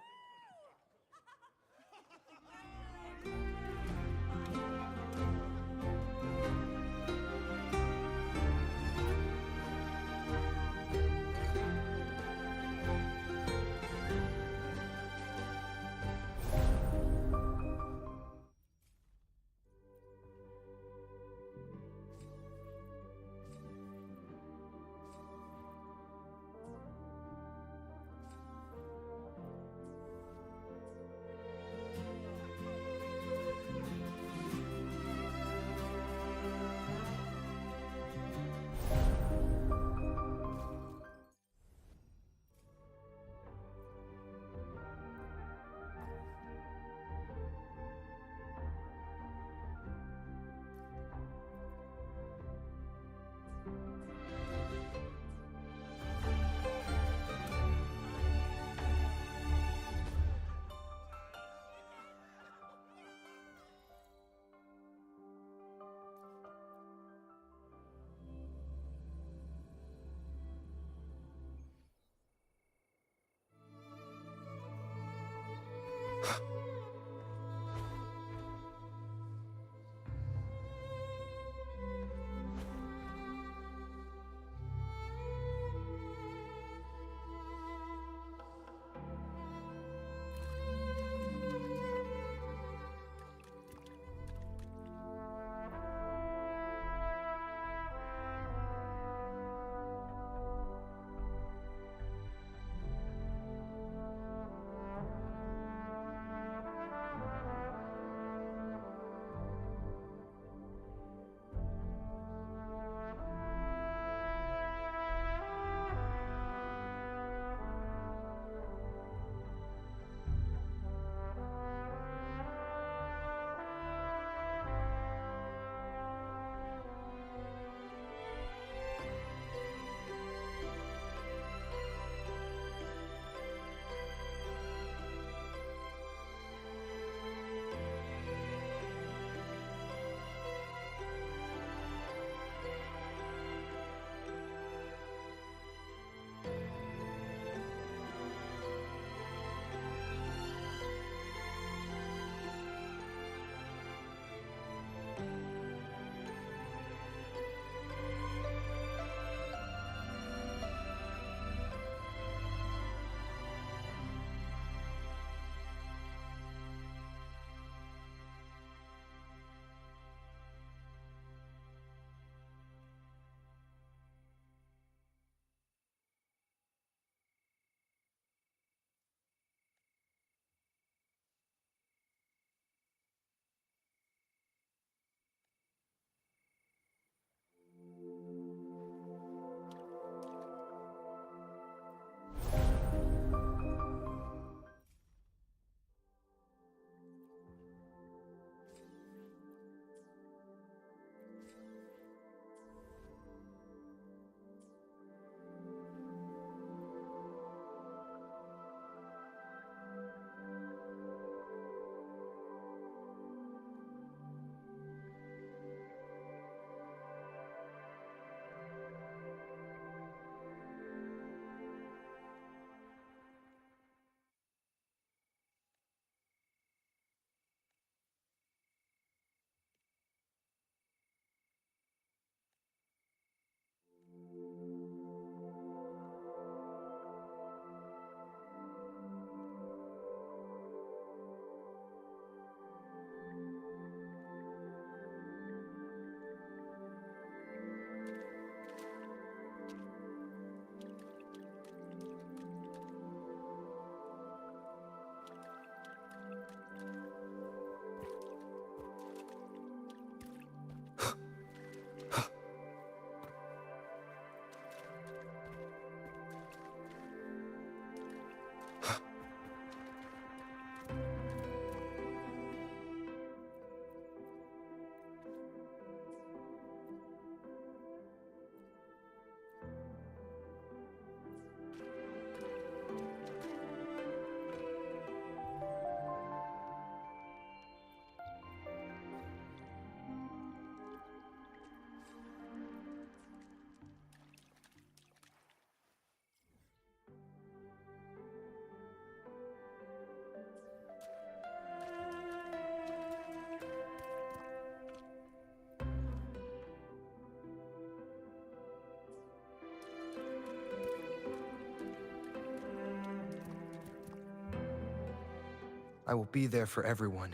I will be there for everyone.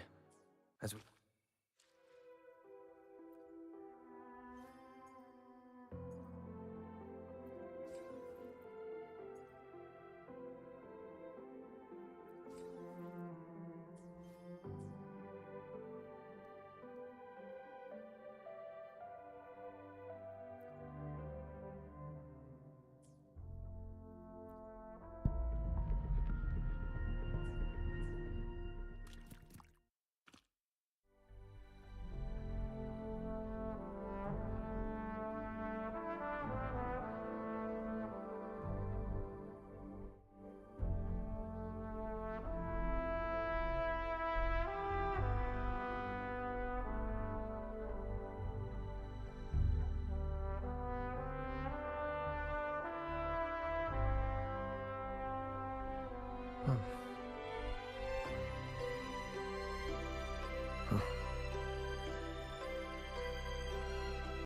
As we... Oh.